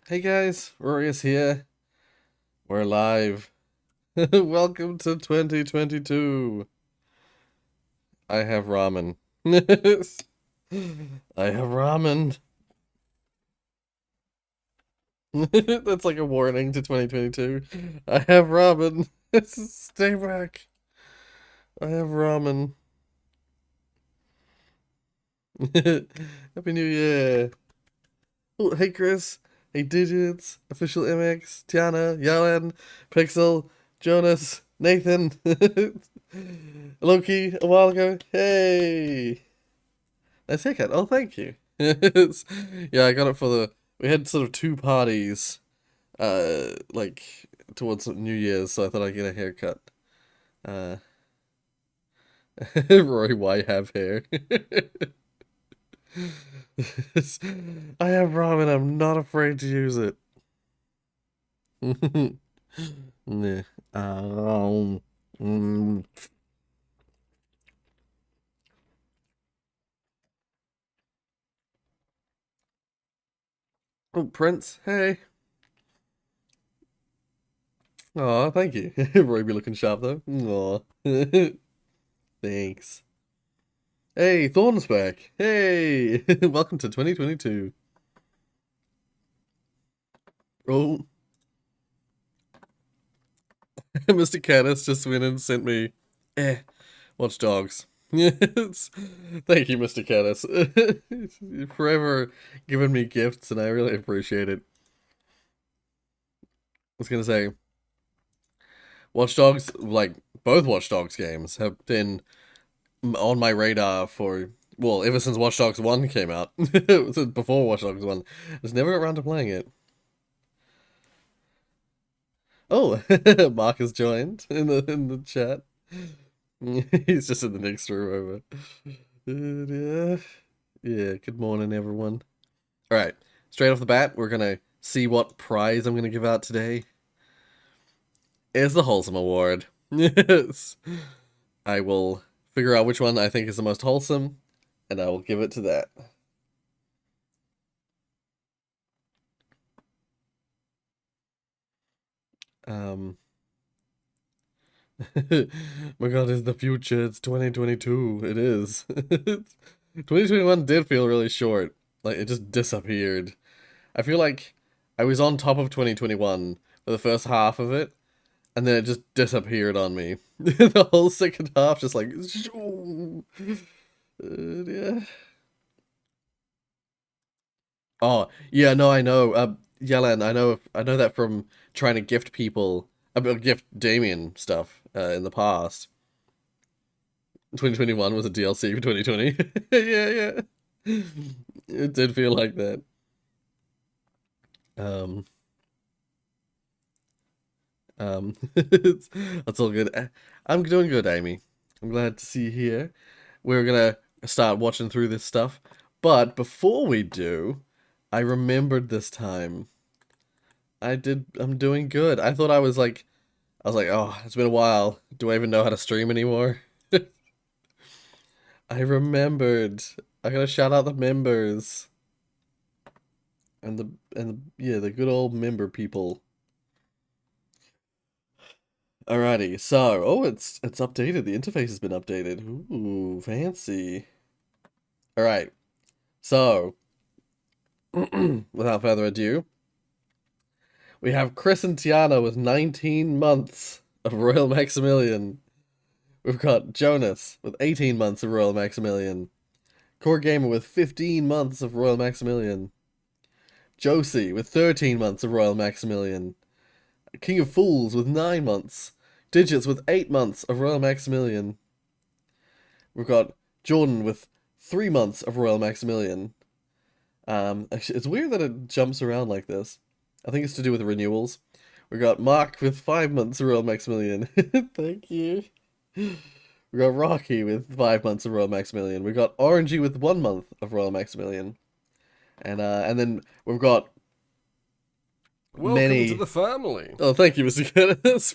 Hey guys, Rorius here. We're live. Welcome to 2022. I have ramen. I have ramen. That's like a warning to 2022. I have ramen. Stay back. I have ramen. Happy New Year. Oh, hey Chris. Hey Digits. Official MX. Tiana. Yalan. Pixel. Jonas. Nathan. Loki. A while ago. Hey. Nice haircut. Oh, thank you. Yeah, I got it for the. We had sort of two parties, like towards New Year's, so I thought I'd get a haircut. Uh, Roy, why have hair? I have ramen. I'm not afraid to use it. Nah. Um, mm. Oh, Prince. Hey. Aw, thank you. Roy be looking sharp though. Aw. Thanks. Hey, Thorn's back. Hey, welcome to 2022. Oh, Mr. Caddis just went and sent me, Watch Dogs. Yes. Thank you, Mr. Caddis. You've forever giving me gifts, and I really appreciate it. I was gonna say, Watch Dogs, like both Watch Dogs games, have been on my radar for ever since Watch Dogs 1 came out. Before Watch Dogs 1, I just never got around to playing it. Oh, Mark has joined in the chat. He's just in the next room over. Yeah, yeah. Good morning, everyone. All right, straight off the bat, we're gonna see what prize I'm gonna give out today. It's the Wholesome Award. Yes, I will figure out which one I think is the most wholesome, and I will give it to that. Um, my God, it's the future. It's 2022. It is. 2021 did feel really short. Like it just disappeared. I feel like I was on top of 2021 for the first half of it, and then it just disappeared on me. The whole second half just like yeah. Oh, yeah, no, I know. Yelan, I know that from trying to gift people, gift Damien stuff in the past. 2021 was a DLC for 2020. Yeah, yeah. It did feel like that. Um, that's all good. I'm doing good, Amy. I'm glad to see you here. We're gonna start watching through this stuff, but before we do, I remembered this time. I'm doing good. I was like, oh, it's been a while. Do I even know how to stream anymore? I remembered. I gotta shout out the members and the good old member people. Alrighty, so it's updated. The interface has been updated. Ooh, fancy. All right, so without further ado, we have Chris and Tiana with 19 months of Royal Maximilian. We've got Jonas with 18 months of Royal Maximilian. Core Gamer with 15 months of Royal Maximilian. Josie with 13 months of Royal Maximilian. King of Fools with 9 months. Digits with 8 months of Royal Maximilian. We've got Jordan with 3 months of Royal Maximilian. Actually, it's weird that it jumps around like this. I think it's to do with the renewals. We got Mark with 5 months of Royal Maximilian. Thank you. We got Rocky with 5 months of Royal Maximilian. We got Orangey with 1 month of Royal Maximilian, and then we've got Welcome to many. the family. Oh, thank you, Mr. Curtis,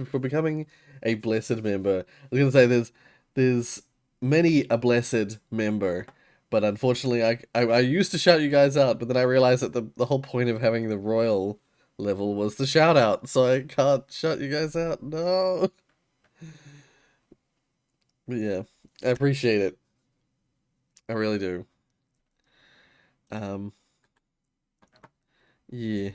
for becoming a blessed member. I was gonna say there's many a blessed member, But unfortunately, I used to shout you guys out, but then I realized that the whole point of having the royal level was the shout out, so I can't shout you guys out. No. But yeah, I appreciate it. I really do. Yeah.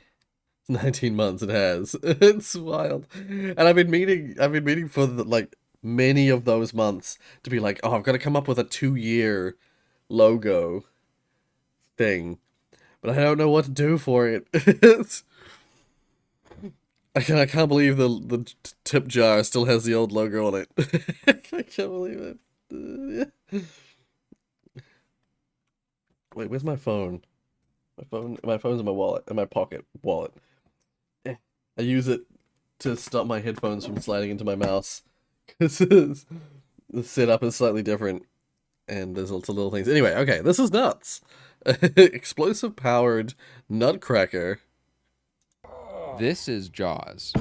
19 months it has. It's wild. And I've been meaning for like many of those months to be like, oh, I've got to come up with a 2-year logo thing. But I don't know what to do for it. I can't believe the tip jar still has the old logo on it. I can't believe it. Yeah. Wait, where's my phone? My phone's in my wallet, in my pocket wallet. I use it to stop my headphones from sliding into my mouse because the setup is slightly different, and there's lots of little things. Anyway, okay, this is nuts. Explosive powered nutcracker. This is Jaws.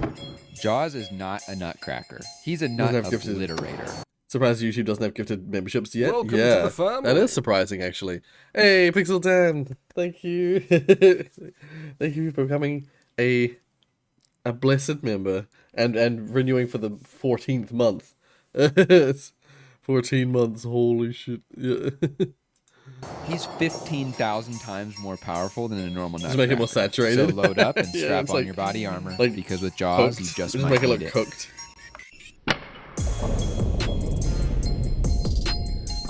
Jaws is not a nutcracker. He's a nut obliterator. Surprised YouTube doesn't have gifted memberships yet. Welcome yeah, to the family. That is surprising, actually. Hey, Pixel 10, thank you. Thank you for becoming a blessed member and renewing for the 14th month. 14 months, holy shit. Yeah. He's 15,000 times more powerful than a normal nutcracker. Just make it more saturated. So load up and Yeah, strap it's on like- your body armor, like because with Jaws, Cooked. you just Just might make it look need it. cooked.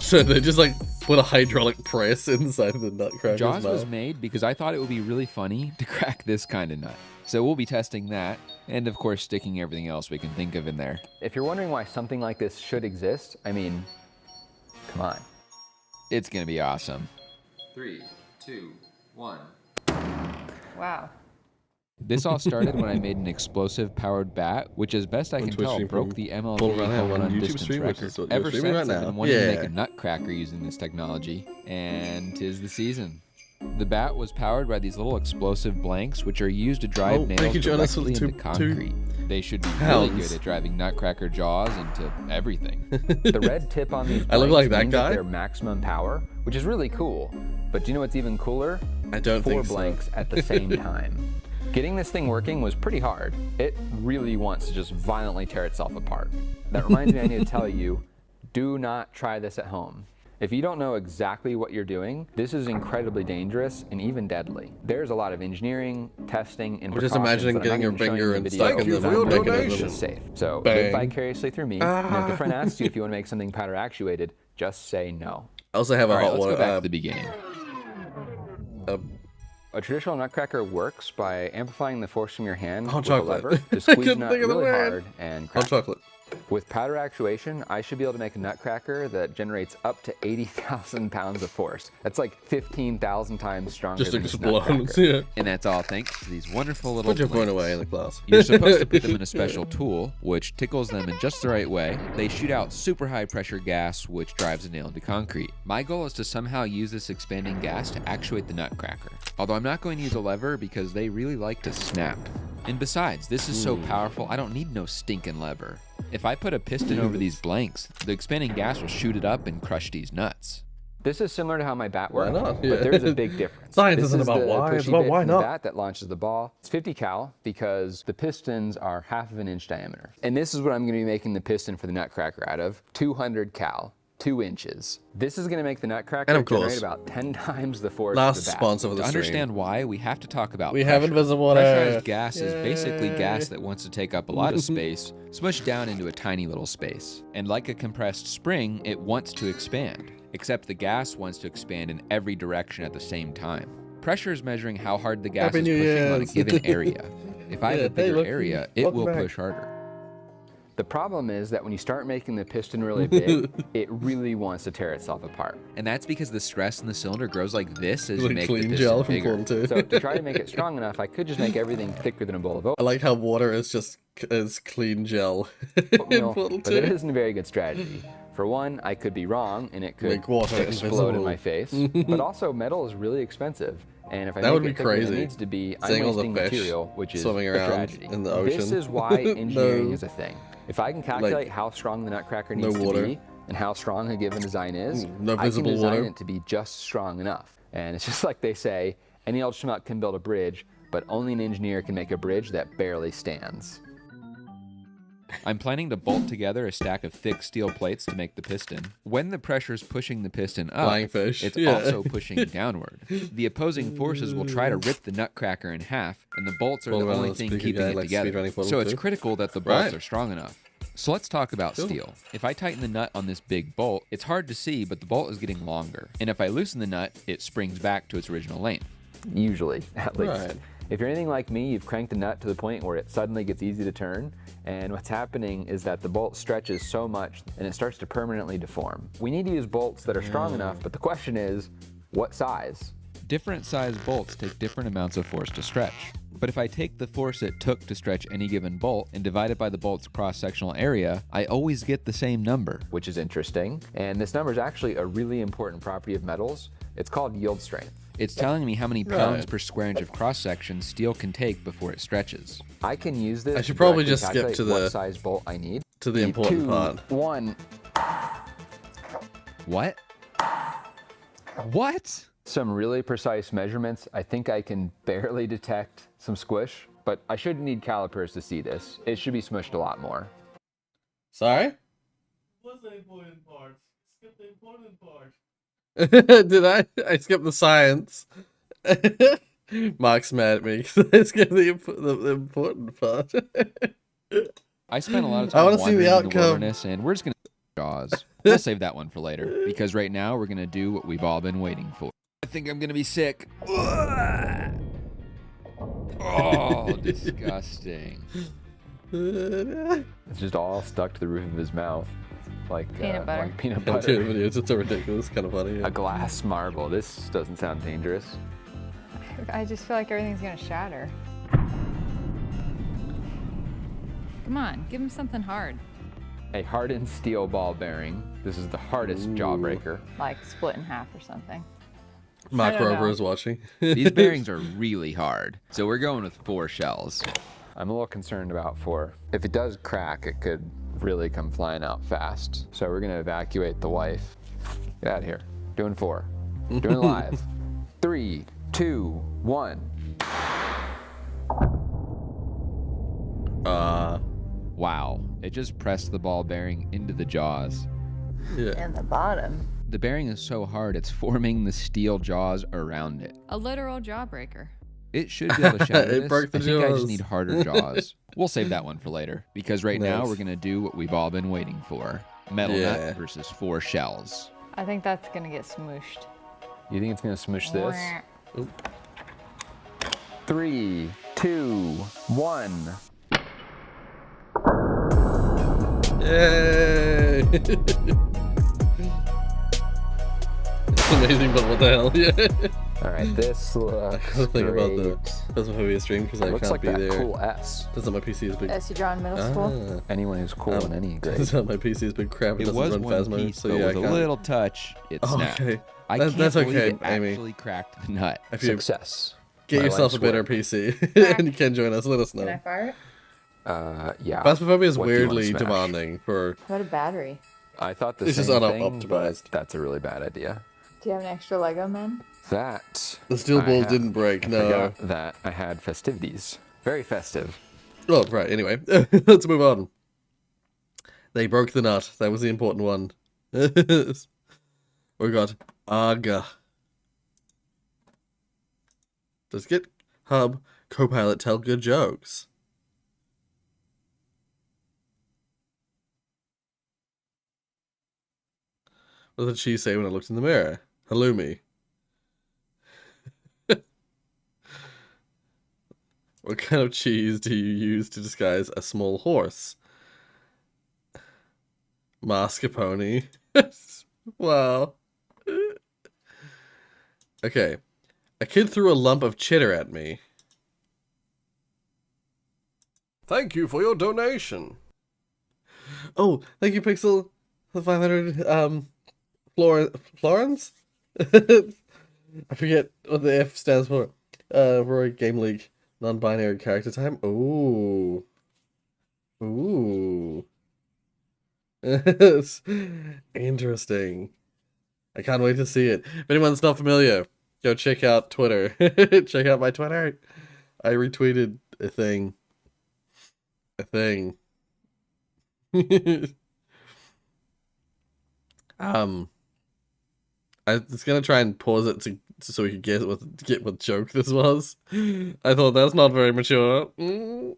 So they just like put a hydraulic press inside of the nutcracker's Jaws mouth. was made because I thought it would be really funny to crack this kind of nut. So we'll be testing that, and of course sticking everything else we can think of in there. If you're wondering why something like this should exist, I mean, come on. It's gonna be awesome. 3, 2, 1. Wow. This all started when I made an explosive-powered bat, which, as best I On can Twitch tell, stream broke from the MLB Full Run home on run YouTube distance stream, which record. is what you're Ever streaming since, right I've now. been wanting to make Yeah. a nutcracker using this technology, and 'tis the season. The bat was powered by these little explosive blanks, which are used to drive nails thank you, Jonas, for directly the into two concrete. They should be really pounds. good at driving nutcracker jaws into everything. The red tip on these I look blanks like that means guy? their maximum power, which is really cool. But do you know what's even cooler? I don't 4 think so. blanks at the same time. Getting this thing working was pretty hard. It really wants to just violently tear itself apart. That reminds me, I need to tell you, do not try this at home. If you don't know exactly what you're doing, this is incredibly dangerous and even deadly. There's a lot of engineering, testing, and I'm just precautions imagining that I'm getting not your even showing finger you in and the video. stuck in the Thank you for your mechanism. donation. It's safe. So Bang. live vicariously through me. And if a friend asks you if you want to make something powder actuated, just say no. I also have a All right, hot let's water. go back to the beginning. A traditional nutcracker works by amplifying the force from your hand Hot with chocolate. a lever I to squeeze the couldn't nut think of the really word. hard and Hot crack it. chocolate. With powder actuation, I should be able to make a nutcracker that generates up to 80,000 pounds of force. That's like 15,000 times stronger Just than this explodes. nutcracker. Yeah. And that's all thanks to these wonderful little Put your phone blanks. away in the class. You're supposed to put them in a special tool, which tickles them in just the right way. They shoot out super high pressure gas, which drives a nail into concrete. My goal is to somehow use this expanding gas to actuate the nutcracker. Although I'm not going to use a lever because they really like to snap. And besides, this is so powerful, I don't need no stinking lever. If I put a piston over these blanks, the expanding gas will shoot it up and crush these nuts. This is similar to how my bat Why works, not? Yeah. but there's a big difference. Science This isn't is about the why, it's pushy about bit why from the not. bat that launches the ball. It's 50 cal because the pistons are 1/2 of an inch diameter. And this is what I'm going to be making the piston for the nutcracker out of, 200 cal. 2 inches. This is going to make the nutcracker And of generate course, about 10 times the force Last of the bat. sponsor for the To stream. understand why, we have to talk about We pressure. have invisible water. Pressurized gas is basically Yay. gas that wants to take up a lot of space, smushed down into a tiny little space. And like a compressed spring, it wants to expand. Except the gas wants to expand in every direction at the same time. Pressure is measuring how hard the gas Happy is New pushing on a Year's. given area. If I have Yeah, a hey, bigger look, area, it welcome will back. push harder. The problem is that when you start making the piston really big, it really wants to tear itself apart. And that's because the stress in the cylinder grows like this as you Like make the clean piston gel from bigger. Portal 2. So to try to make it strong enough, I could just make everything thicker than a bowl of I like how water is just as clean gel in oatmeal, Portal but it 2. isn't a very good strategy. For one, I could be wrong and it could Make water explode in invisible. my face. But also, metal is really expensive. And if I That make would be it thicker than crazy. it needs to be, Seeing I'm all the wasting fish material, which is swimming a around tragedy. in the This ocean. is why engineering No. is a thing. If I can calculate how strong the nutcracker needs to water. be and how strong a given design is, no I can visible design water. it to be just strong enough. And it's just like they say, any old schmuck can build a bridge, but only an engineer can make a bridge that barely stands. I'm planning to bolt together a stack of thick steel plates to make the piston. When the pressure's pushing the piston up, Flying fish, it's yeah. also pushing downward. The opposing forces will try to rip the nutcracker in half, and the bolts are the Well, only let's thing speak keeping again, it like together. speedrunning Portal So it's 2. critical that the bolts Right. are strong enough. So let's talk about Cool. steel. If I tighten the nut on this big bolt, it's hard to see, but the bolt is getting longer. And if I loosen the nut, it springs back to its original length. Usually, at least. Right. If you're anything like me, you've cranked the nut to the point where it suddenly gets easy to turn, and what's happening is that the bolt stretches so much and it starts to permanently deform. We need to use bolts that are strong enough, but the question is, what size? Different sized bolts take different amounts of force to stretch. But if I take the force it took to stretch any given bolt and divide it by the bolt's cross-sectional area, I always get the same number. Which is interesting, and this number is actually a really important property of metals. It's called yield strength. It's telling me how many pounds Right. per square inch of cross-section steel can take before it stretches. I can use this I should to probably directly just skip calculate to the- what size bolt I need. To the important part. 1. What? What? Some really precise measurements. I think I can barely detect some squish, but I shouldn't need calipers to see this. It should be smushed a lot more. Sorry? What's the important part? Skip the important part. Did I? I skipped the science. Mark's mad at me because I skipped the important part. I spent a lot of I time wanna see wandering the in the outcome. wilderness, and we're just gonna Jaws. We'll save that one for later, because right now we're gonna do what we've all been waiting for. I think I'm gonna be sick. Oh, disgusting. It's just all stuck to the roof of his mouth, like Peanut butter. Like peanut Yeah, butter. videos, it's so ridiculous, kind of funny. Yeah. A glass marble. This doesn't sound dangerous. I just feel like everything's gonna shatter. Come on, give him something hard. A hardened steel ball bearing. This is the hardest Ooh. jawbreaker. Like split in half or something. Mark I don't Rober know. is watching. These bearings are really hard, so we're going with 4 shells. I'm a little concerned about 4. If it does crack, it could really come flying out fast. So we're gonna evacuate the wife. Get out of here. Doing 4. Doing it live. 3, 2, 1. Wow, it just pressed the ball bearing into the jaws. Yeah. And the bottom. The bearing is so hard, it's forming the steel jaws around it. A literal jawbreaker. It should be able to shatter It this. broke the I think I jaws. just need harder jaws. We'll save that one for later, because right now Nice. we're gonna do what we've all been waiting for. Metal Yeah. nut versus 4 shells. I think that's gonna get smooshed. You think it's gonna smush this? Wah. 3, 2, 1. Yay! It's amazing, but what the hell? Yeah. All right, this I looks gotta think about the great. Phasmophobia stream because I It looks can't like be that there. cool S. Doesn't my PC is big? As you draw in middle school. Ah. Anyone who's cool in any grade. Turns out my PC is big crap. It It doesn't was run one Phasmo, piece, so but yeah, I with a can't. little touch, it Oh, snapped. okay. I That- can't that's believe okay, it Amy. actually cracked the nut. If you Success. get My yourself a life's better work. PC and you can join us, let us Can I know. fire it? Yeah. Phasmophobia is What do you wanna weirdly smash? demanding for. How about a battery? I thought the It's just same thing, unoptimized. but that's a really bad idea. Do you have an extra Lego man? That The steel I balls have- didn't break. I No. forgot that I had festivities. Very festive. Oh, right. Anyway, let's move on. They broke the nut. That was the important one. We got Aga. Does Git Hub Copilot tell good jokes? What did she say when I looked in the mirror? Halloumi. What kind of cheese do you use to disguise a small horse? Mascarpone. Wow. Okay. A kid threw a lump of cheddar at me. Thank you for your donation. Oh, thank you, Pixel. The 500, Florence? I forget what the F stands for. Roy Game League. Non-binary character time. Ooh. Ooh. Interesting. I can't wait to see it. If anyone's not familiar, go check out Twitter. Check out my Twitter. I retweeted a thing. I was gonna try and pause it so we could get what joke this was. I thought that's not very mature. I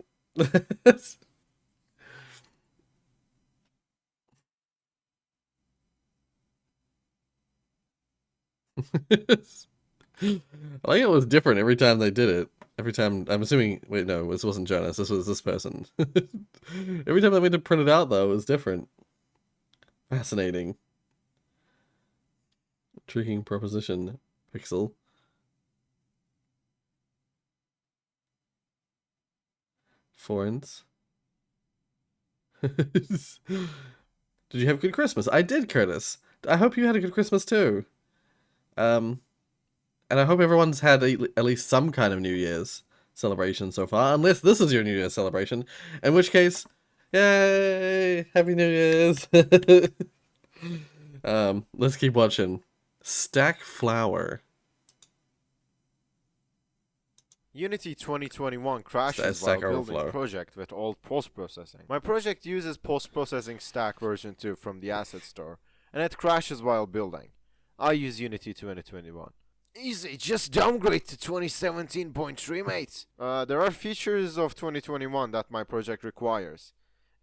like it was different every time they did it. Every time, I'm assuming, wait, no, this wasn't Jonas, this was this person. Every time they went to print it out, though, it was different. Fascinating. Intriguing proposition, Pixel. Foreigns. Did you have a good Christmas? I did, Curtis. I hope you had a good Christmas, too. And I hope everyone's had at least some kind of New Year's celebration so far, unless this is your New Year's celebration, in which case, yay! Happy New Year's! Let's keep watching. Stack Flower. Unity 2021 crashes Stack while building Overflow. a project with old post-processing. My project uses post-processing Stack version 2 from the asset store, and it crashes while building. I use Unity 2021. Easy, just downgrade to 2017.3, mate. There are features of 2021 that my project requires.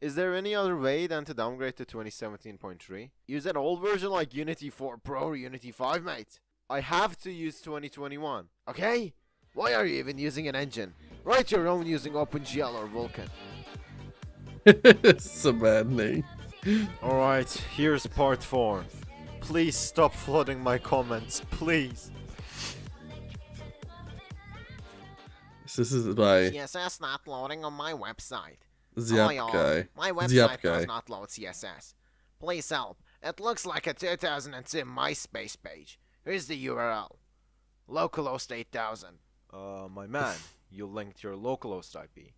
Is there any other way than to downgrade to 2017.3? Use an old version like Unity 4 Pro or Unity 5, mate. I have to use 2021, okay? Why are you even using an engine? Write your own using OpenGL or Vulkan. It's a bad name. Alright, here's part 4. Please stop flooding my comments, please. This is by CSS not loading on my website. Zap Hi, all. Guy. My website Zap does Guy. not load CSS. Please help. It looks like a 2002 MySpace page. Here's the URL. Localhost 8000. My man, you linked your localhost IP.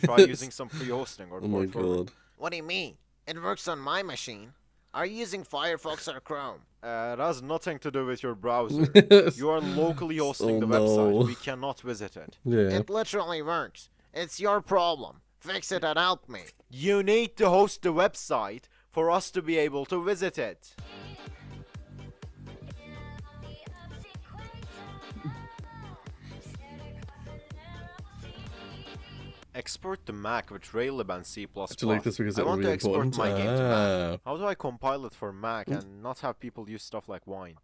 Try using some free hosting or Oh my port forward. god. What do you mean? It works on my machine. Are you using Firefox or Chrome? It has nothing to do with your browser. You are locally hosting the Oh, no. website. We cannot visit it. Yeah. It literally works. It's your problem. Fix it and help me. You need to host the website for us to be able to visit it. Export to Mac with Raylib and C++. To like this because I it want will be to export important. my game to Mac. Ah. How do I compile it for Mac and not have people use stuff like Wine?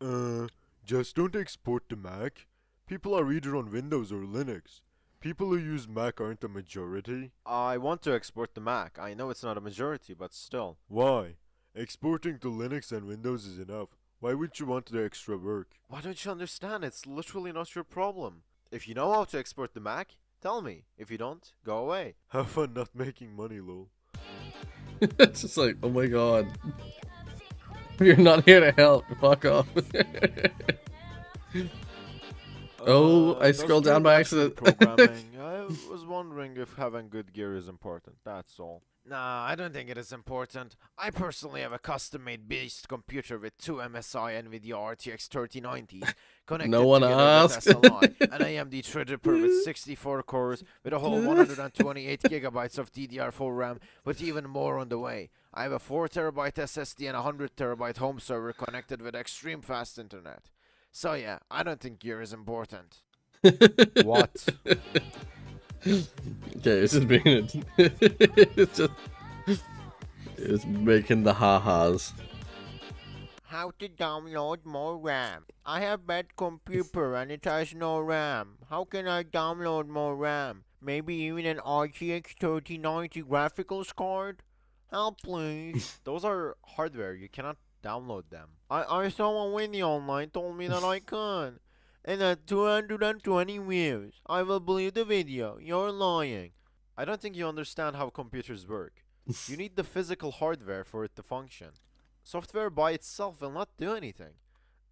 Just don't export to Mac. People are either on Windows or Linux. People who use Mac aren't a majority. I want to export to Mac. I know it's not a majority, but still. Why? Exporting to Linux and Windows is enough. Why would you want the extra work? Why don't you understand? It's literally not your problem. If you know how to export the Mac, tell me. If you don't, go away. Have fun not making money, lol. It's just like, oh my god. You're not here to help. Fuck off. Oh, I does scrolled gear down by match good accident. Programming. I was wondering if having good gear is important. That's all. Nah, I don't think it is important. I personally have a custom-made beast computer with 2 MSI NVIDIA RTX 3090s connected No one together asked. with SLI, an AMD Threadripper with 64 cores with a whole 128 gigabytes of DDR4 RAM with even more on the way. I have a 4TB SSD and a 100TB home server connected with extreme fast internet. So yeah, I don't think gear is important. What? Okay, it's just being it's making the ha-has. How to download more RAM? I have bad computer and it has no RAM. How can I download more RAM? Maybe even an RTX 3090 graphics card? Help please. Those are hardware. You cannot download them. I saw a video online told me that I could. And at 220 views, I will believe the video. You're lying. I don't think you understand how computers work. You need the physical hardware for it to function. Software by itself will not do anything.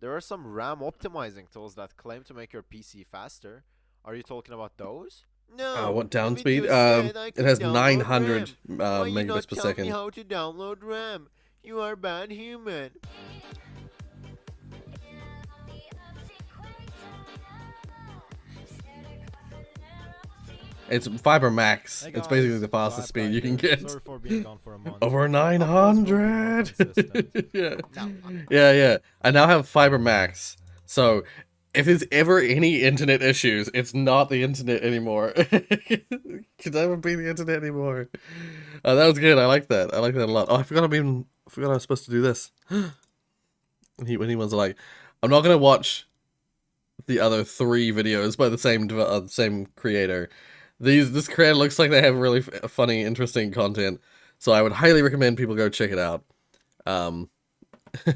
There are some RAM optimizing tools that claim to make your PC faster. Are you talking about those? No. What the down speed? video said I It could has download 900 RAM. Why you not megabits per tell me second. how to download RAM? You are bad human. It's Fiber Max. Hey It's guys, basically the fastest speed you can get. Sorry for being gone for a month. Over Uploads will be more 900. consistent. Yeah. No, Yeah. I now have Fiber Max. So if there's ever any internet issues, it's not the internet anymore. Could never be the internet anymore. That was good. I like that. I like that a lot. Oh, I forgot I was supposed to do this. When he was like, I'm not gonna watch the other 3 videos by the same creator. This creator looks like they have really funny, interesting content, so I would highly recommend people go check it out.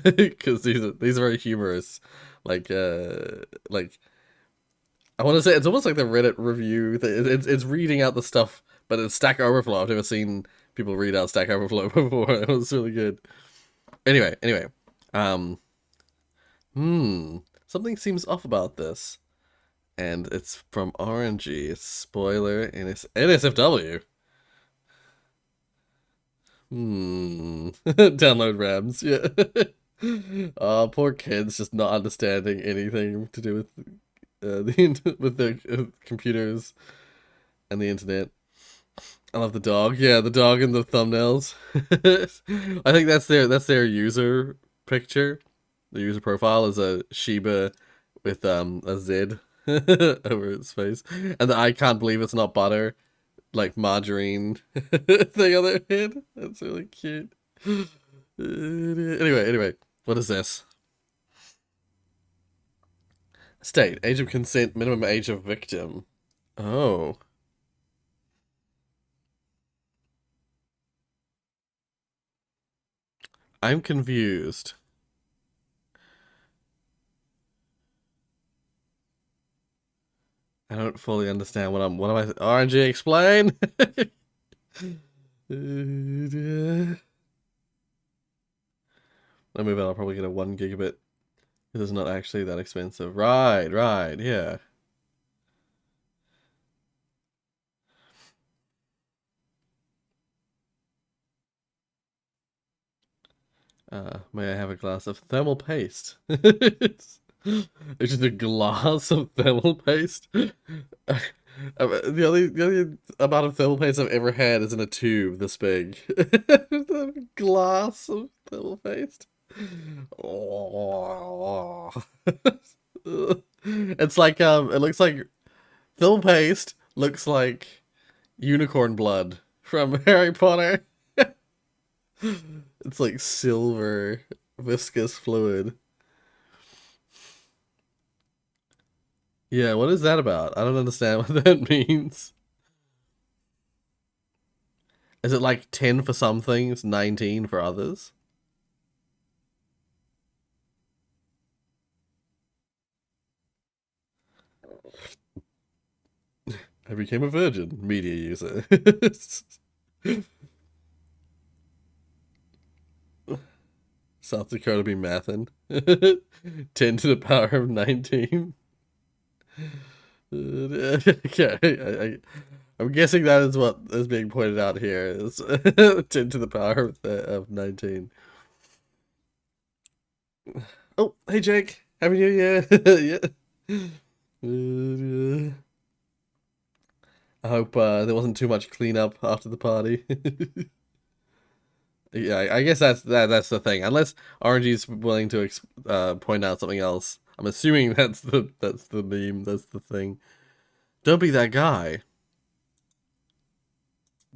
Because these are very humorous. Like I want to say it's almost like the Reddit review. It's reading out the stuff, but it's Stack Overflow. I've never seen people read out Stack Overflow before. It was really good. Anyway, something seems off about this. And it's from RNG. It's spoiler and it's NSFW. Download RAMs, yeah. Oh, poor kids just not understanding anything to do with the computers and the internet. I love the dog. Yeah, the dog in the thumbnails. I think that's their user picture. The user profile is a Shiba with a Z over its face, and I can't believe it's not butter, like margarine thing on their head. That's really cute. Anyway, what is this? State, age of consent, minimum age of victim. Oh. I'm confused. I don't fully understand what am I RNG explain? I'll move on, I'll probably get a 1 gigabit. This is not actually that expensive. Right, yeah. May I have a glass of thermal paste? It's just a glass of thermal paste. The only amount of thermal paste I've ever had is in a tube this big. A glass of thermal paste. Oh. It's like it looks like thermal paste looks like unicorn blood from Harry Potter. It's like silver viscous fluid. Yeah, what is that about? I don't understand what that means. Is it like 10 for some things, 19 for others? I became a virgin media user. South Dakota be mathin'. 10 to the power of 19. Okay, I'm guessing that is what is being pointed out here, is 10 to the power of 19. Oh, hey Jake, Happy New Year. Yeah. I hope there wasn't too much cleanup after the party. Yeah, I guess that's the thing. Unless RNG's willing to point out something else, I'm assuming that's the meme. That's the thing. Don't be that guy.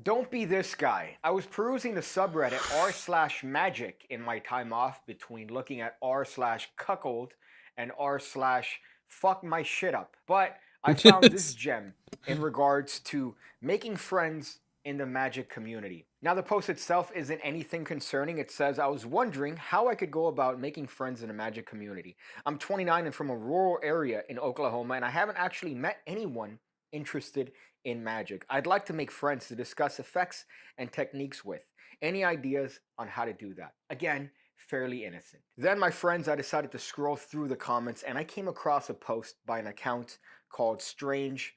Don't be this guy. I was perusing the subreddit r/magic in my time off between looking at r/cuckold and r/fuck my shit up. But I found this gem in regards to making friends in the magic community. Now the post itself isn't anything concerning. It says, I was wondering how I could go about making friends in a magic community. I'm 29 and from a rural area in Oklahoma, and I haven't actually met anyone interested in magic. I'd like to make friends to discuss effects and techniques with. Any ideas on how to do that? Again, fairly innocent. Then, my friends, I decided to scroll through the comments and I came across a post by an account called Strange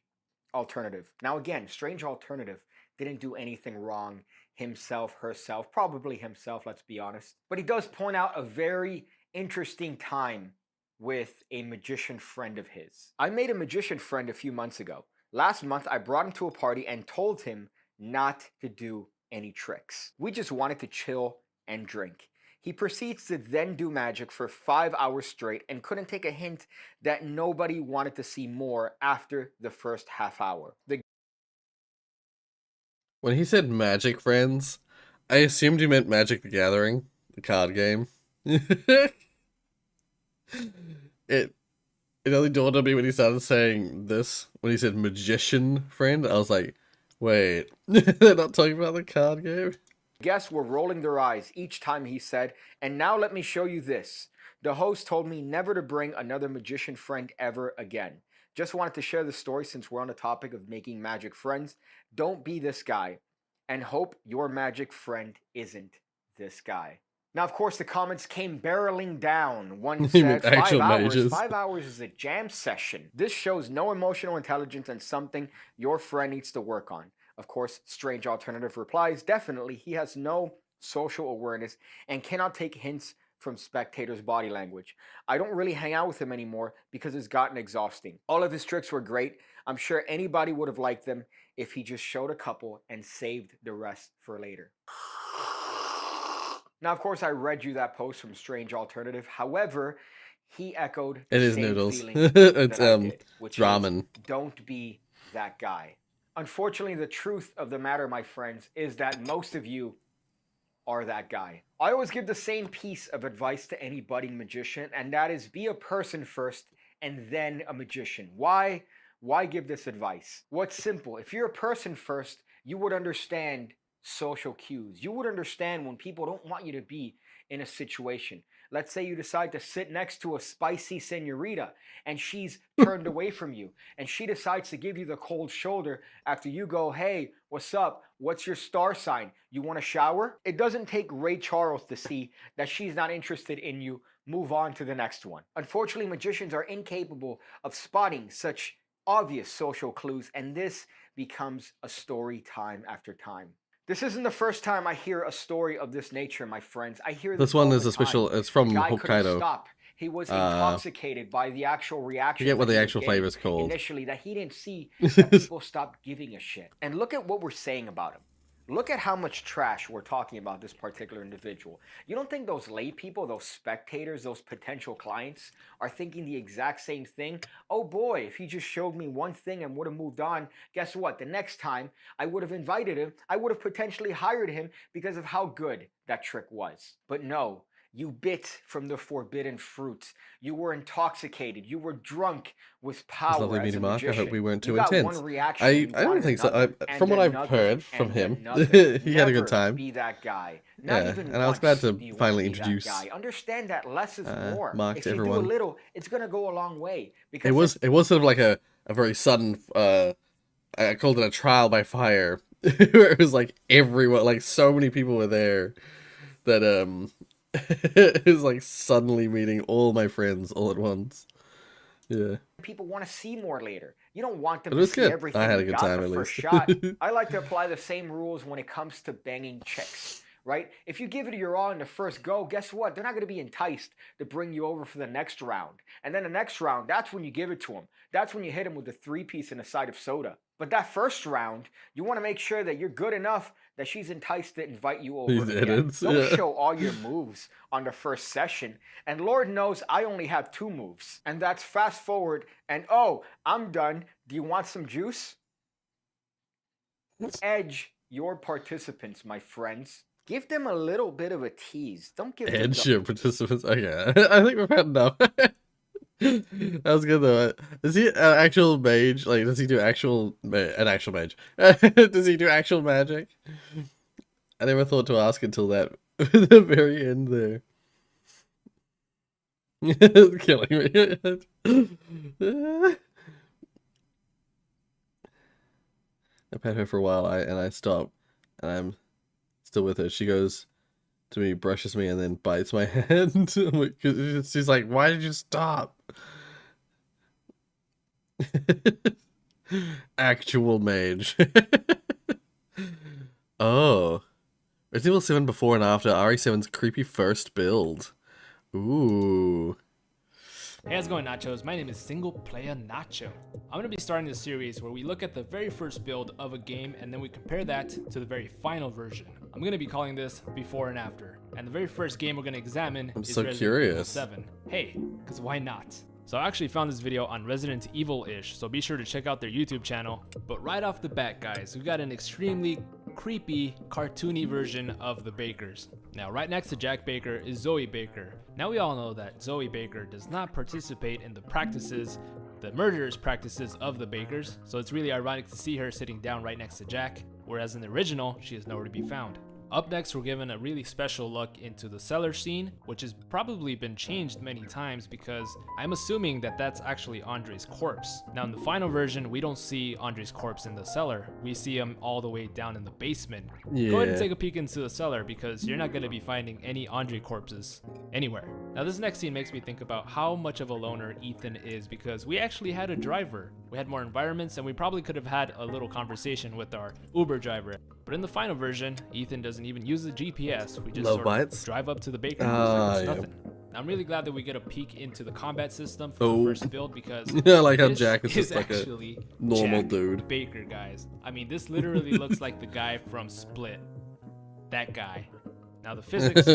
Alternative. Now again, Strange Alternative didn't do anything wrong. himself, herself, probably himself, let's be honest. But he does point out a very interesting time with a magician friend of his. I made a magician friend a few months ago. Last month, I brought him to a party and told him not to do any tricks. We just wanted to chill and drink. He proceeds to then do magic for 5 hours straight and couldn't take a hint that nobody wanted to see more after the first half hour. When he said Magic Friends, I assumed he meant Magic the Gathering, the card game. It only dawned on me when he started saying this, when he said magician friend. I was like, wait, they're not talking about the card game? Guests were rolling their eyes each time he said, "And now let me show you this." The host told me never to bring another magician friend ever again. Just wanted to share the story since we're on the topic of making magic friends. Don't be this guy, and hope your magic friend isn't this guy. Now, of course, the comments came barreling down. One You said, mean 5 actual hours? mages. 5 hours is a jam session. This shows no emotional intelligence and something your friend needs to work on. Of course, Strange Alternative replies, definitely, he has no social awareness and cannot take hints from spectators' body language. I don't really hang out with him anymore because it's gotten exhausting. All of his tricks were great. I'm sure anybody would have liked them if he just showed a couple and saved the rest for later. Now, of course, I read you that post from Strange Alternative. However, he echoed the It is same noodles. feeling It's that I did, which is, ramen. don't be that guy. Unfortunately, the truth of the matter, my friends, is that most of you are that guy. I always give the same piece of advice to any budding magician, and that is be a person first and then a magician. Why? Why give this advice? Well, it's simple. If you're a person first, you would understand social cues. You would understand when people don't want you to be in a situation. Let's say you decide to sit next to a spicy senorita and she's turned away from you and she decides to give you the cold shoulder after you go, "Hey, what's up? What's your star sign? You want a shower?" It doesn't take Ray Charles to see that she's not interested in you. Move on to the next one. Unfortunately, magicians are incapable of spotting such obvious social clues, and this becomes a story time after time. This isn't the first time I hear a story of this nature, my friends. I hear This all one the is a special. time. It's from The guy couldn't Hokkaido. stop. He was intoxicated by the actual reaction. Forget what that the he actual was flavor getting is called. initially, that he didn't see that people stopped giving a shit. And look at what we're saying about him. Look at how much trash we're talking about this particular individual. You don't think those lay people, those spectators, those potential clients are thinking the exact same thing? Oh boy, if he just showed me one thing and would have moved on, guess what? The next time I would have invited him, I would have potentially hired him because of how good that trick was. But no, you bit from the forbidden fruit. You were intoxicated. You were drunk with It's power lovely as a meeting, Mark. I magician. hope we weren't You too got intense. one reaction. I you don't wanted think so. another, and From what then I've another, heard from and then him, another. he had a good Never time. Be that guy. Not Yeah, even and I was glad once to do you wanna finally be that introduce, guy. Understand that less is more. Mark If to you do a everyone. little, it's gonna go a long way. Because It was sort of like a very sudden. I called it a trial by fire. Where it was like everyone, like so many people were there that it was like suddenly meeting all my friends all at once. Yeah. people want to see more later. You don't want them But it to was see good. everything I had a you good got time the at first least. shot. I like to apply the same rules when it comes to banging chicks, right? If you give it your all in the first go, guess what? They're not going to be enticed to bring you over for the next round. And then the next round, that's when you give it to them. That's when you hit them with the 3-piece and a side of soda. But that first round, you want to make sure that you're good enough that she's enticed to invite you over These again. edits, Don't yeah. show all your moves on the first session. And Lord knows I only have 2 moves. And that's fast forward and, oh, I'm done. Do you want some juice? Edge your participants, my friends. Give them a little bit of a tease. Don't give them Edge the your participants. Okay, I think we've had enough. That was good though. Is he an actual mage? Like, does he do an actual mage? Does he do actual magic? I never thought to ask until that the very end there. It's killing me. I pet her for a while, and I stop, and I'm still with her. She goes to me, brushes me, and then bites my hand. She's like, "Why did you stop?" Actual mage. Oh, Resident Evil 7 before and after RE7's creepy first build. Ooh. Hey, how's it going, Nachos? My name is Single Player Nacho. I'm going to be starting this series where we look at the very first build of a game and then we compare that to the very final version. I'm going to be calling this Before and After. And the very first game we're going to examine is so Resident curious. Evil 7. Hey, because why not? So I actually found this video on Resident Evil-ish, so be sure to check out their YouTube channel. But right off the bat, guys, we got an extremely creepy, cartoony version of the Bakers. Now, right next to Jack Baker is Zoe Baker. Now, we all know that Zoe Baker does not participate in the practices, the murderous practices of the Bakers, so it's really ironic to see her sitting down right next to Jack, whereas in the original, she is nowhere to be found. Up next, we're given a really special look into the cellar scene, which has probably been changed many times because I'm assuming that that's actually Andre's corpse. Now, in the final version, we don't see Andre's corpse in the cellar. We see him all the way down in the basement. Yeah. Go ahead and take a peek into the cellar because you're not going to be finding any Andre corpses anywhere. Now, this next scene makes me think about how much of a loner Ethan is because we actually had a driver. We had more environments and we probably could have had a little conversation with our Uber driver. But in the final version, Ethan doesn't even use the GPS. We just Low sort bites? of drive up to the Baker house like there's yeah. nothing. Now, I'm really glad that we get a peek into the combat system for the first build because Yeah, I like how this Jack is just like a actually normal Jack dude. Baker, guys. I mean, this literally looks like the guy from Split. That guy. Now, the physics,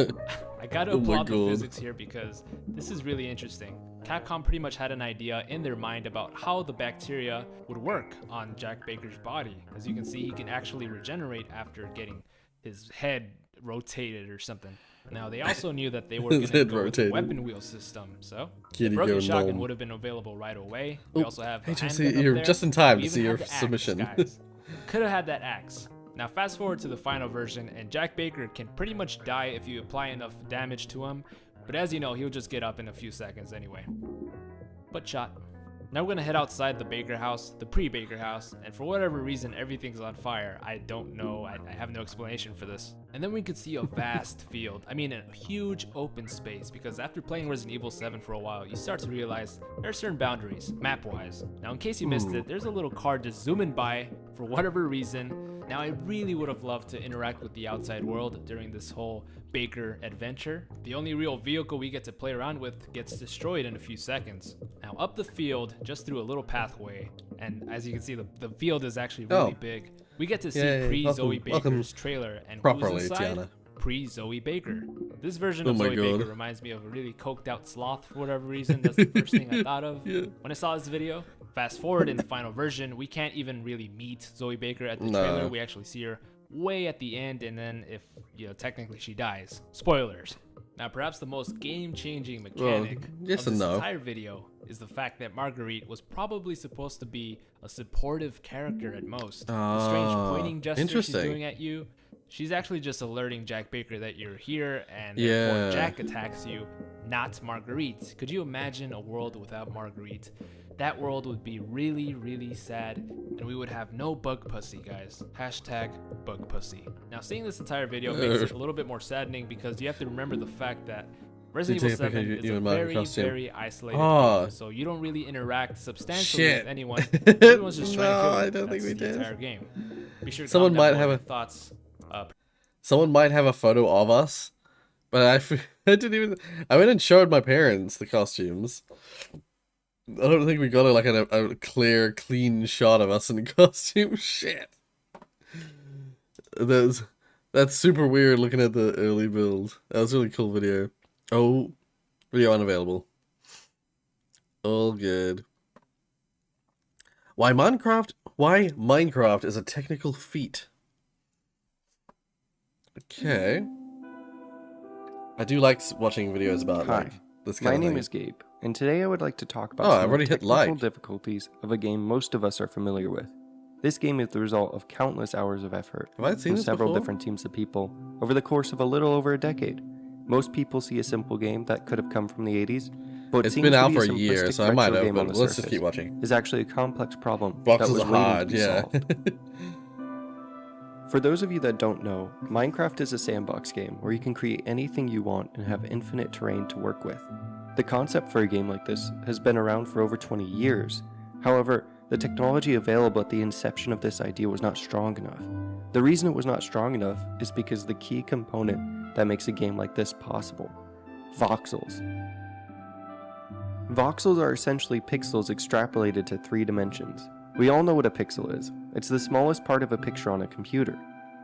I gotta Oh my applaud the God. physics here because this is really interesting. Capcom pretty much had an idea in their mind about how the bacteria would work on Jack Baker's body. As you can see, he can actually regenerate after getting his head rotated or something. Now, they also knew that they were going His to head go with rotated. the weapon wheel system, so Kitty the broken go shotgun gnome. would have been available right away. We Oh, also have hey, a JC, handgun up you're there. just in time We to even see your had the axe, submission. guys. Could have had that axe. Now, fast forward to the final version, and Jack Baker can pretty much die if you apply enough damage to him, but as you know, he'll just get up in a few seconds anyway. But shot. Now we're gonna head outside the Baker house, the pre-Baker house, and for whatever reason, everything's on fire. I don't know, I have no explanation for this. And then we could see a vast field, I mean a huge open space, because after playing Resident Evil 7 for a while, you start to realize there are certain boundaries, map-wise. Now in case you missed it, there's a little car just zooming by for whatever reason. Now I really would have loved to interact with the outside world during this whole Baker adventure. The only real vehicle we get to play around with gets destroyed in a few seconds. Now up the field, just through a little pathway, and as you can see, the field is actually really big. We get to see Yay, pre-Zoe welcome Baker's trailer, and properly, who's inside? Tiana. Pre-Zoe Baker. This version Oh of my Zoe God. Baker reminds me of a really coked out sloth for whatever reason. That's the first thing I thought of Yeah. when I saw this video. Fast forward in the final version, we can't even really meet Zoe Baker at the No. trailer. We actually see her way at the end, and then if, technically she dies. Spoilers. Now, perhaps the most game-changing mechanic yes of and this no. entire video is the fact that Marguerite was probably supposed to be a supportive character at most. The strange pointing gesture she's interesting. doing at you, she's actually just alerting Jack Baker that you're here, and therefore Yeah. Jack attacks you, not Marguerite. Could you imagine a world without Marguerite? That world would be really, really sad, and we would have no bug pussy, guys. Hashtag bug pussy. Now, seeing this entire video makes it a little bit more saddening because you have to remember the fact that Resident Evil 7 is a very isolated game, so you don't really interact substantially with anyone. Everyone's just trying to kill you. I don't think That's we the did. entire game. Be sure to Someone comment might down have below a- your thoughts. Someone might have a photo of us, but I didn't even. I went and showed my parents the costumes. I don't think we got a clear, clean shot of us in costume. Shit. That's super weird looking at the early build. That was a really cool video. Oh, video unavailable. All good. Why Minecraft is a technical feat. Okay. I do like watching videos about Hi, like this My kind of name thing. is Gabe, and today I would like to talk about Oh, some I've of already the hit technical like. difficulties of a game most of us are familiar with. This game is the result of countless hours of effort Have I seen from this several before? different teams of people over the course of a little over a decade. Most people see a simple game that could have come from the 80s, but what It's seems been to out be for a year, simplistic so I might retro have, game on but the let's just surface keep watching. is actually a complex problem Boxes that was are waiting hard, to be yeah. solved. For those of you that don't know, Minecraft is a sandbox game where you can create anything you want and have infinite terrain to work with. The concept for a game like this has been around for over 20 years. However, the technology available at the inception of this idea was not strong enough. The reason it was not strong enough is because the key component that makes a game like this possible: voxels. Voxels are essentially pixels extrapolated to 3 dimensions. We all know what a pixel is. It's the smallest part of a picture on a computer.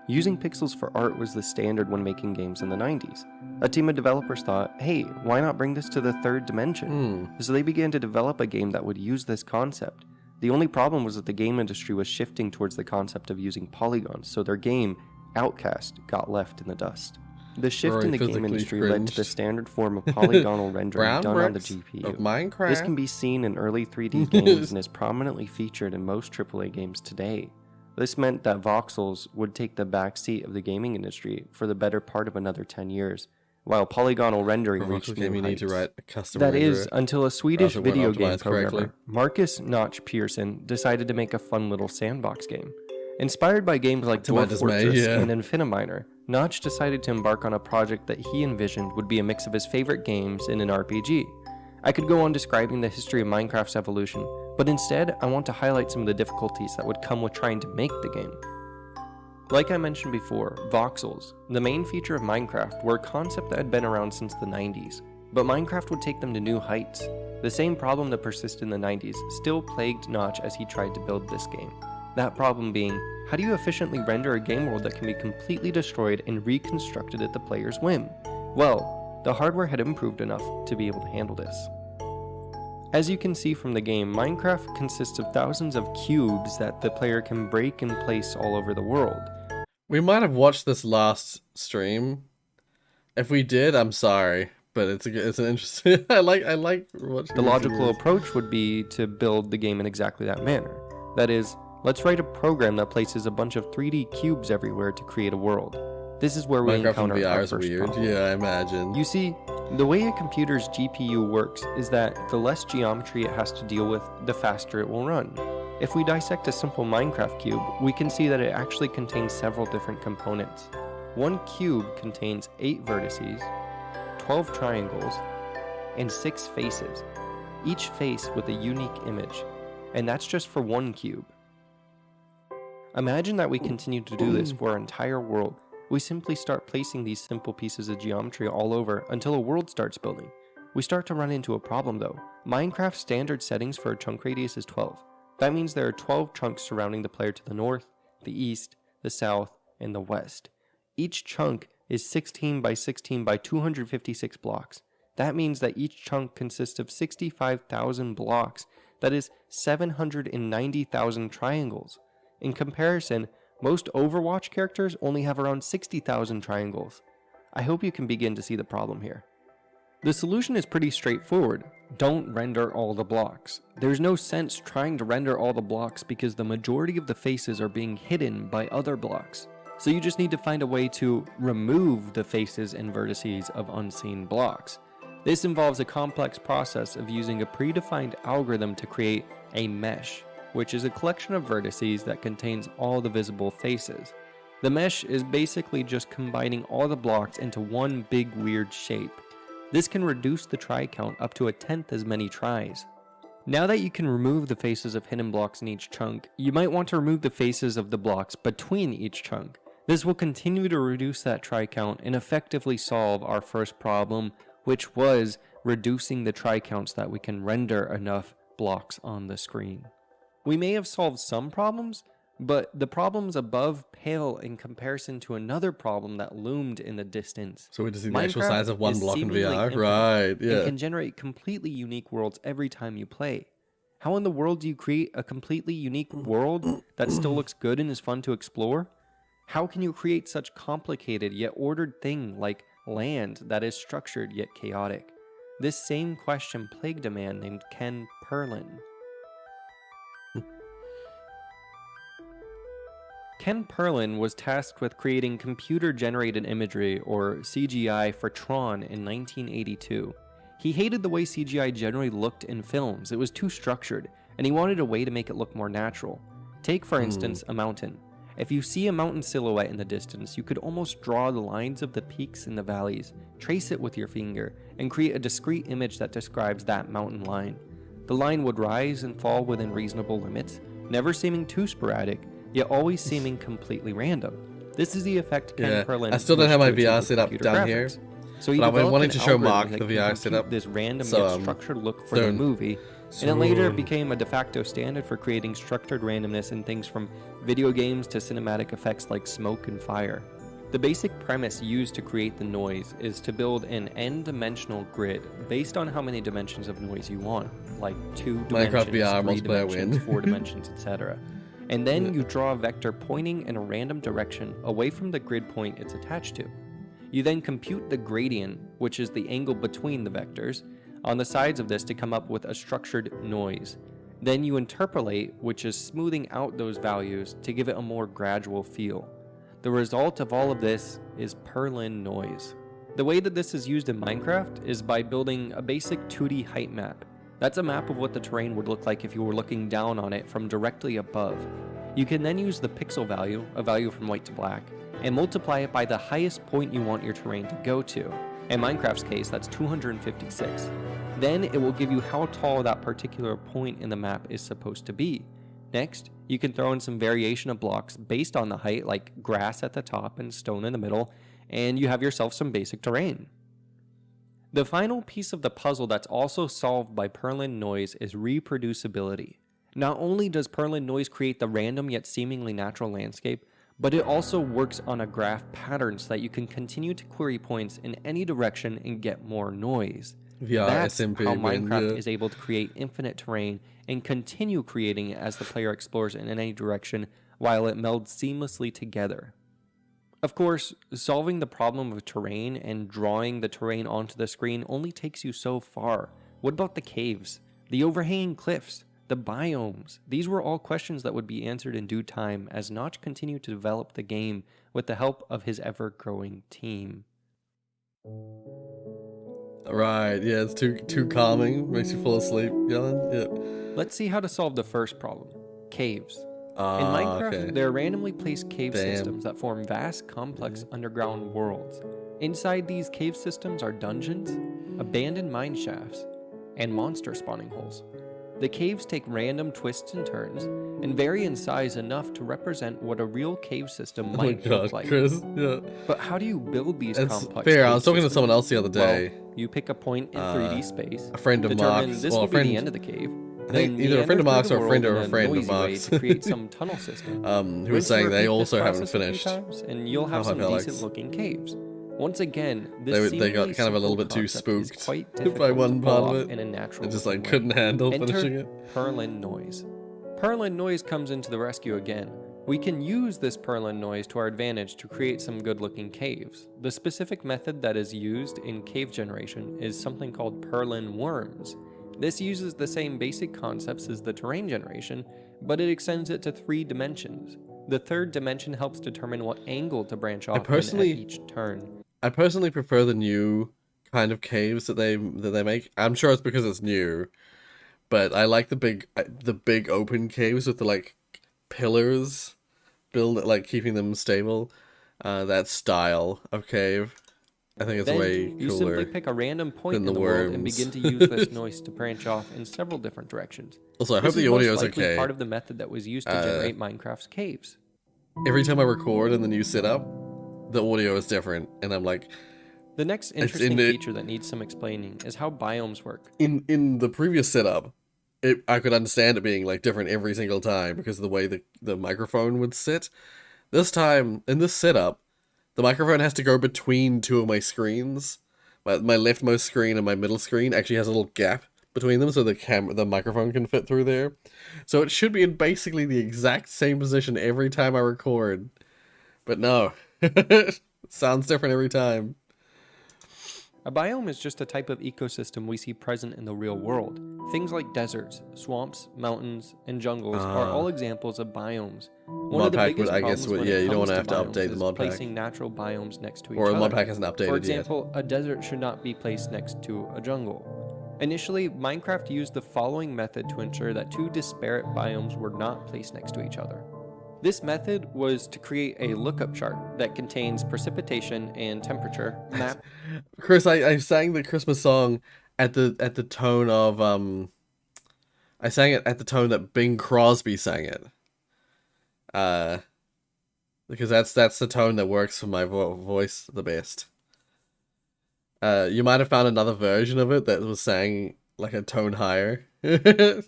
Using pixels for art was the standard when making games in the 90s. A team of developers thought, hey, why not bring this to the 3rd dimension? So they began to develop a game that would use this concept. The only problem was that the game industry was shifting towards the concept of using polygons, so their game, Outcast, got left in the dust. The shift in the game industry led to the standard form of polygonal rendering done on the GPU. Of Minecraft. This can be seen in early 3D games and is prominently featured in most AAA games today. This meant that voxels would take the backseat of the gaming industry for the better part of another 10 years, while polygonal rendering reached new you need to heights. write a custom That renderer, is, until a Swedish it won't video optimize game programmer, correctly. Marcus Notch Pearson, decided to make a fun little sandbox game. Inspired by games like To my Dwarf dismay, Fortress yeah. and Infiniminer, Notch decided to embark on a project that he envisioned would be a mix of his favorite games in an RPG. I could go on describing the history of Minecraft's evolution, but instead I want to highlight some of the difficulties that would come with trying to make the game. Like I mentioned before, voxels, the main feature of Minecraft, were a concept that had been around since the 90s, but Minecraft would take them to new heights. The same problem that persisted in the 90s still plagued Notch as he tried to build this game. That problem being, how do you efficiently render a game world that can be completely destroyed and reconstructed at the player's whim? Well, the hardware had improved enough to be able to handle this. As you can see from the game, Minecraft consists of thousands of cubes that the player can break and place all over the world. We might have watched this last stream. If we did, I'm sorry, but it's an interesting. I like watching. The logical approach would be to build the game in exactly that manner. That is, let's write a program that places a bunch of 3D cubes everywhere to create a world. This is where we Minecraft in encounter VR our is first weird. problem. Yeah, I imagine. You see, the way a computer's GPU works is that the less geometry it has to deal with, the faster it will run. If we dissect a simple Minecraft cube, we can see that it actually contains several different components. One cube contains 8 vertices, 12 triangles, and 6 faces, each face with a unique image, and that's just for one cube. Imagine that we continue to do this for our entire world. We simply start placing these simple pieces of geometry all over until a world starts building. We start to run into a problem though. Minecraft's standard settings for a chunk radius is 12. That means there are 12 chunks surrounding the player to the north, the east, the south, and the west. Each chunk is 16 by 16 by 256 blocks. That means that each chunk consists of 65,000 blocks. That is 790,000 triangles. In comparison, most Overwatch characters only have around 60,000 triangles. I hope you can begin to see the problem here. The solution is pretty straightforward. Don't render all the blocks. There's no sense trying to render all the blocks because the majority of the faces are being hidden by other blocks. So you just need to find a way to remove the faces and vertices of unseen blocks. This involves a complex process of using a predefined algorithm to create a mesh, which is a collection of vertices that contains all the visible faces. The mesh is basically just combining all the blocks into one big weird shape. This can reduce the try count up to 1/10 as many tries. Now that you can remove the faces of hidden blocks in each chunk, you might want to remove the faces of the blocks between each chunk. This will continue to reduce that try count and effectively solve our first problem, which was reducing the try counts that we can render enough blocks on the screen. We may have solved some problems, but the problems above pale in comparison to another problem that loomed in the distance. So we just see the actual Minecraft size of one is block in seemingly VR, infinite right? and Yeah. can generate completely unique worlds every time you play. How in the world do you create a completely unique world that still looks good and is fun to explore? How can you create such complicated yet ordered thing like land that is structured yet chaotic? This same question plagued a man named Ken Perlin. Ken Perlin was tasked with creating computer-generated imagery, or CGI, for Tron in 1982. He hated the way CGI generally looked in films. It was too structured, and he wanted a way to make it look more natural. Take, for instance, a mountain. If you see a mountain silhouette in the distance, you could almost draw the lines of the peaks and the valleys, trace it with your finger, and create a discrete image that describes that mountain line. The line would rise and fall within reasonable limits, never seeming too sporadic, yet always seeming completely random. This is the effect Ken Yeah, Perlin I still don't wished have my to achieve VR with setup computer down here, graphics. So he but I've been developed wanting an to show algorithm Mark that the can VR compute setup. this random So, yet structured look for the soon. movie, and it later Soon. became a de facto standard for creating structured randomness in things from video games to cinematic effects like smoke and fire. The basic premise used to create the noise is to build an n-dimensional grid based on how many dimensions of noise you want, like 2 Minecraft dimensions, VR 3 multiplayer dimensions, win. 4 dimensions, etc. And then you draw a vector pointing in a random direction away from the grid point it's attached to. You then compute the gradient, which is the angle between the vectors, on the sides of this to come up with a structured noise. Then you interpolate, which is smoothing out those values to give it a more gradual feel. The result of all of this is Perlin noise. The way that this is used in Minecraft is by building a basic 2D height map. That's a map of what the terrain would look like if you were looking down on it from directly above. You can then use the pixel value, a value from white to black, and multiply it by the highest point you want your terrain to go to. In Minecraft's case, that's 256. Then it will give you how tall that particular point in the map is supposed to be. Next, you can throw in some variation of blocks based on the height, like grass at the top and stone in the middle, and you have yourself some basic terrain. The final piece of the puzzle that's also solved by Perlin noise is reproducibility. Not only does Perlin noise create the random yet seemingly natural landscape, but it also works on a graph pattern so that you can continue to query points in any direction and get more noise. VR That's SMP how win, Minecraft yeah. is able to create infinite terrain and continue creating it as the player explores in any direction while it melds seamlessly together. Of course, solving the problem of terrain and drawing the terrain onto the screen only takes you so far. What about the caves, the overhanging cliffs, the biomes? These were all questions that would be answered in due time as Notch continued to develop the game with the help of his ever-growing team. Right, yeah, it's too calming. Makes you fall asleep yelling. Yeah. Let's see how to solve the first problem, caves. In Minecraft, Okay. there are randomly placed cave Damn. systems that form vast, complex underground worlds. Inside these cave systems are dungeons, abandoned mine shafts, and monster spawning holes. The caves take random twists and turns and vary in size enough to represent what a real cave system Oh my might god, look like. Chris. Yeah. But how do you build these It's complex fair. I cave was talking to systems? someone else the other day. Well, you pick a point in 3D space, A friend of determine Mark's. this Well, will a be friend. the end of the cave, I think then either a friend of meander Mark's through or the a friend world of a in friend of noisy way Mark's. to create some tunnel system. Who was Rinse and saying they repeat also this haven't process a few finished. times, and you'll have Half-Life some Alyx. decent looking caves. Once again, this They got seemingly kind of a little simple bit too concept is spooked quite by difficult one to pull part of off it. in a natural It just looking like way. couldn't handle Enter finishing it. Perlin noise. Perlin noise comes into the rescue again. We can use this Perlin noise to our advantage to create some good looking caves. The specific method that is used in cave generation is something called Perlin worms. This uses the same basic concepts as the terrain generation, but it extends it to 3 dimensions. The third dimension helps determine what angle to branch off in personally- at each turn. I personally prefer the new kind of caves that they make. I'm sure it's because it's new, but I like the big open caves with the like pillars, like keeping them stable. That style of cave, I think it's Then way you simply cooler. pick a random point than in the the world and worms. begin to use this noise to branch off in several different directions. Also, I This hope the is most audio is likely okay. part of the method that was used to generate Minecraft's caves. Every time I record in the new setup, the audio is different, and I'm like, The next in interesting it- feature that needs some explaining is how biomes work. in the previous setup, I could understand it being like different every single time because of the way the microphone would sit. This time, in this setup, the microphone has to go between 2 of my screens. My leftmost screen and my middle screen actually has a little gap between them so the microphone can fit through there. So it should be in basically the exact same position every time I record. But no. It sounds different every time. A biome is just a type of ecosystem we see present in the real world. Things like deserts, swamps, mountains, and jungles are all examples of biomes. One of the Mod pack would- biggest I guess problems would- when yeah, it you don't comes wanna have to biomes update the is mod pack. placing natural biomes next to each Or other. the mod pack hasn't updated For yet. example, a desert should not be placed next to a jungle. Initially, Minecraft used the following method to ensure that 2 disparate biomes were not placed next to each other. This method was to create a lookup chart that contains precipitation and temperature map. Chris, I sang the Christmas song at the tone of I sang it at the tone that Bing Crosby sang it. Because that's the tone that works for my voice the best. You might have found another version of it that was saying like a tone higher. To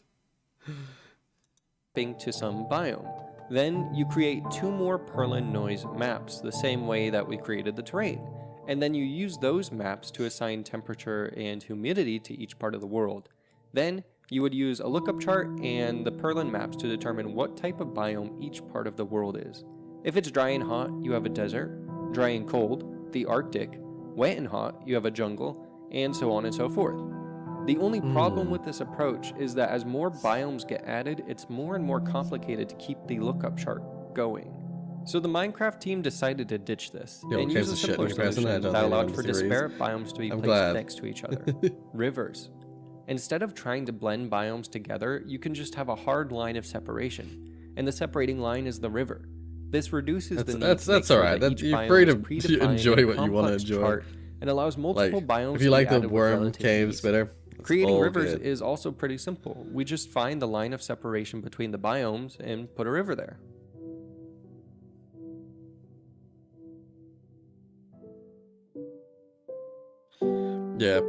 some biome. Then you create 2 more Perlin noise maps, the same way that we created the terrain. And then you use those maps to assign temperature and humidity to each part of the world. Then you would use a lookup chart and the Perlin maps to determine what type of biome each part of the world is. If it's dry and hot, you have a desert. Dry and cold, the Arctic. Wet and hot, you have a jungle, and so on and so forth. The only problem with this approach is that as more biomes get added, it's more and more complicated to keep the lookup chart going. So the Minecraft team decided to ditch this and use a simpler solution that allowed for disparate biomes to be placed next to each other. Rivers. Instead of trying to blend biomes together, you can just have a hard line of separation, and the separating line is the river. This reduces the need to make sure that each biome is predefined enjoy what you want to enjoy. chart and allows multiple biomes if you to like be the added with worm relative caves ease. better, Creating all rivers good. is also pretty simple. We just find the line of separation between the biomes and put a river there. Yeah,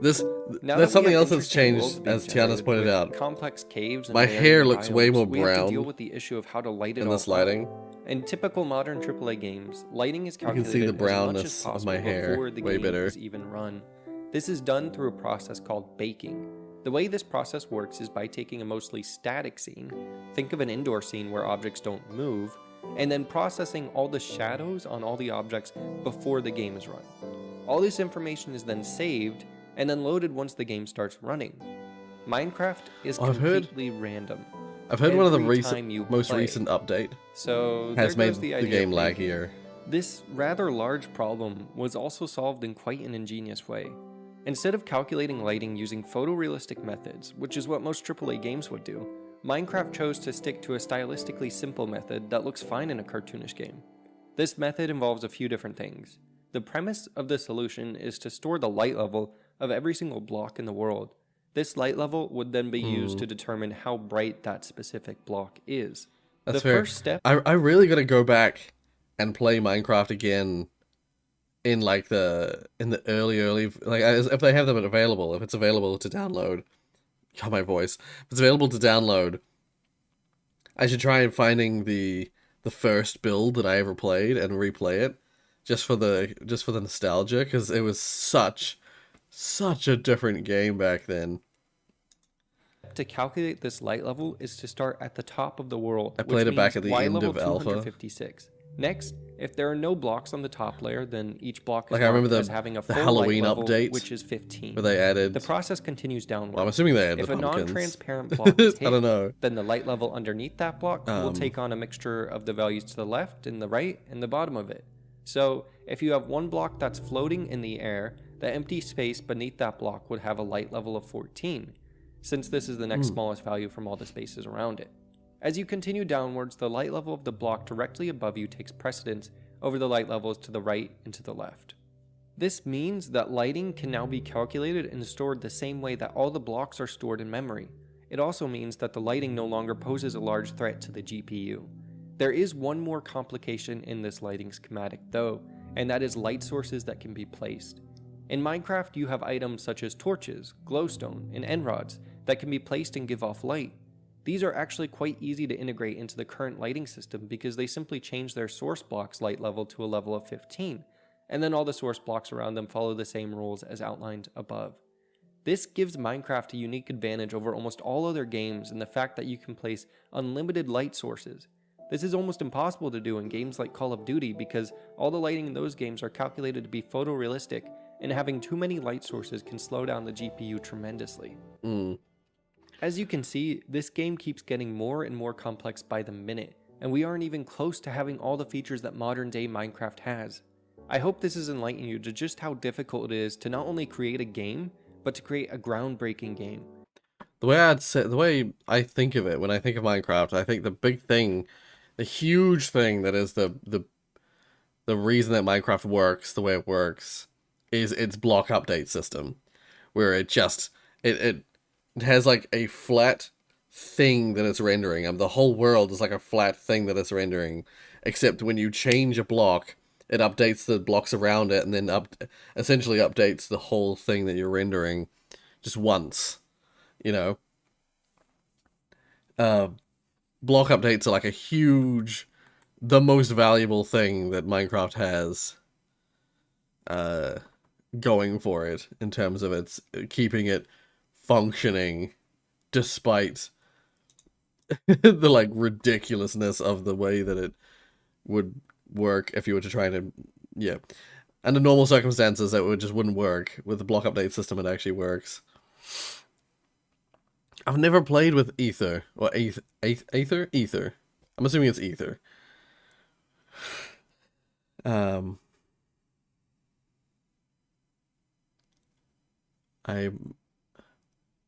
this Now there's that we something have else that's interesting worlds changed, being as Tiana's generated pointed with out. complex caves and My layers hair and looks way biomes, more we have to brown deal with the issue of how to light it in all this up. lighting. In typical modern AAA games, lighting is You can calculated see the as much brownness as of possible my hair before the way game better. is even run. This is done through a process called baking. The way this process works is by taking a mostly static scene, think of an indoor scene where objects don't move, and then processing all the shadows on all the objects before the game is run. All this information is then saved and then loaded once the game starts running. Minecraft is completely random. I've heard one of the every time you most play. recent update So has there made goes the the idea game of baking. laggier. This rather large problem was also solved in quite an ingenious way. Instead of calculating lighting using photorealistic methods, which is what most AAA games would do, Minecraft chose to stick to a stylistically simple method that looks fine in a cartoonish game. This method involves a few different things. The premise of the solution is to store the light level of every single block in the world. This light level would then be used to determine how bright that specific block is. That's the fair. first step I really gotta go back and play Minecraft again in like the early like if they have them available, if it's available to download. God, my voice. If it's available to download, I should try and finding the first build that I ever played and replay it just for the nostalgia, because it was such a different game back then. to calculate this light level is to start at the top of the world. I played it back at the Y end level of alpha. 256. Next, if there are no blocks on the top layer, then each block is Like, I remember marked the- as having a the full Halloween light level, update which is 15. Where they added. The process continues downward. Well, I'm assuming they added If the a pumpkins. non-transparent block is hit, I don't know. then the light level underneath that block will Um, take on a mixture of the values to the left and the right and the bottom of it. So if you have one block that's floating in the air, the empty space beneath that block would have a light level of 14, since this is the next smallest value from all the spaces around it. As you continue downwards, the light level of the block directly above you takes precedence over the light levels to the right and to the left. This means that lighting can now be calculated and stored the same way that all the blocks are stored in memory. It also means that the lighting no longer poses a large threat to the GPU. There is one more complication in this lighting schematic though, and that is light sources that can be placed. In Minecraft, you have items such as torches, glowstone, and end rods that can be placed and give off light. These are actually quite easy to integrate into the current lighting system because they simply change their source block's light level to a level of 15, and then all the source blocks around them follow the same rules as outlined above. This gives Minecraft a unique advantage over almost all other games in the fact that you can place unlimited light sources. This is almost impossible to do in games like Call of Duty because all the lighting in those games are calculated to be photorealistic, and having too many light sources can slow down the GPU tremendously. As you can see, this game keeps getting more and more complex by the minute, and we aren't even close to having all the features that modern day Minecraft has. I hope this has enlightened you to just how difficult it is to not only create a game, but to create a groundbreaking game. The way I think of it when I think of Minecraft, I think the big thing, the huge thing that is the reason that Minecraft works the way it works is its block update system, where it has like a flat thing that it's rendering. The whole world is like a flat thing that it's rendering, except when you change a block, it updates the blocks around it and then essentially updates the whole thing that you're rendering just once, you know. Block updates are like the most valuable thing that Minecraft has going for it in terms of its keeping it functioning despite the like ridiculousness of the way that it would work if you were to try to, yeah. Under normal circumstances, it just wouldn't work. With the block update system, it actually works. I've never played with Ether. Or Ether? Ether. I'm assuming it's Ether. I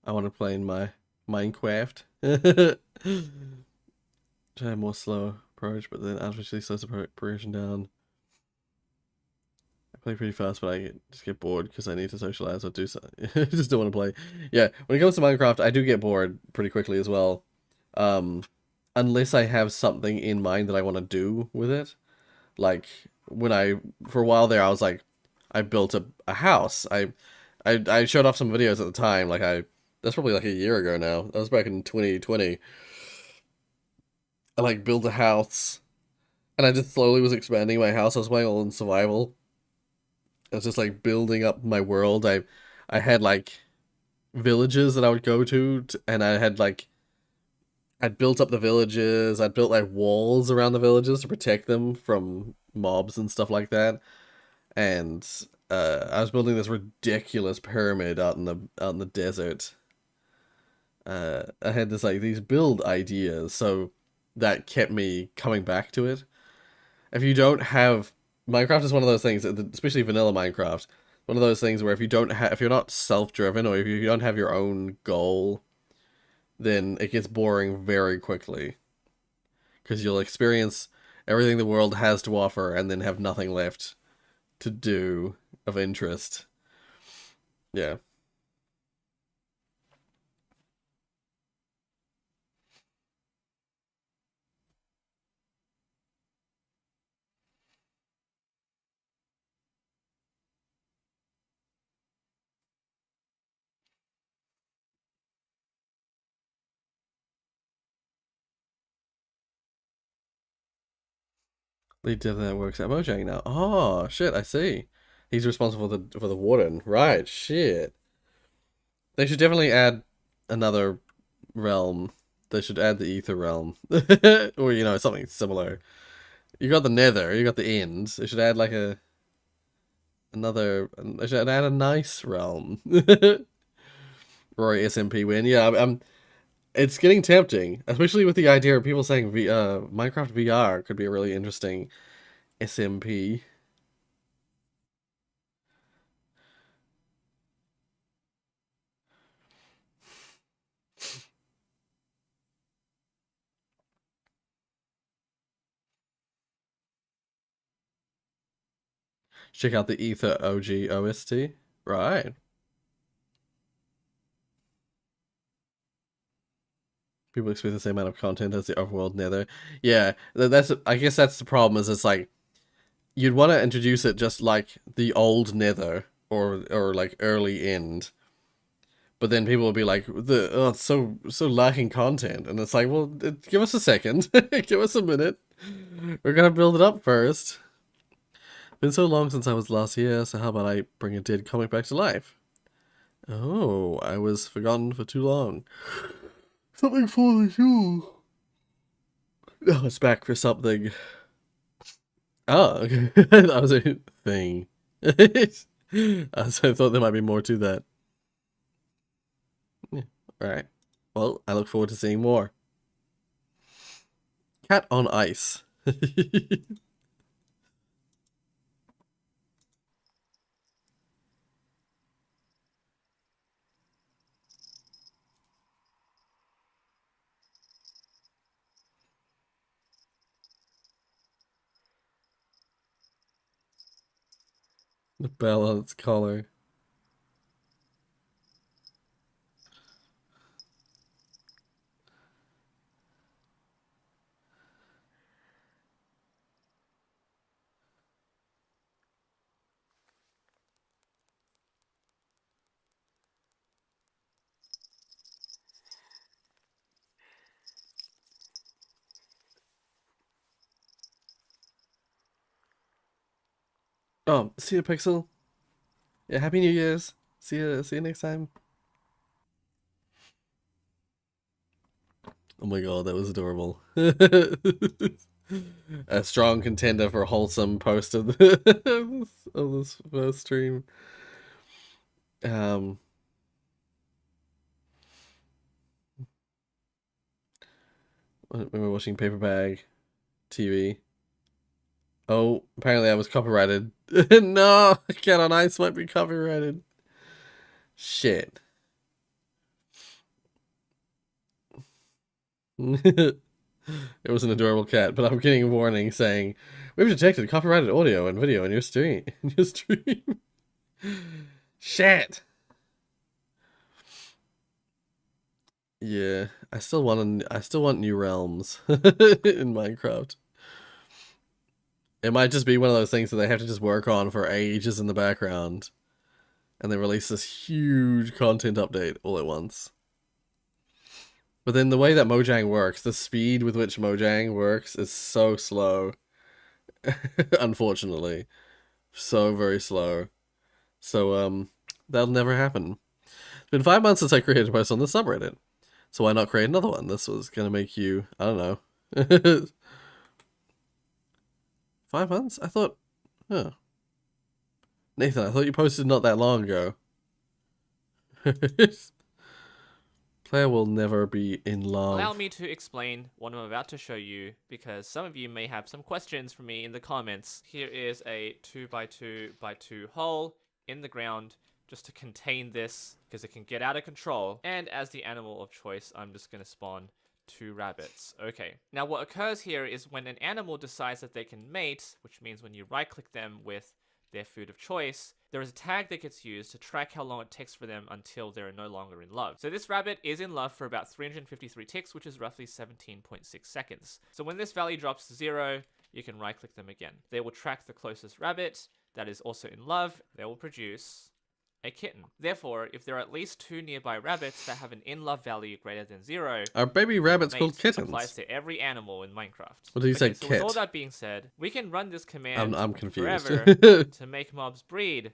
want to play in my Minecraft. Try a more slow approach, but then artificially slows the progression down. I play pretty fast, but I just get bored because I need to socialize or do something. I just don't want to play. Yeah, when it comes to Minecraft, I do get bored pretty quickly as well. Unless I have something in mind that I want to do with it. Like, for a while there, I was like, I built a house. I showed off some videos at the time, that's probably like a year ago now. That was back in 2020. I like built a house, and I just slowly was expanding my house. I was playing all in survival. I was just like building up my world. I had like villages that I would go to, and I had like I'd built up the villages. I'd built like walls around the villages to protect them from mobs and stuff like that. And I was building this ridiculous pyramid out in the desert. I had these build ideas, so that kept me coming back to it. If you don't have Minecraft is one of those things, especially vanilla Minecraft, one of those things where if you're not self-driven or if you don't have your own goal, then it gets boring very quickly. Because you'll experience everything the world has to offer and then have nothing left to do of interest. Yeah. Lead dev that works at Mojang now. Oh shit, I see. He's responsible for the warden. Right, shit. They should definitely add another realm. They should add the Ether realm. Or, something similar. You got the Nether, you got the End. They should add like they should add a nice realm. Rory SMP win. Yeah, it's getting tempting, especially with the idea of people saying Minecraft VR could be a really interesting SMP. Check out the Ether OG OST. Right. People expect the same amount of content as the overworld Nether. Yeah, I guess that's the problem. Is it's like you'd want to introduce it just like the old Nether or like early End, but then people will be like, it's so lacking content," and it's like, well, give us a second, give us a minute. We're gonna build it up first. Been so long since I was last here, so how about I bring a dead comic back to life? Oh, I was forgotten for too long. Something for the shoe. Oh, it's back for something. Oh, okay. That was a thing. So I thought there might be more to that. Yeah. Alright. Well, I look forward to seeing more. Cat on ice. The bell on its collar. Oh, see you, Pixel. Yeah, Happy New Year's. See you next time. Oh my god, that was adorable. A strong contender for a wholesome post of, of this first stream. When we were watching Paper Bag TV. Oh, apparently I was copyrighted. No, Cat on Ice might be copyrighted. Shit. It was an adorable cat, but I'm getting a warning saying, "We've detected copyrighted audio and video in your stream." Shit. Yeah, I still want new realms in Minecraft. It might just be one of those things that they have to just work on for ages in the background, and they release this huge content update all at once. But then the way that Mojang works, the speed with which Mojang works is so slow. Unfortunately. So very slow. So, that'll never happen. It's been 5 months since I created a post on the subreddit. So why not create another one? This was gonna make you, I don't know. 5 months? I thought, huh. Nathan, I thought you posted not that long ago. Player will never be in love. Allow me to explain what I'm about to show you, because some of you may have some questions for me in the comments. Here is a 2x2x2 hole in the ground just to contain this, because it can get out of control. And as the animal of choice, I'm just going to spawn 2 rabbits. Okay, now what occurs here is when an animal decides that they can mate, which means when you right click them with their food of choice, there is a tag that gets used to track how long it takes for them until they're no longer in love. So this rabbit is in love for about 353 ticks, which is roughly 17.6 seconds. So when this value drops to 0, you can right click them again. They will track the closest rabbit that is also in love. They will produce a kitten. Therefore, if there are at least 2 nearby rabbits that have an in-love value greater than 0, are baby rabbits called kittens? Applies to every animal in Minecraft. What did you say, so kit? With all that being said, we can run this command I'm confused. forever to make mobs breed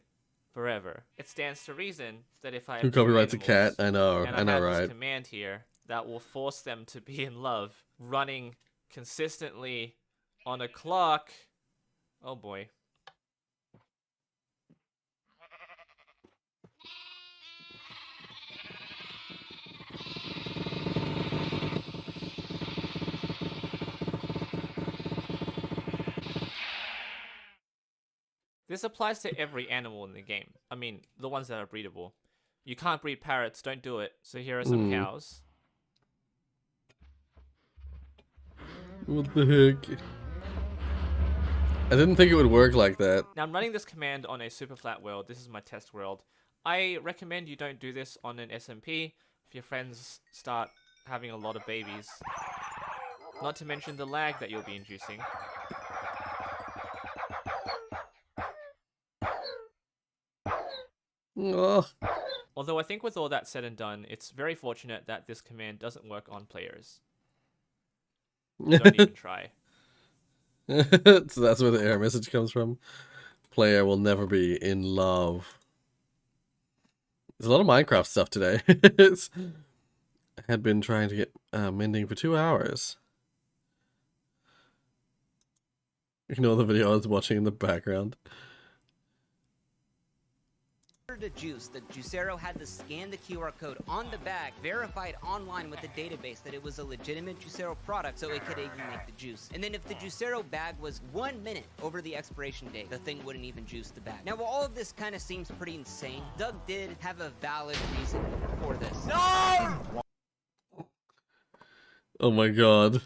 forever. It stands to reason that if I have Who copyrights a cat? I know, and I know, have right? this command here that will force them to be in love, running consistently on a clock. Oh boy. This applies to every animal in the game. I mean, the ones that are breedable. You can't breed parrots, don't do it. So here are some cows. What the heck? I didn't think it would work like that. Now I'm running this command on a super flat world. This is my test world. I recommend you don't do this on an SMP if your friends start having a lot of babies. Not to mention the lag that you'll be inducing. Ugh. Although I think with all that said and done, it's very fortunate that this command doesn't work on players. Don't even try. So that's where the error message comes from. Player will never be in love. There's a lot of Minecraft stuff today. I had been trying to get mending for 2 hours. Ignore the video I was watching in the background. To juice, the Juicero had to scan the QR code on the bag, verified online with the database that it was a legitimate Juicero product so it could even make the juice. And then if the Juicero bag was 1 minute over the expiration date, the thing wouldn't even juice the bag. Now, while all of this kind of seems pretty insane, Doug did have a valid reason for this. No! Oh my god.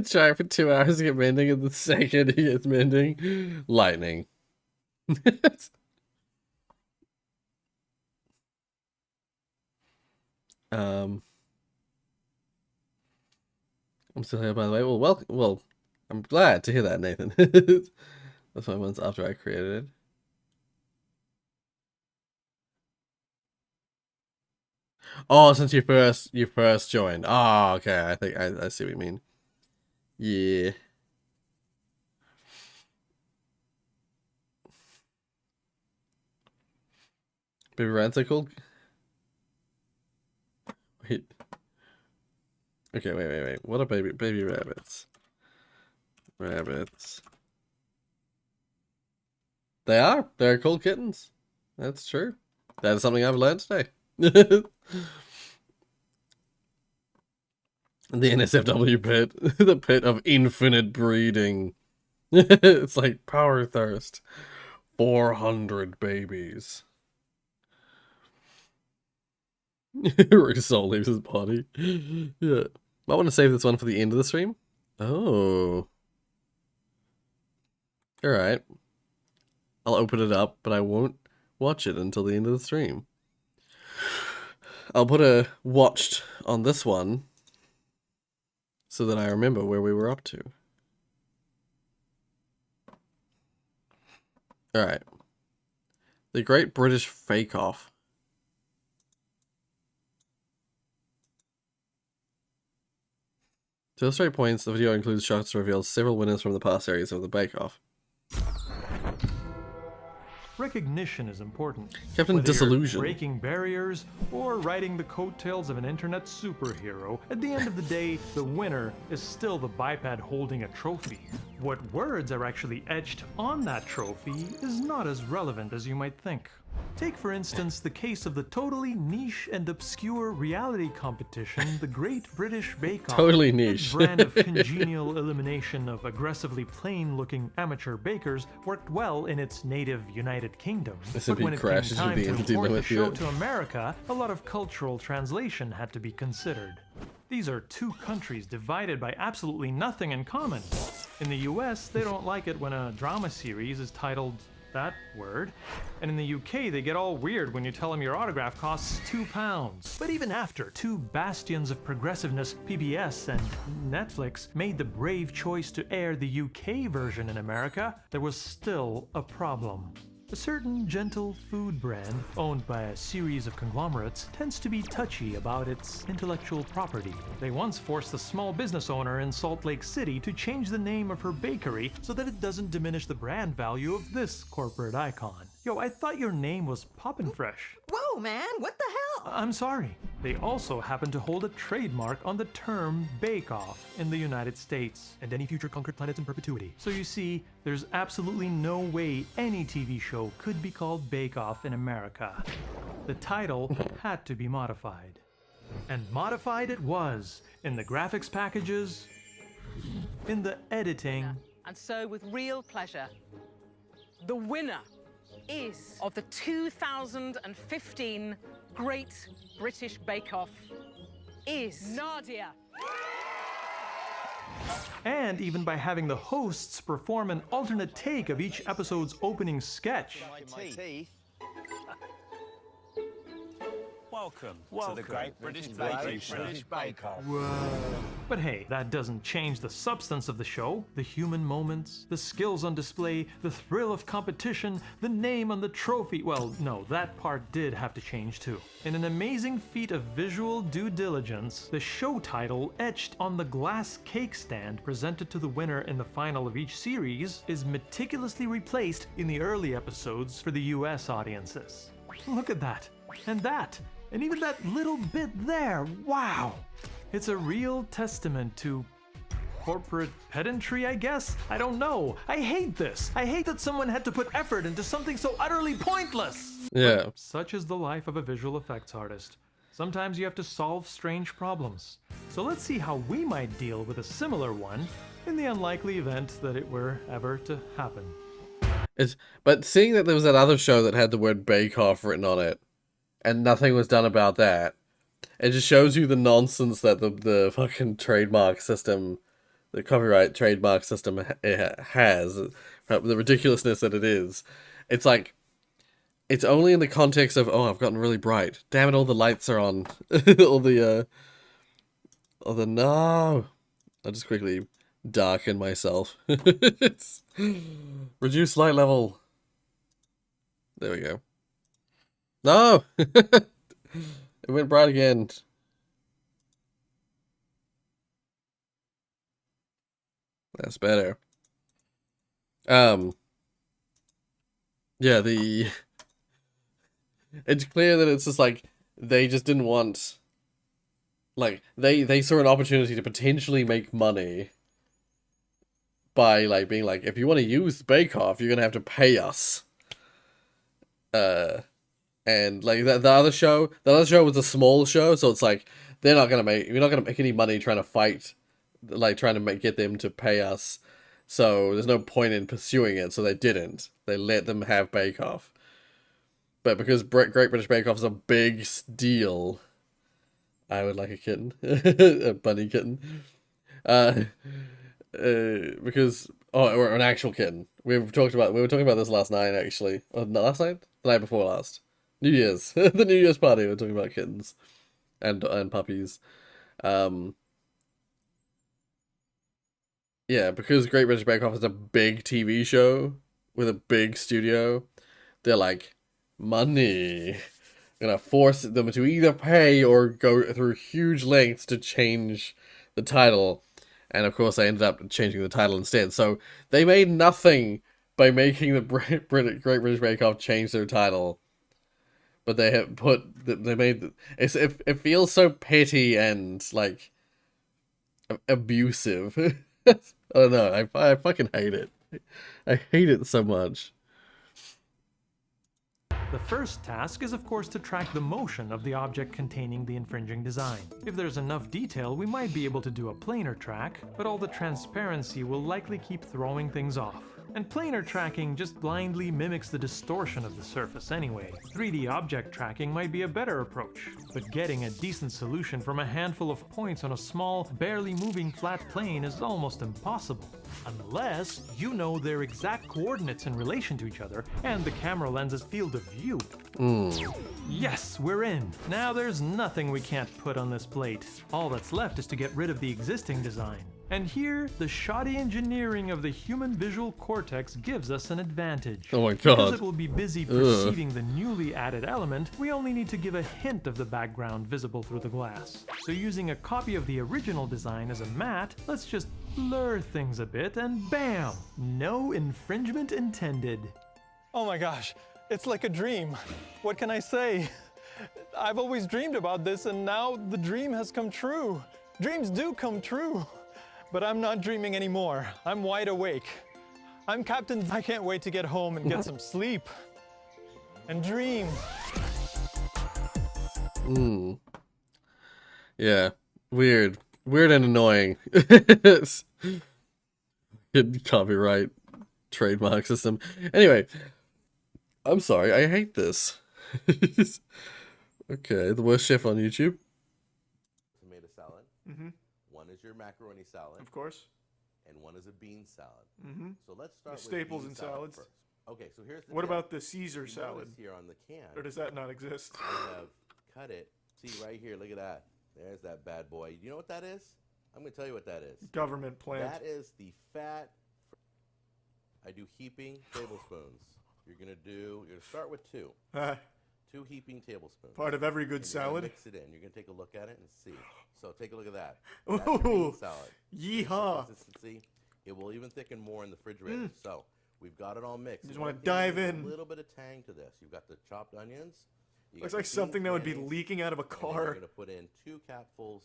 Try for 2 hours to get mending, and the second he gets mending, lightning. I'm still here, by the way. Well, welcome. Well, I'm glad to hear that, Nathan. That's 5 months after I created it. Oh, since you first joined. Oh, okay. I think I see what you mean. Yeah. Baby rats are called. Wait. Okay, wait. What are baby rabbits? Rabbits. They are. They're called kittens. That's true. That is something I've learned today. The NSFW pit. The pit of infinite breeding. It's like power thirst. 400 babies. Rick's soul leaves his body. Yeah. I want to save this one for the end of the stream. Oh. Alright. I'll open it up, but I won't watch it until the end of the stream. I'll put a watched on this one so that I remember where we were up to. Alright. The Great British Fake Off. To illustrate points, the video includes shots to reveal several winners from the past series of the Bake Off. Recognition is important. Captain Whether you're Disillusion. breaking barriers or riding the coattails of an internet superhero, at the end of the day, the winner is still the biped holding a trophy. What words are actually etched on that trophy is not as relevant as you might think. Take, for instance, the case of the totally niche and obscure reality competition, the Great British Bake Off. Totally niche. That brand of congenial elimination of aggressively plain-looking amateur bakers worked well in its native United Kingdom. This But would when be it came crashes with time the to entity import the limit show here. to America, a lot of cultural translation had to be considered. These are two countries divided by absolutely nothing in common. In the US, they don't like it when a drama series is titled that word. And in the UK, they get all weird when you tell them your autograph costs £2. But even after two bastions of progressiveness, PBS and Netflix made the brave choice to air the UK version in America, there was still a problem. A certain gentle food brand, owned by a series of conglomerates, tends to be touchy about its intellectual property. They once forced a small business owner in Salt Lake City to change the name of her bakery so that it doesn't diminish the brand value of this corporate icon. Yo, I thought your name was Poppin' Fresh. Whoa, man, what the hell? I'm sorry. They also happen to hold a trademark on the term Bake Off in the United States and any future conquered planets in perpetuity. So you see, there's absolutely no way any TV show could be called Bake Off in America. The title had to be modified. And modified it was, in the graphics packages, in the editing. And so, with real pleasure, the winner is of the 2015 Great British Bake Off is Nadia. And even by having the hosts perform an alternate take of each episode's opening sketch. Welcome to the Great British Bake Off. But hey, that doesn't change the substance of the show. The human moments, the skills on display, the thrill of competition, the name on the trophy. Well, no, that part did have to change too. In an amazing feat of visual due diligence, the show title etched on the glass cake stand presented to the winner in the final of each series is meticulously replaced in the early episodes for the US audiences. Look at that, and that. And even that little bit there, wow! It's a real testament to corporate pedantry, I guess? I don't know. I hate this. I hate that someone had to put effort into something so utterly pointless. Yeah. But such is the life of a visual effects artist. Sometimes you have to solve strange problems. So let's see how we might deal with a similar one in the unlikely event that it were ever to happen. But seeing that there was that other show that had the word Bake Off written on it, and nothing was done about that, it just shows you the nonsense that the fucking trademark system, the copyright trademark system has, the ridiculousness that it is. It's like, it's only in the context of, oh, I've gotten really bright. Damn it, all the lights are on. no. I'll just quickly darken myself. Reduce light level. There we go. No! It went bright again. That's better. Yeah, it's clear that it's just like they just didn't want, like they saw an opportunity to potentially make money by like being like, if you want to use Bake Off, you're gonna have to pay us. And like the other show, was a small show, so it's like you're not gonna make any money trying to fight, like trying to get them to pay us. So there's no point in pursuing it. So they didn't. They let them have Bake Off. But because Great British Bake Off is a big deal, I would like a kitten, a bunny kitten, because or an actual kitten. We were talking about this last night actually. Not last night, the night before last. New Year's, the New Year's party. We were talking about kittens and puppies. Yeah, because Great British Bake Off is a big TV show with a big studio, they're like, money. Gonna force them to either pay or go through huge lengths to change the title. And of course, they ended up changing the title instead. So they made nothing by making the Great British Bake Off change their title. But they have it feels so petty and like abusive. I don't know. I fucking hate it. I hate it so much. The first task is of course to track the motion of the object containing the infringing design. If there's enough detail, we might be able to do a planar track, but all the transparency will likely keep throwing things off. And planar tracking just blindly mimics the distortion of the surface anyway. 3D object tracking might be a better approach, but getting a decent solution from a handful of points on a small, barely moving flat plane is almost impossible. Unless you know their exact coordinates in relation to each other and the camera lens's field of view. Yes, we're in. Now there's nothing we can't put on this plate. All that's left is to get rid of the existing design. And here, the shoddy engineering of the human visual cortex gives us an advantage. Oh my god. Because it will be busy perceiving the newly added element, we only need to give a hint of the background visible through the glass. So using a copy of the original design as a matte, let's just blur things a bit and bam! No infringement intended. Oh my gosh, it's like a dream. What can I say? I've always dreamed about this and now the dream has come true. Dreams do come true. But I'm not dreaming anymore. I'm wide awake. I'm Captain. I can't wait to get home and get some sleep. And dream. Yeah. Weird. Weird and annoying. Good copyright trademark system. Anyway. I'm sorry. I hate this. Okay. The worst chef on YouTube. Tomato salad. One is your macaroni salad. Of course. And one is a bean salad. So let's start with staples bean and salad salads. first. Okay, so here's the What deal. about the Caesar You salad? notice here on the can. Or does that not exist? I have cut it. See right here, look at that. There's that bad boy. You know what that is? I'm going to tell you what that is. Government plant. That is the fat. I do heaping tablespoons. You're going to start with 2. 2 heaping tablespoons. Part of every good And you're gonna salad. Mix it in. You're going to take a look at it and see. So take a look at that. That's your bean salad. Yeehaw. Consistency. It will even thicken more in the refrigerator. So we've got it all mixed. You just You wanna wanna dive give in. A little bit of tang to this. You've got the chopped onions. You Looks got like the something bean that would be grains, leaking out of a and then car. you're going to put in 2 capfuls.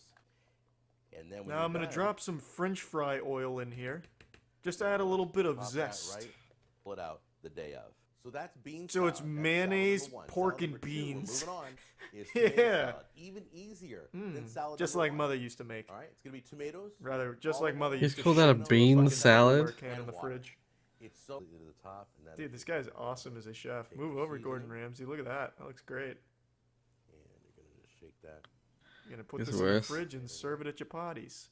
And then when Now you're I'm going to done, drop some French fry oil in here. Just to add a little bit of pop that zest. right, pull it out the day of. So that's bean So salad. it's That's mayonnaise, salad number 1. pork, Salad and number 2, we're beans. moving on, is tomato Yeah. salad. Even easier than salad Just number like 1. Mother used to make. All right, it's going to be tomatoes. Rather, just all like of Mother them, used He's to called that a shit bean fucking salad? Tupperware can in the water. fridge. It's so to the top. And then Dude, this guy's awesome as a chef. Take Move your over, Gordon seasoning. Ramsay. Look at that. That looks great. And you're going to just shake that. You're going to put It's this in the worse. fridge and serve it at your parties.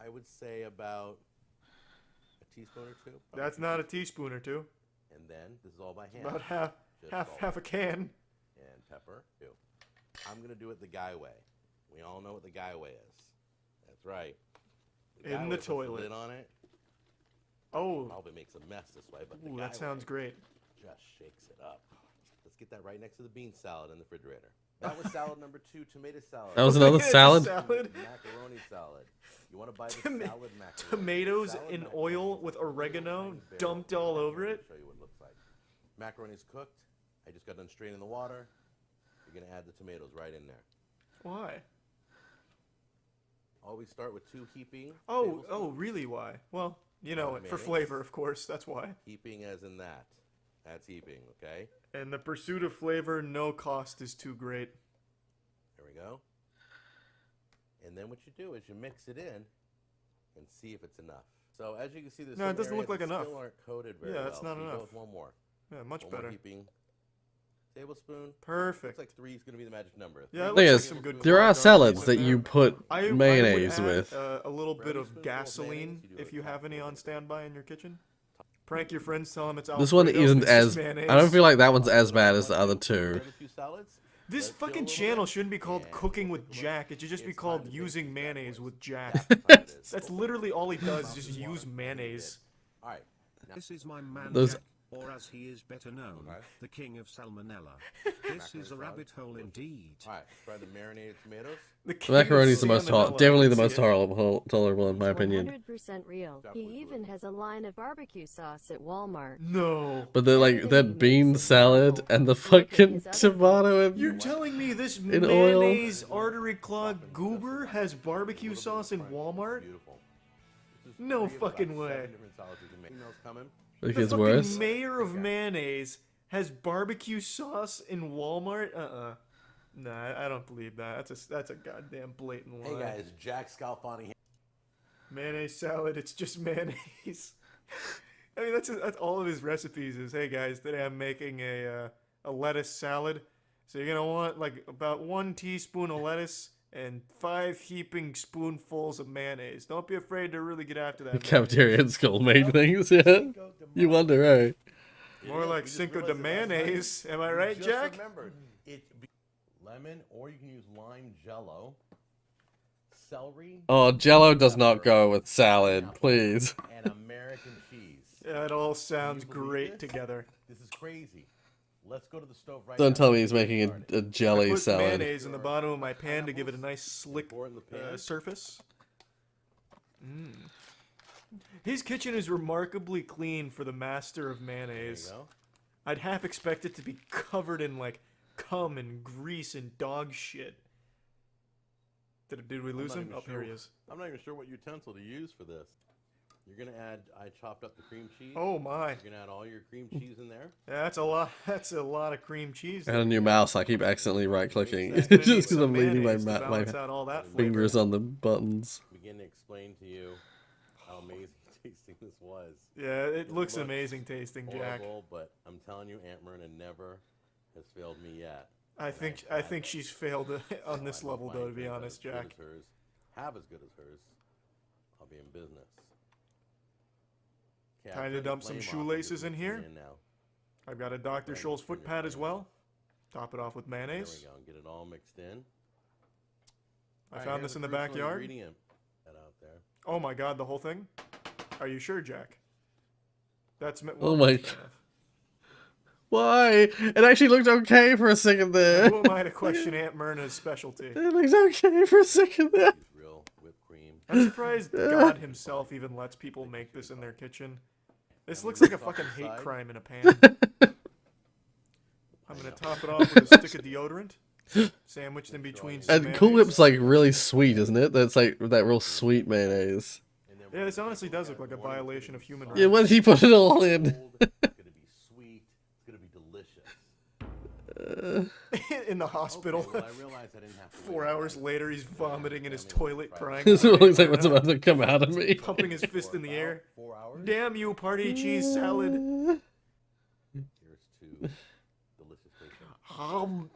I would say about a teaspoon or 2. That's not a teaspoon or 2. And then this is all by hand. About half Just half salt half a can. and pepper too. I'm gonna do it the guy way. We all know what the guy way is. That's right. In guy the way puts toilet. lid on it. Oh. Probably makes a mess this way, but the Ooh, guy that sounds way great. just shakes it up. Let's get that right next to the bean salad in the refrigerator. That was salad number 2, tomato salad. That was another salad? Macaroni salad. You want to buy the salad macaroni? Tomatoes Salad in macaroni oil is with a really oregano fine, very dumped all over it. Show you what it looks like. Macaroni's cooked. I just got done straining the water. You're gonna add the tomatoes right in there. Why? Always start with 2 heaping. Oh, really? Why? Well, you know it, for flavor, of course. That's why. Heaping as in that. That's heaping, okay? And the pursuit of flavor, no cost is too great. There we go. And then what you do is you mix it in and see if it's enough. So as you can see, there's No, some it doesn't look areas like that enough. still aren't coated very Yeah, well. that's not so you enough. go with one more. Yeah, much One better. More heaping tablespoon. Perfect. Looks like 3 is going to be the magic number. Yeah, Thing is, there are salads that you put mayonnaise I would add, with. a little bit of gasoline, if you have any on standby in your kitchen. Prank your friends, tell them it's Alfredo. This one isn't it's just as. mayonnaise. I don't feel like that one's as bad as the other two. This fucking channel shouldn't be called Cooking with Jack. It should just be called Using Mayonnaise with Jack. That's literally all he does, is just use mayonnaise. Alright. This is my man Those- Jack, or as he is better known, the king of salmonella. This is a rabbit hole indeed. Alright, try the marinated tomatoes. Macaroni's the most definitely the most tolerable in my opinion. 100% real. He even has a line of barbecue sauce at Walmart. No. But the like that bean salad and the fucking tomato and You're telling me this in oil. mayonnaise artery clog goober has barbecue sauce in Walmart? No fucking way. It The gets fucking worse. mayor of mayonnaise has barbecue sauce in Walmart? Nah, I don't believe that. That's a goddamn blatant lie. Hey guys, Jack Scalfani. Mayonnaise salad, it's just mayonnaise. I mean, that's all of his recipes is, hey guys, today I'm making a lettuce salad. So you're gonna want like about 1 teaspoon of lettuce and 5 heaping spoonfuls of mayonnaise. Don't be afraid to really get after that. Cafeteria and school made things, yeah. You wonder, right? More like Cinco de Mayonnaise. Am I right, Just Jack? remember, lemon, or you can use lime jello, celery, Oh, Jello does not go with salad, please. and American cheese. Yeah, it all sounds great together. This is crazy. Let's go to the stove right Don't now. tell me he's making a I jelly put salad. mayonnaise in the bottom of my pan to give it a nice slick surface. His kitchen is remarkably clean for the master of mayonnaise. I'd half expect it to be covered in like cum and grease and dog shit. Did we lose him? Oh, here he is. I'm not even sure what utensil to use for this. You're gonna add. I chopped up the cream cheese. Oh my! You're gonna add all your cream cheese in there. Yeah, that's a lot. That's a lot of cream cheese. And on your mouse, I keep accidentally right-clicking That's gonna just need because some I'm leaning my mayonnaise to balance out all that fingers on the buttons. Begin to explain to you how amazing tasting this was. Yeah, it looks amazing tasting, Jack. Horrible, but I'm telling you, Aunt Myrna never has failed me yet. I think she's failed on this level, though. To be honest, Jack. Have as good as hers. I'll be in business. Okay, Time to dump some shoelaces in here. I've got a Dr. Scholl's foot pad as well. Top it off with mayonnaise. There we go. Get it all mixed in. I found this in the backyard. Oh my god, the whole thing? Are you sure, Jack? That's Oh my god. Why? It actually looked okay for a second there. Who am I to question Aunt Myrna's specialty? It looked okay for a second there. Real whipped cream. I'm surprised God himself even lets people make this in their kitchen. This looks like a fucking hate crime in a pan. I'm gonna top it off with a stick of deodorant, sandwiched in between some And mayonnaise. Cool Whip's like really sweet, isn't it? That's like that real sweet mayonnaise. Yeah, this honestly does look like a violation of human rights. Yeah, when he put it all in. It's gonna be sweet. It's gonna be delicious. In the hospital. Okay, well, I realized I didn't have to 4 hours later, he's vomiting in his toilet, crying. This looks like what's about to come out of me. Pumping his fist in the air. Damn you, party cheese salad. Here's to delicious tasting.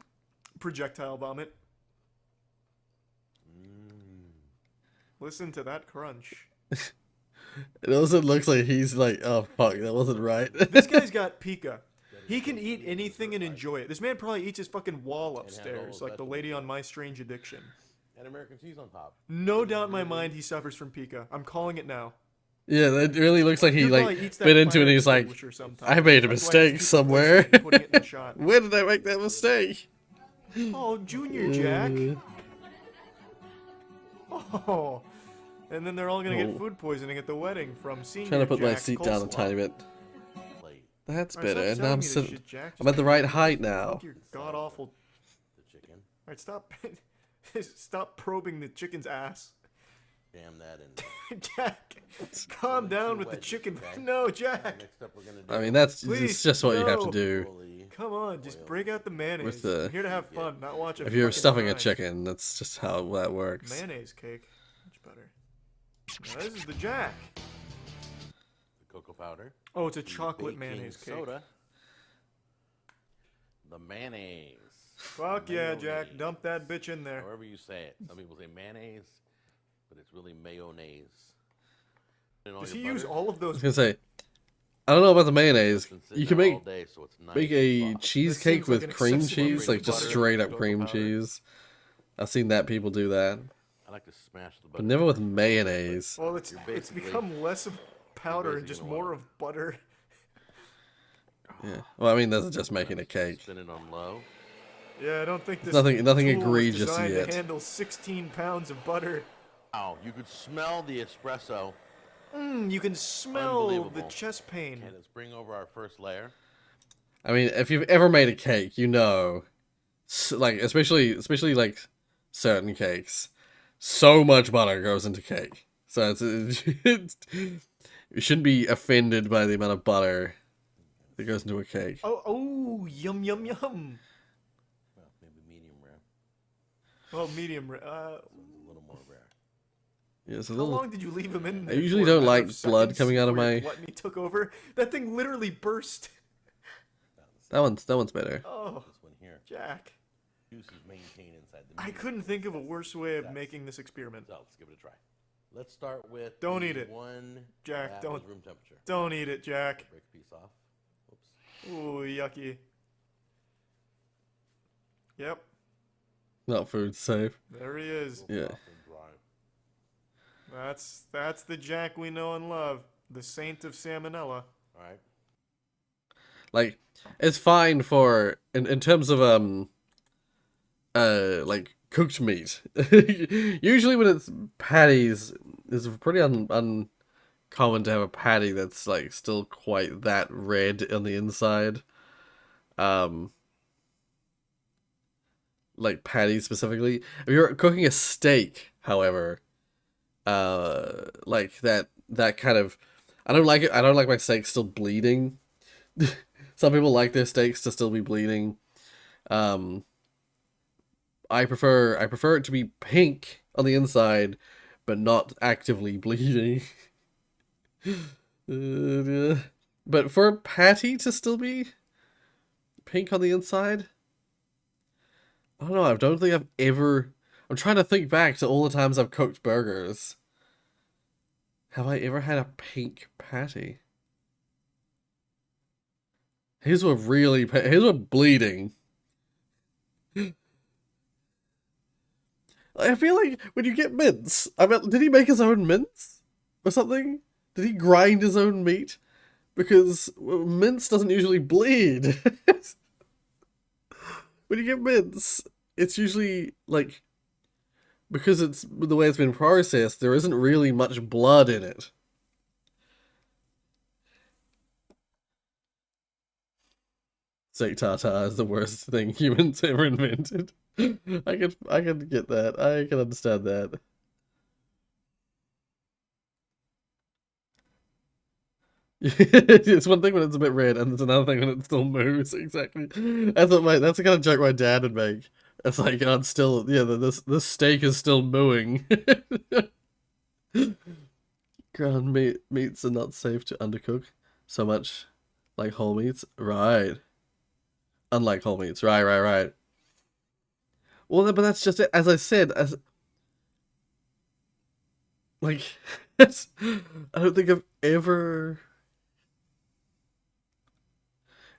Projectile vomit. Listen to that crunch. It also looks like he's like, oh fuck, that wasn't right. This guy's got pica. He can eat anything and enjoy it. This man probably eats his fucking wall upstairs, like the lady on My Strange Addiction. And American cheese on top. No doubt in my mind he suffers from pica. I'm calling it now. Yeah, it really looks like he He probably like eats that bit into it and he's fire like, extinguisher sometimes. I made a That's why mistake he's somewhere. putting it in the shot. Where did I make that mistake? Oh, Junior Jack. Oh. And then they're all gonna get food poisoning at the wedding from Senior Trying to put my Jack seat down a coleslaw. tiny bit. That's Alright, better. stop Now I'm selling me this sitting. shit, Jack. I'm Just at the right fuck height now. your god awful. The chicken. Alright, stop. Stop probing the chicken's ass. Jam that in. Jack, calm down with the chicken. No, Jack. Next up, we're gonna do. I mean, that's Please, it's just what you have to no. do. Come on, just break out the mayonnaise. With the- I'm here to have fun, not watch a If you're fucking stuffing a grind. chicken, that's just how that works. Mayonnaise cake. Much better. Now, this is the Jack. The cocoa powder. Oh, it's a the chocolate baking mayonnaise cake. soda. The mayonnaise. Fuck yeah, Jack. Dump that bitch in there. However you say it. Some people say mayonnaise, but it's really mayonnaise. And all Does your he use butter. all of I those? was gonna say, I don't know about the mayonnaise. Been sitting You can there make all day, so it's nice make and a soft. cheesecake seems like with an cream excessive cheese, amount like of just butter. straight up Cocoa cream powder. cheese. I've seen that people do that, I like to smash the butter. but never with mayonnaise. Well, it's basically- become less of powder and just basically more gonna of butter. Yeah. Well, I mean, that's just making a cake. Spin it on low. Yeah, I don't think this Nothing tool was egregious designed yet. to handle 16 pounds of butter. Wow, you could smell the espresso. You can smell the Unbelievable. chest pain. Okay, let's bring over our first layer. I mean, if you've ever made a cake, you know, like especially like certain cakes, so much butter goes into cake. So you shouldn't be offended by the amount of butter that goes into a cake. Oh, yum, yum, yum. Well, maybe medium rare. Oh, medium rare. A little more rare. Yeah, it's a How little. long did you leave him in I there? usually for? A don't matter like of blood seconds coming out of before your my- gluttony took over. That thing literally burst. That one's better. Oh, This one here. Jack. Juice is maintained inside the I medium. couldn't think of a worse way of making this experiment. So let's give it a try. Let's start with. Don't the eat it. One. Jack, that don't- was room temperature. Don't eat it, Jack. Break a piece off. Oops. Ooh, yucky. Yep, Not food safe. there he is. Yeah. Soft and dry. That's the Jack we know and love. The saint of salmonella. All right. Like, it's fine for in terms of like cooked meat. Usually when it's patties, it's pretty uncommon to have a patty that's like still quite that red on the inside. Like patties specifically. If you're cooking a steak, however, like that kind of, I don't like it. I don't like my steak still bleeding. Some people like their steaks to still be bleeding. I prefer it to be pink on the inside, but not actively bleeding. But for a patty to still be pink on the inside, I don't know. I don't think I've ever. I'm trying to think back to all the times I've cooked burgers. Have I ever had a pink patty? His were bleeding. I feel like when you get mince, I mean, did he make his own mince or something? Did he grind his own meat? Because mince doesn't usually bleed. When you get mince, it's usually like, because it's the way it's been processed, there isn't really much blood in it. Steak tartare is the worst thing humans ever invented. I can get that. I can understand that. It's one thing when it's a bit red, and it's another thing when it still moves. Exactly. That's the kind of joke my dad would make. It's like, oh, it's still, yeah, this steak is still mooing. Ground meats are not safe to undercook so much like whole meats. Right. Unlike whole meats. Right. Well, but that's just it. As I said, like, I don't think I've ever...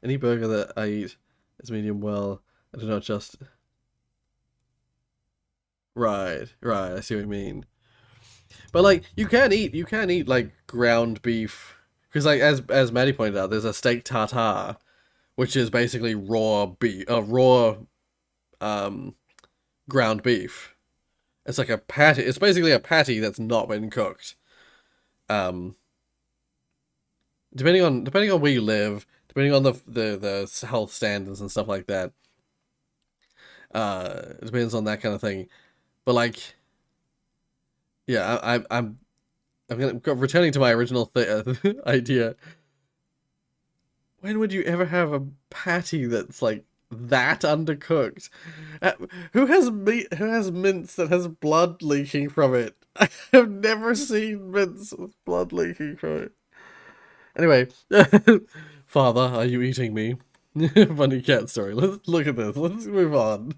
Any burger that I eat is medium well. I do not just... Right, I see what you mean. But like, you can eat like ground beef, because like as Maddie pointed out, there's a steak tartare, which is basically raw beef, ground beef. It's like a patty. It's basically a patty that's not been cooked. Depending on where you live, depending on the health standards and stuff like that. It depends on that kind of thing. But like, yeah, I'm returning to my original idea. When would you ever have a patty that's like that undercooked? Who has meat? Who has mince that has blood leaking from it? I have never seen mince with blood leaking from it. Anyway, Father, are you eating me? Funny cat story. Let's look at this. Let's move on.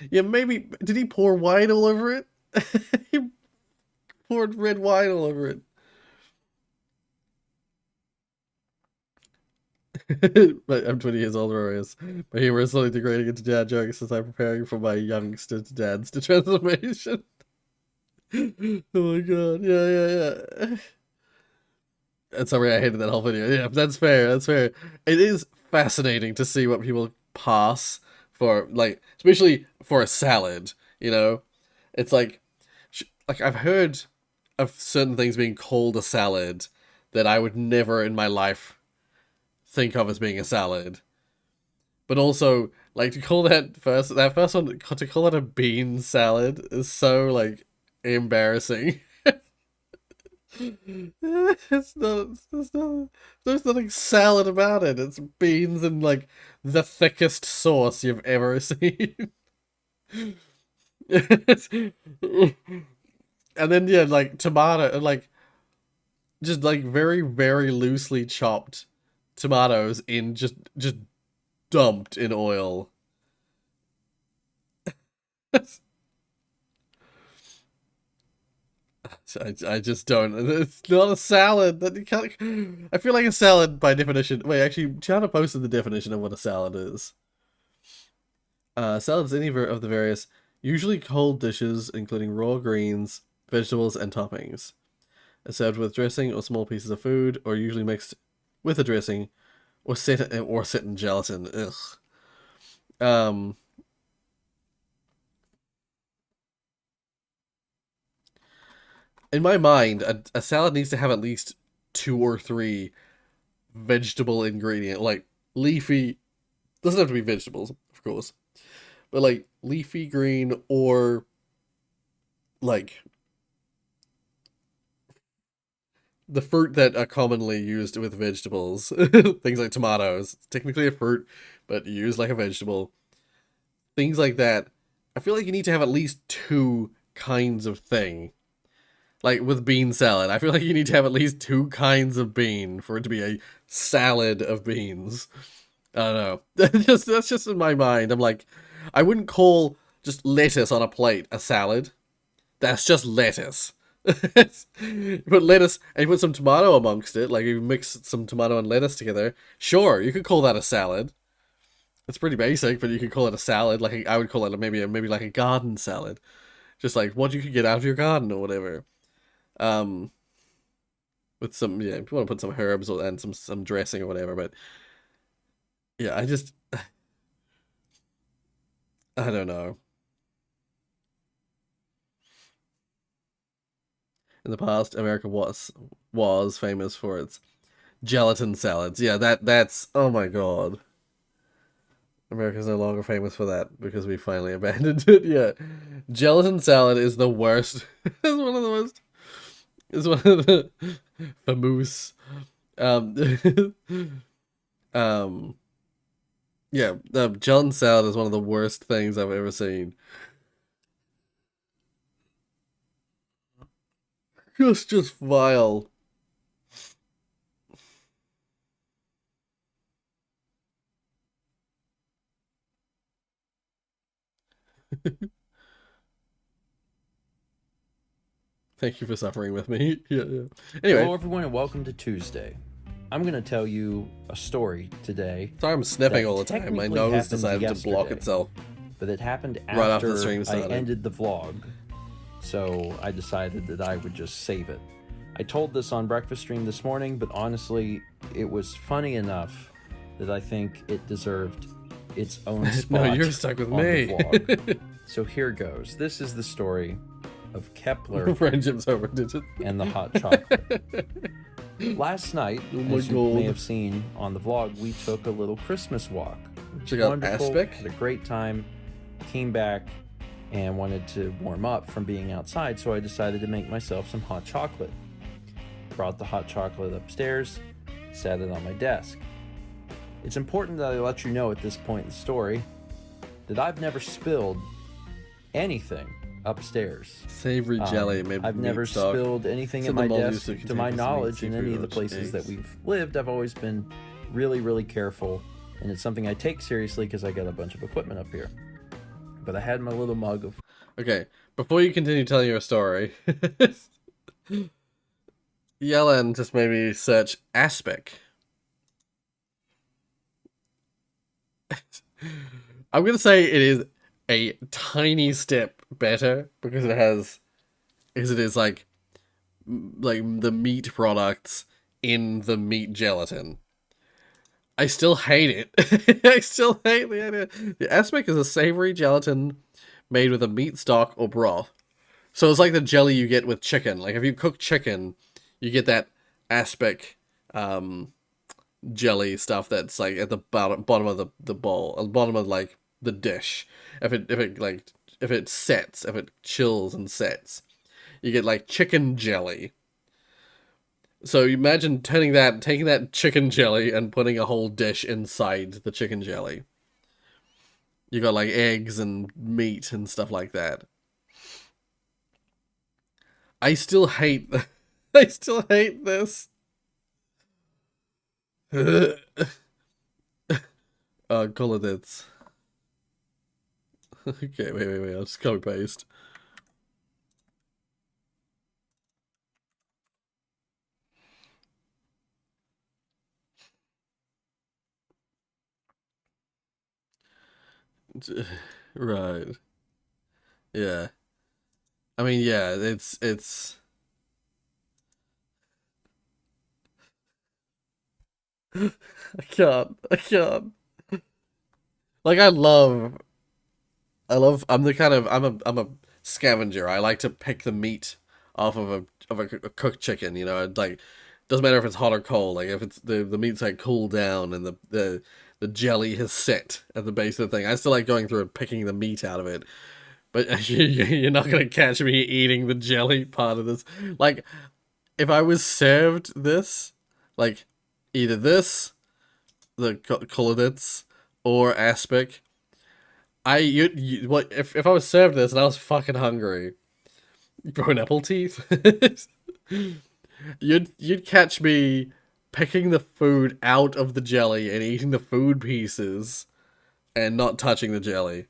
Yeah, maybe did he pour wine all over it? He poured red wine all over it. But I'm 20 years old, Rorius. My humor is slowly degrading into dad jokes as I'm preparing for my youngster dad's transformation. Oh my god, yeah. And sorry, I hated that whole video. Yeah, that's fair, that's fair. It is fascinating to see what people pass for, like, especially for a salad, you know? It's like I've heard of certain things being called a salad that I would never in my life think of as being a salad. But also, like, to call that first one, to call it a bean salad is so, like, embarrassing. There's nothing salad about it. It's beans and, like, the thickest sauce you've ever seen. And then, yeah, like, tomato, like, just, like, very, very loosely chopped tomatoes in just dumped in oil. I just don't. It's not a salad. That you can't. I feel like a salad by definition. Wait, actually, Chana posted the definition of what a salad is. Salad is any of the various, usually cold dishes, including raw greens, vegetables, and toppings. It's served with dressing or small pieces of food, or usually mixed with a dressing, or set in gelatin. Ugh. In my mind, a salad needs to have at least 2 or 3 vegetable ingredient, like leafy. Doesn't have to be vegetables, of course, but like leafy green or like the fruit that are commonly used with vegetables. Things like tomatoes, technically a fruit, but used like a vegetable. Things like that. I feel like you need to have at least 2 kinds of thing. Like with bean salad, I feel like you need to have at least 2 kinds of bean for it to be a salad of beans. I don't know. That's just in my mind. I'm like, I wouldn't call just lettuce on a plate a salad. That's just lettuce. You put lettuce and you put some tomato amongst it, like you mix some tomato and lettuce together. Sure, you could call that a salad. It's pretty basic, but you could call it a salad. Like I would call it maybe like a garden salad, just like what you could get out of your garden or whatever. With some, yeah, if you want to put some herbs and some dressing or whatever, but yeah, I don't know. In the past, America was famous for its gelatin salads. Yeah, that's oh my god. America's no longer famous for that because we finally abandoned it. Yeah, gelatin salad is the worst. It's one of the most. It's one of the famous. Yeah, the gelatin salad is one of the worst things I've ever seen. Just vile. Thank you for suffering with me. Yeah. Anyway. Hello everyone and welcome to Tuesday. I'm going to tell you a story today. Sorry, I'm sniffing all the time. My nose decided to block itself. But it happened right after after the stream I started. ended the vlog. So I decided that I would just save it. I told this on breakfast stream this morning, but honestly, it was funny enough that I think it deserved its own spot. No, you're stuck with on me. The vlog. So here goes. This is the story of Kepler Friendship's over, and the hot chocolate. last night, my as you may God. have seen on the vlog, we took a little Christmas walk. Check out Wonderful, Aspic. had a great time, came back and wanted to warm up from being outside, so I decided to make myself some hot chocolate. Brought the hot chocolate upstairs, sat it on my desk. It's important that I let you know at this point in the story that I've never spilled anything upstairs. Savory jelly made with I've never meat stock. spilled anything Said at the my mold desk. used to To contain my meat, knowledge, in seafood, any of the or places that eggs. we've lived, I've always been really, really careful, and it's something I take seriously because I got a bunch of equipment up here. But I had my little mug of... Okay, before you continue telling your story, Yellen just made me search Aspic. I'm gonna say it is a tiny step better because it is like the meat products in the meat gelatin. I still hate it. I still hate the idea. The Aspic is a savory gelatin made with a meat stock or broth. So it's like the jelly you get with chicken. Like if you cook chicken, you get that Aspic jelly stuff that's like at the bottom of the bowl, at the bottom of like the dish. If it sets, if it chills and sets, you get like chicken jelly. So you imagine taking that chicken jelly and putting a whole dish inside the chicken jelly. You got like eggs and meat and stuff like that. I still hate this. Call it this. Okay, wait, I'll just copy paste. Right. Yeah. I mean, yeah, it's I can't. Like I'm a scavenger. I like to pick the meat off of a cooked chicken, you know. Like doesn't matter if it's hot or cold. Like if it's the meat's like cooled down and the jelly has set at the base of the thing. I still like going through and picking the meat out of it. But you're not gonna catch me eating the jelly part of this. Like, if I was served this, like, either this, the Kolodits, or Aspic, if I was served this and I was fucking hungry, growing apple teeth, you'd catch me picking the food out of the jelly and eating the food pieces, and not touching the jelly.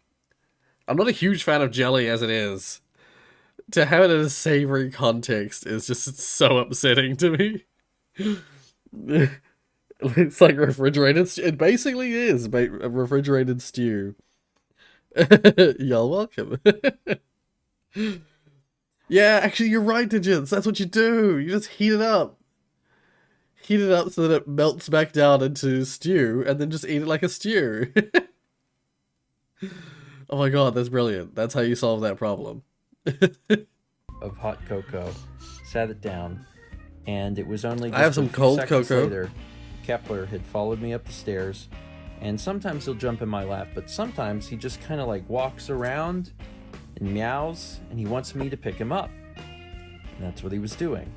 I'm not a huge fan of jelly as it is. To have it in a savory context is just so upsetting to me. It's like refrigerated it basically is a refrigerated stew. Y'all welcome. Yeah, actually you're right, Digits. That's what you do. You just heat it up. Heat it up so that it melts back down into stew, and then just eat it like a stew. Oh my god, that's brilliant. That's how you solve that problem. of hot cocoa, sat it down, and it was only just I have some a few cold seconds cocoa. later, Kepler had followed me up the stairs, and sometimes he'll jump in my lap, but sometimes he just kind of like walks around and meows, and he wants me to pick him up. And that's what he was doing.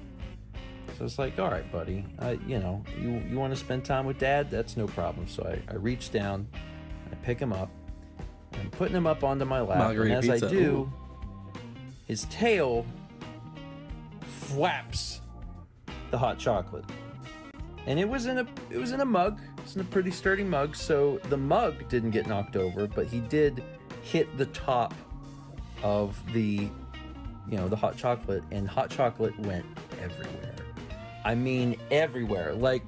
So it's like, all right, buddy, you want to spend time with Dad? That's no problem. So I reach down, I pick him up, I'm putting him up onto my lap, Margarita and as pizza. I do, Ooh. his tail flaps the hot chocolate. And it was in a mug. It's in a pretty sturdy mug, so the mug didn't get knocked over, but he did hit the top of the hot chocolate, and hot chocolate went everywhere. I mean everywhere. Like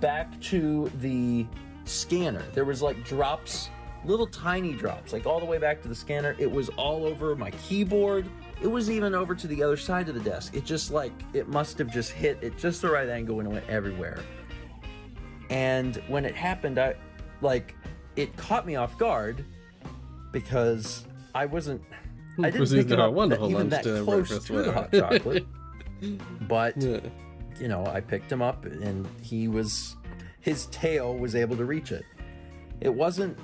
back to the scanner. There was like drops, little tiny drops, like all the way back to the scanner. It was all over my keyboard. It was even over to the other side of the desk. It just it must have just hit at just the right angle and it went everywhere. And when it happened, it caught me off guard because I didn't pick it up even that close to the hot chocolate. But you know, I picked him up and his tail was able to reach it. It wasn't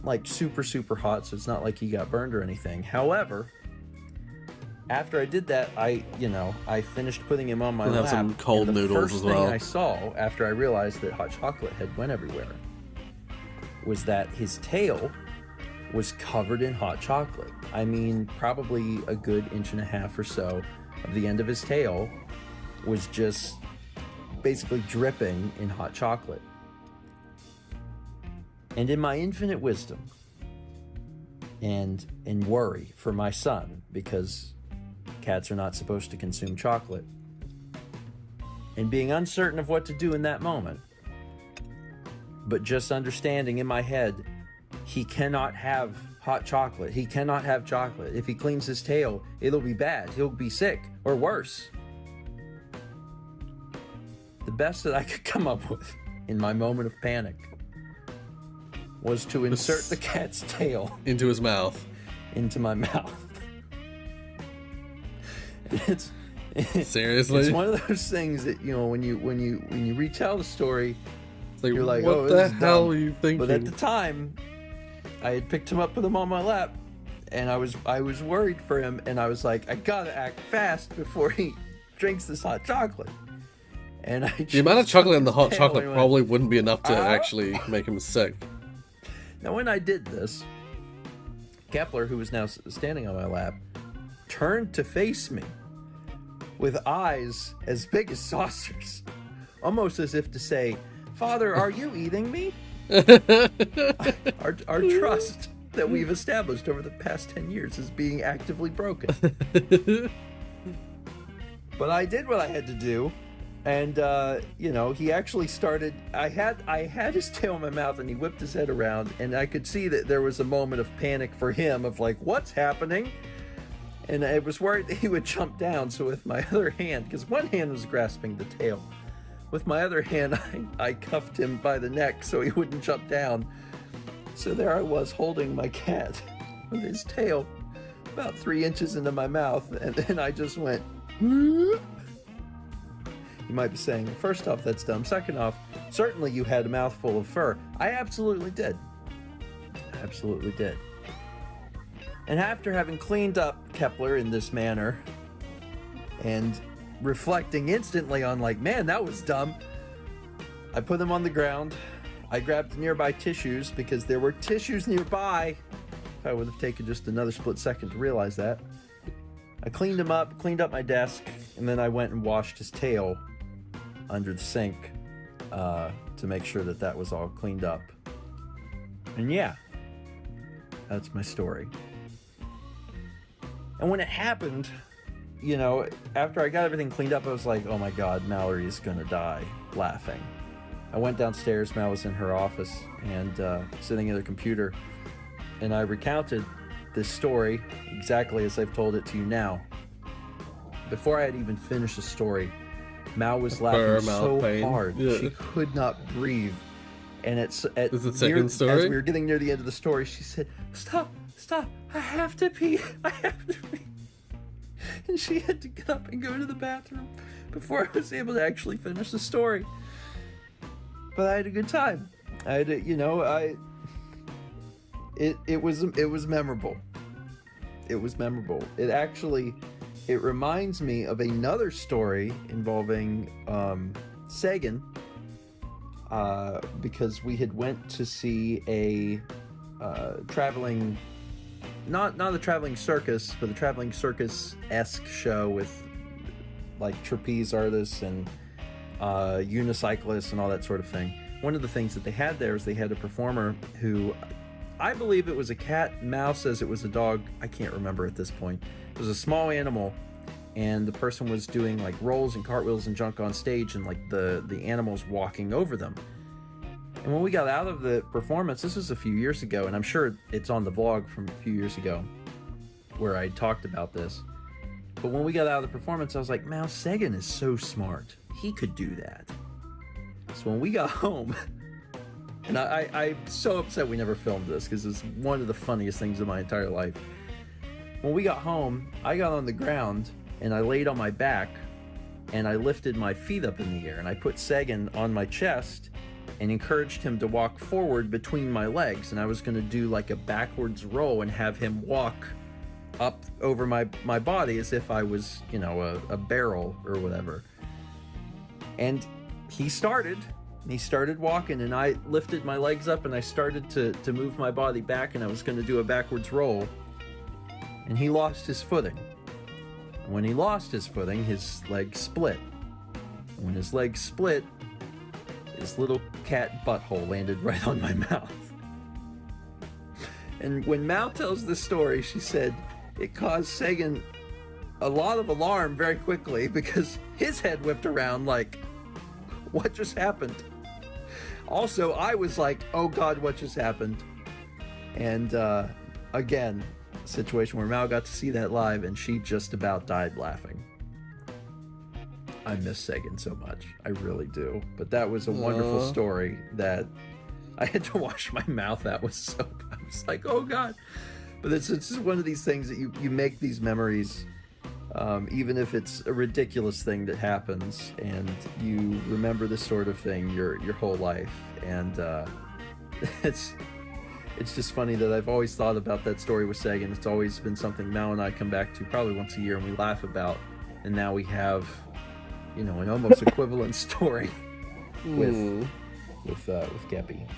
like super, super hot, so it's not like he got burned or anything. However, after I did that, I finished putting him on my We'll lap. have some cold and the noodles first as thing well. I saw after I realized that hot chocolate had went everywhere was that his tail was covered in hot chocolate. I mean, probably a good 1.5 inches or so of the end of his tail was just basically dripping in hot chocolate. And in my infinite wisdom and in worry for my son, because cats are not supposed to consume chocolate, and being uncertain of what to do in that moment, but just understanding in my head, he cannot have hot chocolate. He cannot have chocolate. If he cleans his tail, it'll be bad. He'll be sick or worse. The best that I could come up with in my moment of panic was to insert the cat's tail into his mouth. Into my mouth. It's seriously. It's one of those things that, you know, when you retell the story, like, you're like, what oh, the this is hell dumb. were you thinking? But at the time, I had picked him up, put him on my lap, and I was worried for him, and I was like, I gotta act fast before he drinks this hot chocolate. And the amount of chocolate in the hot tail chocolate and probably wouldn't be enough to "Ah." actually make him sick. Now, when I did this, Kepler, who was now standing on my lap, turned to face me with eyes as big as saucers, almost as if to say, "Father, are you eating me?" Our trust that we've established over the past 10 years is being actively broken. But I did what I had to do, and he actually started. I had his tail in my mouth, and he whipped his head around, and I could see that there was a moment of panic for him, of like, what's happening? And I was worried that he would jump down. So with my other hand, because one hand was grasping the tail, with my other hand, I cuffed him by the neck so he wouldn't jump down. So there I was holding my cat with his tail about 3 inches into my mouth, and then I just went. You might be saying, first off, that's dumb. Second off, certainly you had a mouthful of fur. I absolutely did. Absolutely did. And after having cleaned up Kepler in this manner, and reflecting instantly on like, man, that was dumb, I put him on the ground. I grabbed nearby tissues because there were tissues nearby. I would have taken just another split second to realize that. I cleaned him up, cleaned up my desk, and then I went and washed his tail under the sink to make sure that that was all cleaned up. And yeah, that's my story. And when it happened, after I got everything cleaned up, I was like, oh my God, Mallory's gonna die laughing. I went downstairs, Mal was in her office and sitting at her computer, and I recounted this story exactly as I've told it to you now. Before I had even finished the story, Mal was laughing so hard she could not breathe. And as we were getting near the end of the story, she said, stop, I have to pee. And she had to get up and go to the bathroom before I was able to actually finish the story. But I had a good time. It was memorable. It was memorable. It reminds me of another story involving Sagan, because we had went to see a traveling, not a traveling circus, but a traveling circus-esque show with like trapeze artists and unicyclists and all that sort of thing. One of the things that they had there is they had a performer who, I believe it was a cat. Mal says it was a dog. I can't remember at this point. It was a small animal, and the person was doing like rolls and cartwheels and junk on stage, and like the animals walking over them. And when we got out of the performance, this was a few years ago, and I'm sure it's on the vlog from a few years ago where I talked about this. But when we got out of the performance, I was like, Mal, Sagan is so smart. He could do that. So when we got home, and I'm so upset we never filmed this because it's one of the funniest things of my entire life. When we got home, I got on the ground and I laid on my back and I lifted my feet up in the air, and I put Sagan on my chest and encouraged him to walk forward between my legs, and I was going to do like a backwards roll and have him walk up over my body as if I was, you know, a barrel or whatever. And he started walking, and I lifted my legs up and I started to move my body back, and I was going to do a backwards roll, and he lost his footing. And when he lost his footing, his leg split. And when his leg split, his little cat butthole landed right on my mouth. And when Mao tells this story, she said it caused Sagan a lot of alarm very quickly because his head whipped around like, what just happened? Also, I was like, oh God, what just happened? And again, a situation where Mao got to see that live and she just about died laughing. I miss Sagan so much. I really do. But that was a wonderful story that I had to wash my mouth out with soap. I was like, oh God. But it's just one of these things that you make these memories, even if it's a ridiculous thing that happens, and you remember this sort of thing your whole life. And it's just funny that I've always thought about that story with Sagan. It's always been something Mao and I come back to probably once a year and we laugh about. And now we have, you know, an almost equivalent story with Geppy,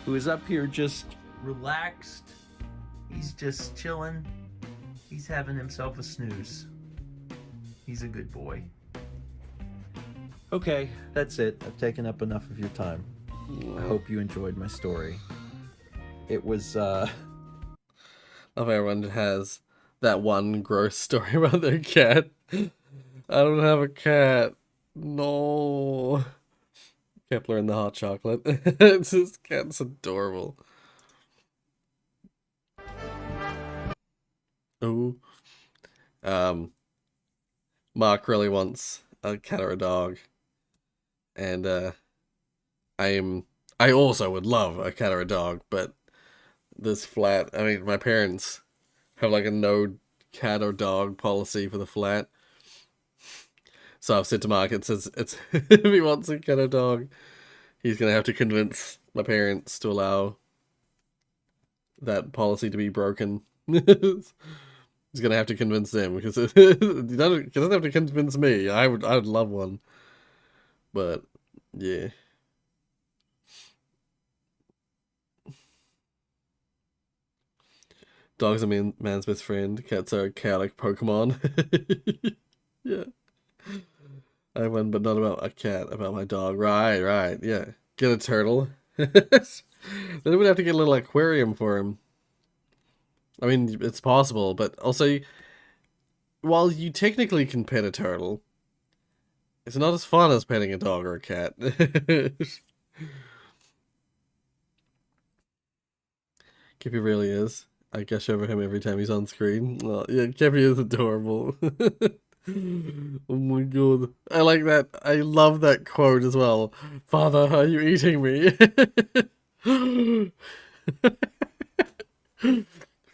who is up here just relaxed. He's just chilling. He's having himself a snooze. He's a good boy. Okay, that's it. I've taken up enough of your time. I hope you enjoyed my story. It was, I love everyone has that one gross story about their cat. I don't have a cat. No. Kepler and the hot chocolate. It's this cat's adorable. Ooh. Mark really wants a cat or a dog. And I also would love a cat or a dog, but this flat, I mean, my parents have like a no cat or dog policy for the flat. So I've said to Mark, it's if he wants a cat or dog, he's gonna have to convince my parents to allow that policy to be broken. He's gonna have to convince them because he doesn't have to convince me. I would love one, but yeah. Dogs are man's best friend. Cats are chaotic Pokemon. Yeah. I have one, but not about a cat, about my dog. Right, yeah. Get a turtle. Then we'd have to get a little aquarium for him. I mean, it's possible, but also, while you technically can pet a turtle, it's not as fun as petting a dog or a cat. Kippy really is. I gush over him every time he's on screen. Oh, yeah, Kippy is adorable. Oh my god. I like that. I love that quote as well. Father, are you eating me?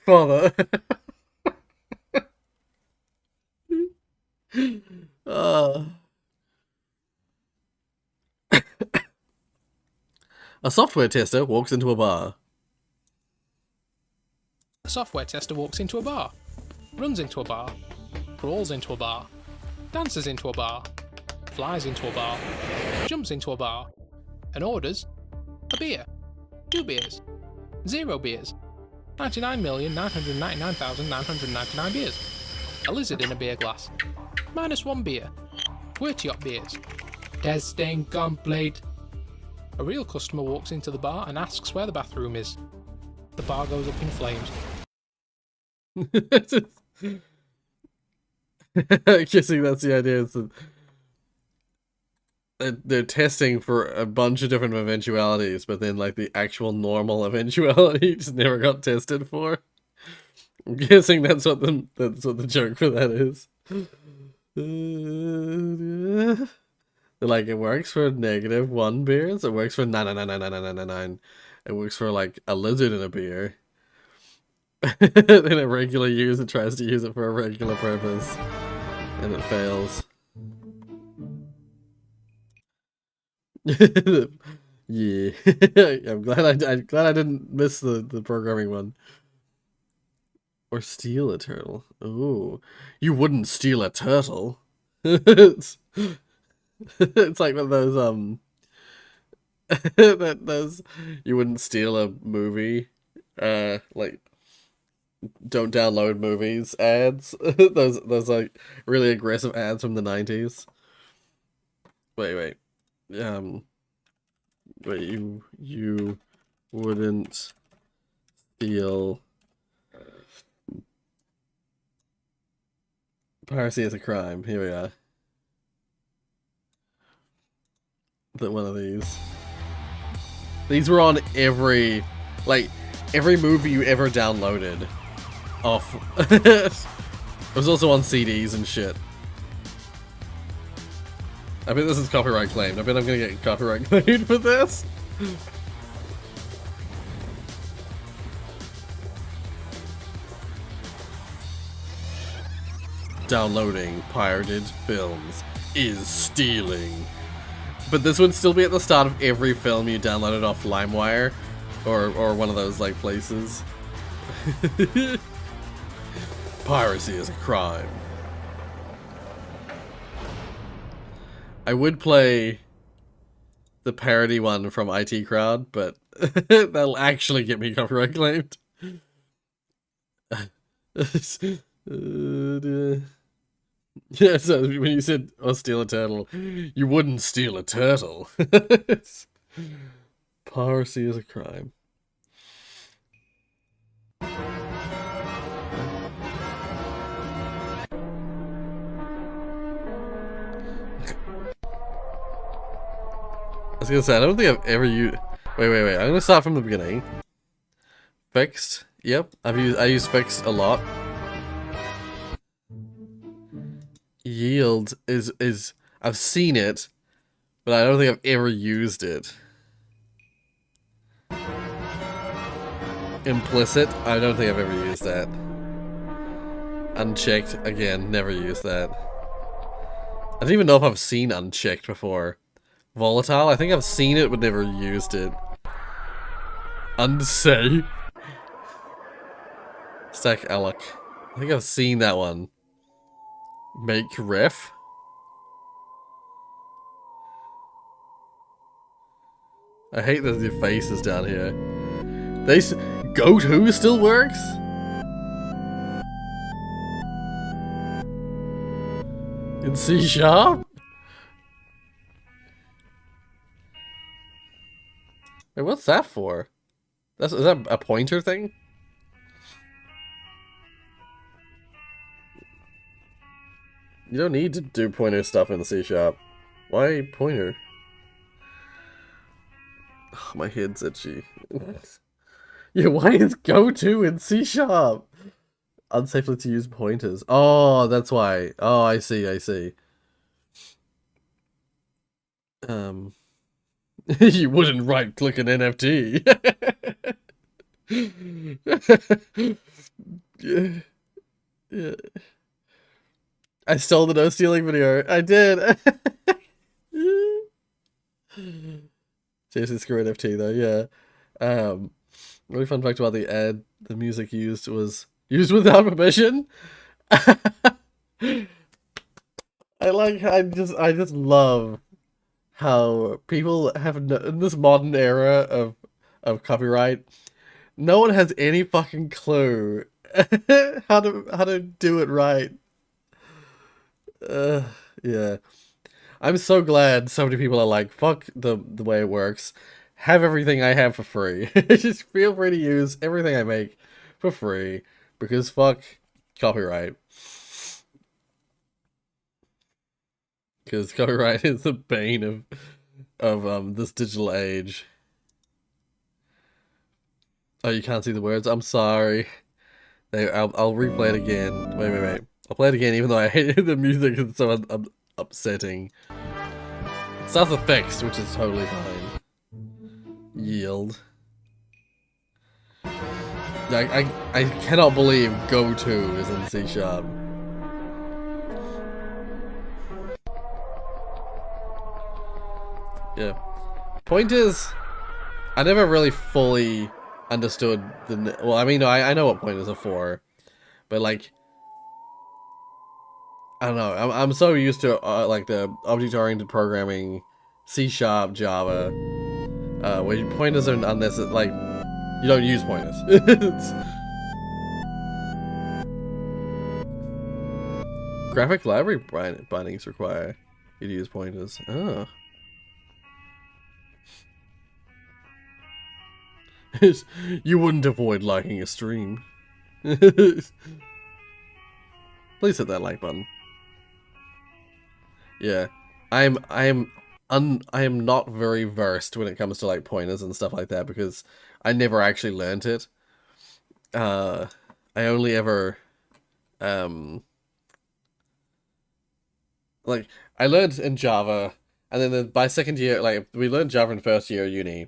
Father. A software tester walks into a bar. A software tester walks into a bar, runs into a bar, crawls into a bar, dances into a bar, flies into a bar, jumps into a bar, and orders a beer, 2 beers, 0 beers, 99,999,999 beers, a lizard in a beer glass, -1 beer, 20 beers. Testing complete. A real customer walks into the bar and asks where the bathroom is. The bar goes up in flames. I'm guessing that's the idea. Is that they're testing for a bunch of different eventualities, but then like the actual normal eventuality just never got tested for. I'm guessing that's what the joke for that is. They're like, it works for -1 beers. It works for 9999999. It works for like a lizard in a beer. Then a regular user tries to use it for a regular purpose, and it fails. Yeah, I'm glad I'm glad I didn't miss the programming one. Or steal a turtle. Ooh, you wouldn't steal a turtle. it's, it's like one of those those you wouldn't steal a movie, like don't download movies ads. those like really aggressive ads from the 90s. Wait. Wait, you wouldn't steal. Piracy is a crime. Here we are. One of these. These were on every movie you ever downloaded. Off. It was also on CDs and shit. I bet this is copyright claimed. I bet I'm gonna get copyright claimed for this. Downloading pirated films is stealing. But this would still be at the start of every film you downloaded off LimeWire or one of those like places. Piracy is a crime. I would play the parody one from IT Crowd, but that'll actually get me copyright claimed. Yeah, so when you said, "Oh, steal a turtle," you wouldn't steal a turtle. Piracy is a crime. I was gonna say, I don't think I've ever used. Wait. I'm gonna start from the beginning. Fixed. Yep, I use fixed a lot. Yield is I've seen it, but I don't think I've ever used it. Implicit, I don't think I've ever used that. Unchecked, again, never used that. I don't even know if I've seen unchecked before. Volatile, I think I've seen it but never used it. Unsafe. Stack Alec. I think I've seen that one. Make ref. I hate that your face is down here. Go to still works? In C sharp? Wait, what's that for? Is that a pointer thing? You don't need to do pointer stuff in C sharp. Why pointer? Oh, my head's itchy. Yeah, why is go to in C sharp? Unsafely to use pointers. Oh, that's why. Oh, I see. You wouldn't right click an NFT. Yeah. I stole the no stealing video. I did. Seriously, screw NFT though, yeah. Really fun fact about the ad, the music used was used without permission. I just love how people have in this modern era of copyright, no one has any fucking clue how to do it right. Yeah. I'm so glad so many people are like, fuck the way it works. Have everything I have for free. Just feel free to use everything I make for free. Because fuck copyright. Because copyright is the bane of this digital age. Oh, you can't see the words? I'm sorry. I'll replay it again. Wait. I'll play it again even though I hate the music. It's so upsetting. South effects, which is totally fine. Yield. I cannot believe go to is in C sharp. Yeah. Pointers, I never really fully understood the... Well, I mean, I know what pointers are for, but like... I don't know, I'm so used to like the object-oriented programming, C#, Java, where pointers are unnecessary, like, you don't use pointers. Graphic library bindings require you to use pointers. Oh. You wouldn't avoid liking a stream. Please hit that like button. Yeah. I am not very versed when it comes to like pointers and stuff like that because I never actually learned it. I only ever like I learned in Java, and then by second year, like we learned Java in first year of uni,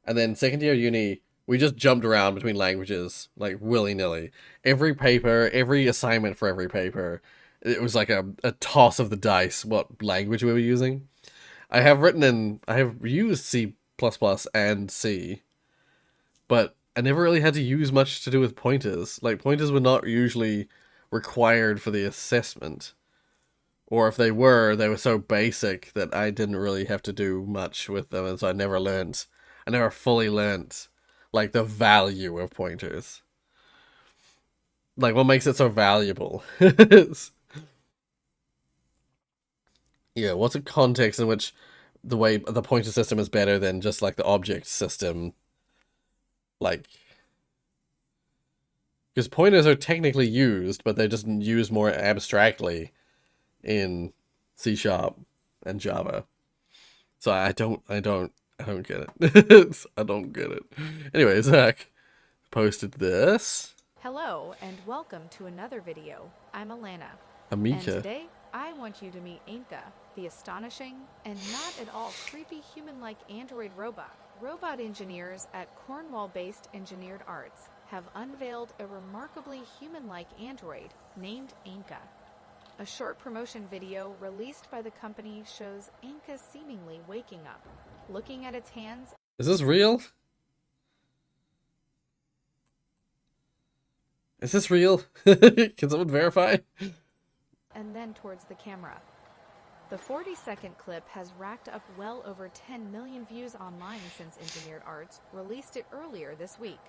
and then second year of uni we just jumped around between languages like willy-nilly. Every paper, every assignment for every paper, it was like a toss of the dice what language we were using. I have used C++ and C, but I never really had to use much to do with pointers. Like pointers were not usually required for the assessment. Or if they were so basic that I didn't really have to do much with them, and so I never fully learnt, like, the value of pointers. Like, what makes it so valuable? Yeah, what's a context in which the way the pointer system is better than just, like, the object system? Like... Because pointers are technically used, but they're just used more abstractly in C# and Java. So I don't get it. I don't get it. Anyway, Zach posted this. Hello and welcome to another video. I'm Alana. Amika. And today I want you to meet Inka, the astonishing and not at all creepy human-like android robot. Robot engineers at Cornwall-based Engineered Arts have unveiled a remarkably human-like android named Inka. A short promotion video released by the company shows Inka seemingly waking up, looking at its hands. Is this real? Is this real? Can someone verify? And then towards the camera. The 40-second clip has racked up well over 10 million views online since Engineered Arts released it earlier this week.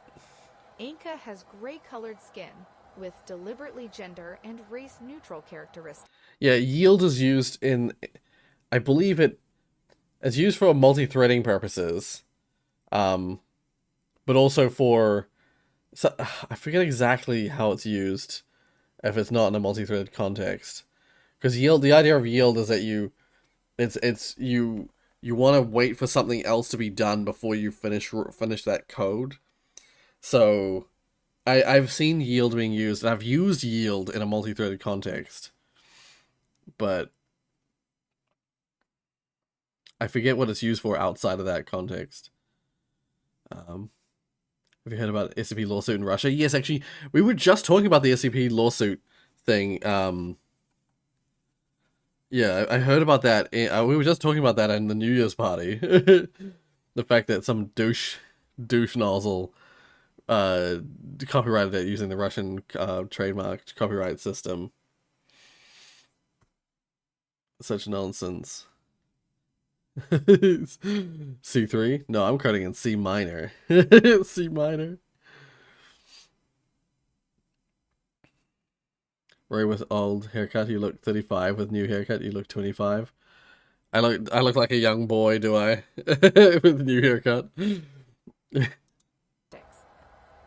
Inka has gray-colored skin, with deliberately gender and race-neutral characteristics. Yeah, yield is used in... I believe it's used for multi-threading purposes. But also for... So, I forget exactly how it's used if it's not in a multi-threaded context. Because yield, the idea of yield is that you want to wait for something else to be done before you finish that code. So... I've seen yield being used, and I've used yield in a multi-threaded context, but I forget what it's used for outside of that context. Have you heard about SCP lawsuit in Russia? Yes, actually, we were just talking about the SCP lawsuit thing. Yeah, I heard about that. We were just talking about that in the New Year's party. The fact that some douche nozzle copyrighted it using the Russian trademark copyright system. Such nonsense. C3? No, I'm cutting in C minor. C minor. Roy with old haircut, you look 35. With new haircut, you look 25. I look like a young boy, do I? With new haircut.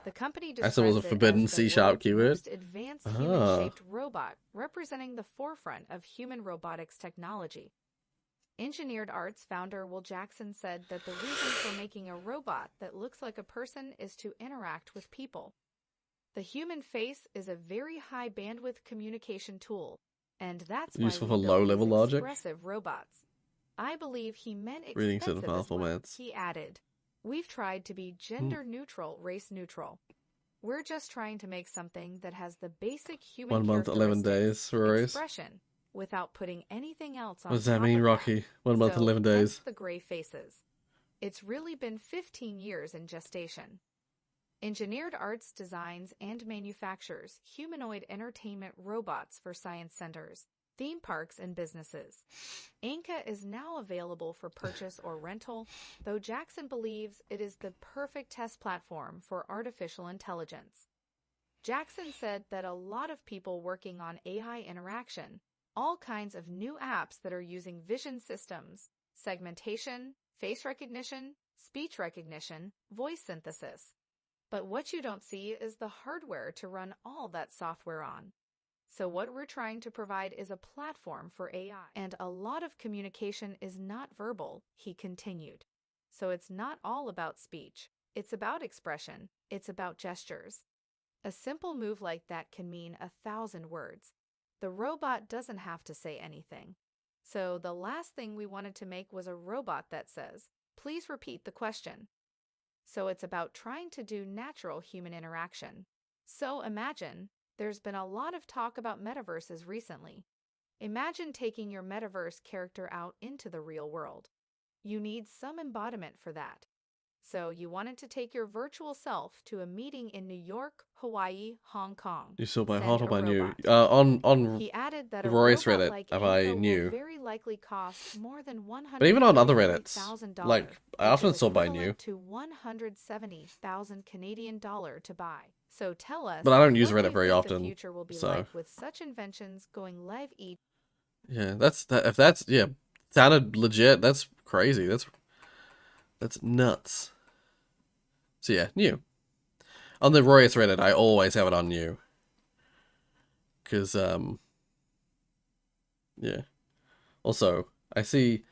The company I said it was a forbidden C# keyword. Most advanced human-shaped robot, representing the forefront of human robotics technology. Engineered Arts founder Will Jackson said that the reason for making a robot that looks like a person is to interact with people. The human face is a very high bandwidth communication tool, and that's useful why for low-level logic. Expressive robots. I believe he meant Reading expensive certain file as well. formats. He added, "We've tried to be gender neutral, race neutral. We're just trying to make something that has the basic human 1 month, 11 days, Rorius. expression without putting anything else on What does that top mean, of Rocky? 1 month, So 11 that's days. the gray faces. It's really been 15 years in gestation. Engineered Arts designs and manufactures humanoid entertainment robots for science centers, theme parks, and businesses. Anka is now available for purchase or rental, though Jackson believes it is the perfect test platform for artificial intelligence. Jackson said that a lot of people working on AI interaction, all kinds of new apps that are using vision systems, segmentation, face recognition, speech recognition, voice synthesis. But what you don't see is the hardware to run all that software on. So what we're trying to provide is a platform for AI. And a lot of communication is not verbal, he continued. So it's not all about speech. It's about expression. It's about gestures. A simple move like that can mean 1,000 words. The robot doesn't have to say anything. So the last thing we wanted to make was a robot that says, "Please repeat the question." So it's about trying to do natural human interaction. So imagine, there's been a lot of talk about metaverses recently. Imagine taking your metaverse character out into the real world. You need some embodiment for that. So you wanted to take your virtual self to a meeting in New York, Hawaii, Hong Kong. You saw by Send heart or a by new? robot. On He added that a Rorius robot Reddit, like if I Anko will knew. very likely cost more than But even on other Reddits, $133,000, like, I which often is saw by equivalent new. to 170,000 Canadian dollar to buy. So tell us, But I don't use what do Reddit you very think often, the future will be so. like with such inventions going live each? Yeah, if that's, yeah, sounded legit, that's crazy. That's nuts. So yeah, new. On the Rorius Reddit, I always have it on new. Cause, yeah. Also, I see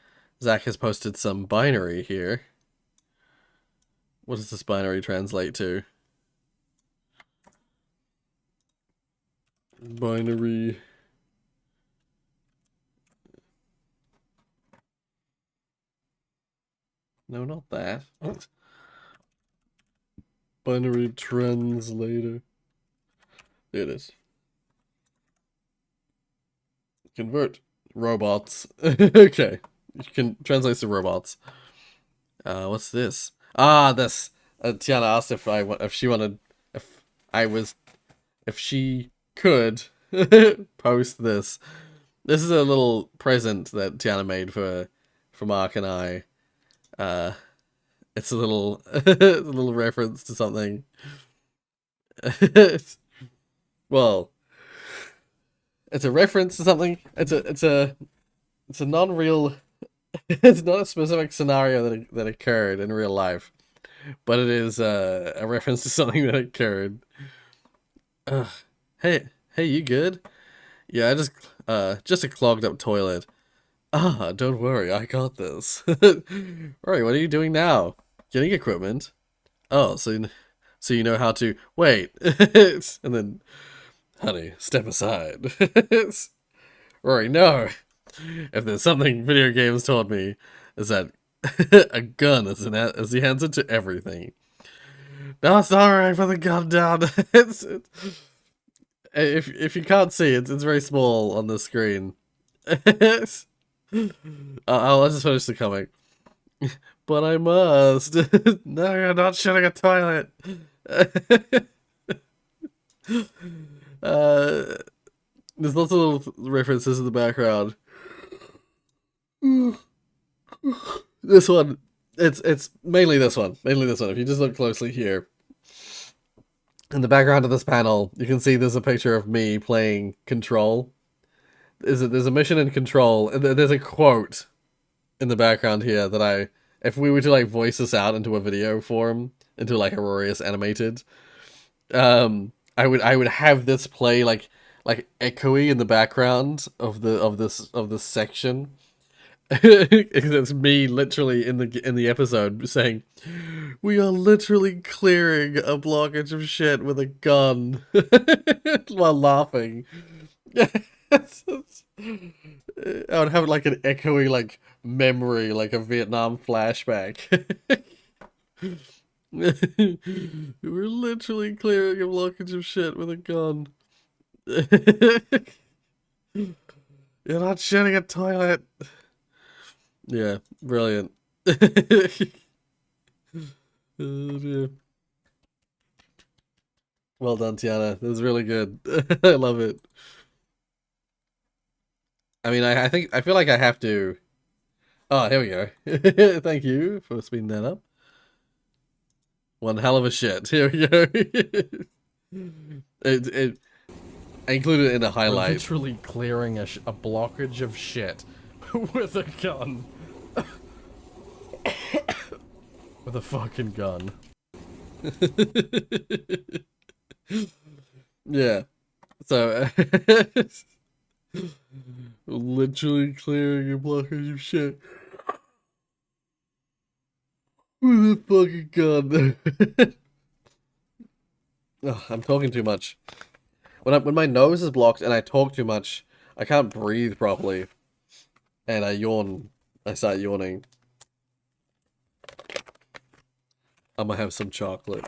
Zach has posted some binary here. What does this binary translate to? Binary. No, not that. Binary translator. There it is. Convert robots. Okay. You can translate to robots. What's this? Ah, this. Tiana asked if if she could post this. This is a little present that Tiana made for Mark and I. It's a little a little reference to something. Well, it's a reference to something. It's a non-real. It's not a specific scenario that occurred in real life, but it is a reference to something that occurred. Hey, you good? Yeah, I just a clogged up toilet. Ah, don't worry, I got this. Alright, what are you doing now? Getting equipment? Oh, so you know how to wait, and then, honey, step aside. Rory, no. If there's something video games taught me, is that a gun is the answer to everything. No, sorry, put the gun down. If you can't see, it's very small on the screen. I'll just finish the comic. But I must. No, you're not shitting a toilet. There's lots of little references in the background. This one, it's mainly this one. Mainly this one. If you just look closely here. In the background of this panel, you can see there's a picture of me playing Control. There's a mission in Control, and there's a quote in the background here that if we were to like voice this out into a video form, into like a Rorius animated, I would have this play like echoey in the background of this section. It's me literally in the episode saying, "We are literally clearing a blockage of shit with a gun," while laughing. I would have like an echoey like memory, like a Vietnam flashback. We're literally clearing a blockage of shit with a gun. You're not shitting a toilet. Yeah, brilliant. Oh, dear. Well done, Tiana. That was really good. I love it. I mean, I feel like I have to. Oh, here we go. Thank you for speeding that up. One hell of a shit. Here we go. I included it in a highlight. We're literally clearing a blockage of shit with a gun. With a fucking gun. Yeah. So, literally clearing a blockage of shit. With a fucking gun. Ugh, I'm talking too much. When my nose is blocked and I talk too much, I can't breathe properly. And I yawn. I start yawning. I'm gonna have some chocolate.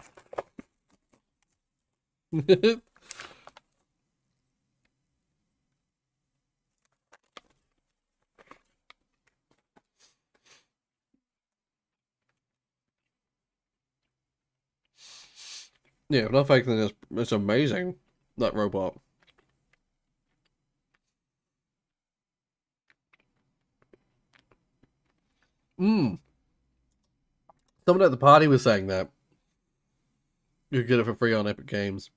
Yeah, not faking this. It's amazing, that robot. Someone at the party was saying that you could get it for free on Epic Games.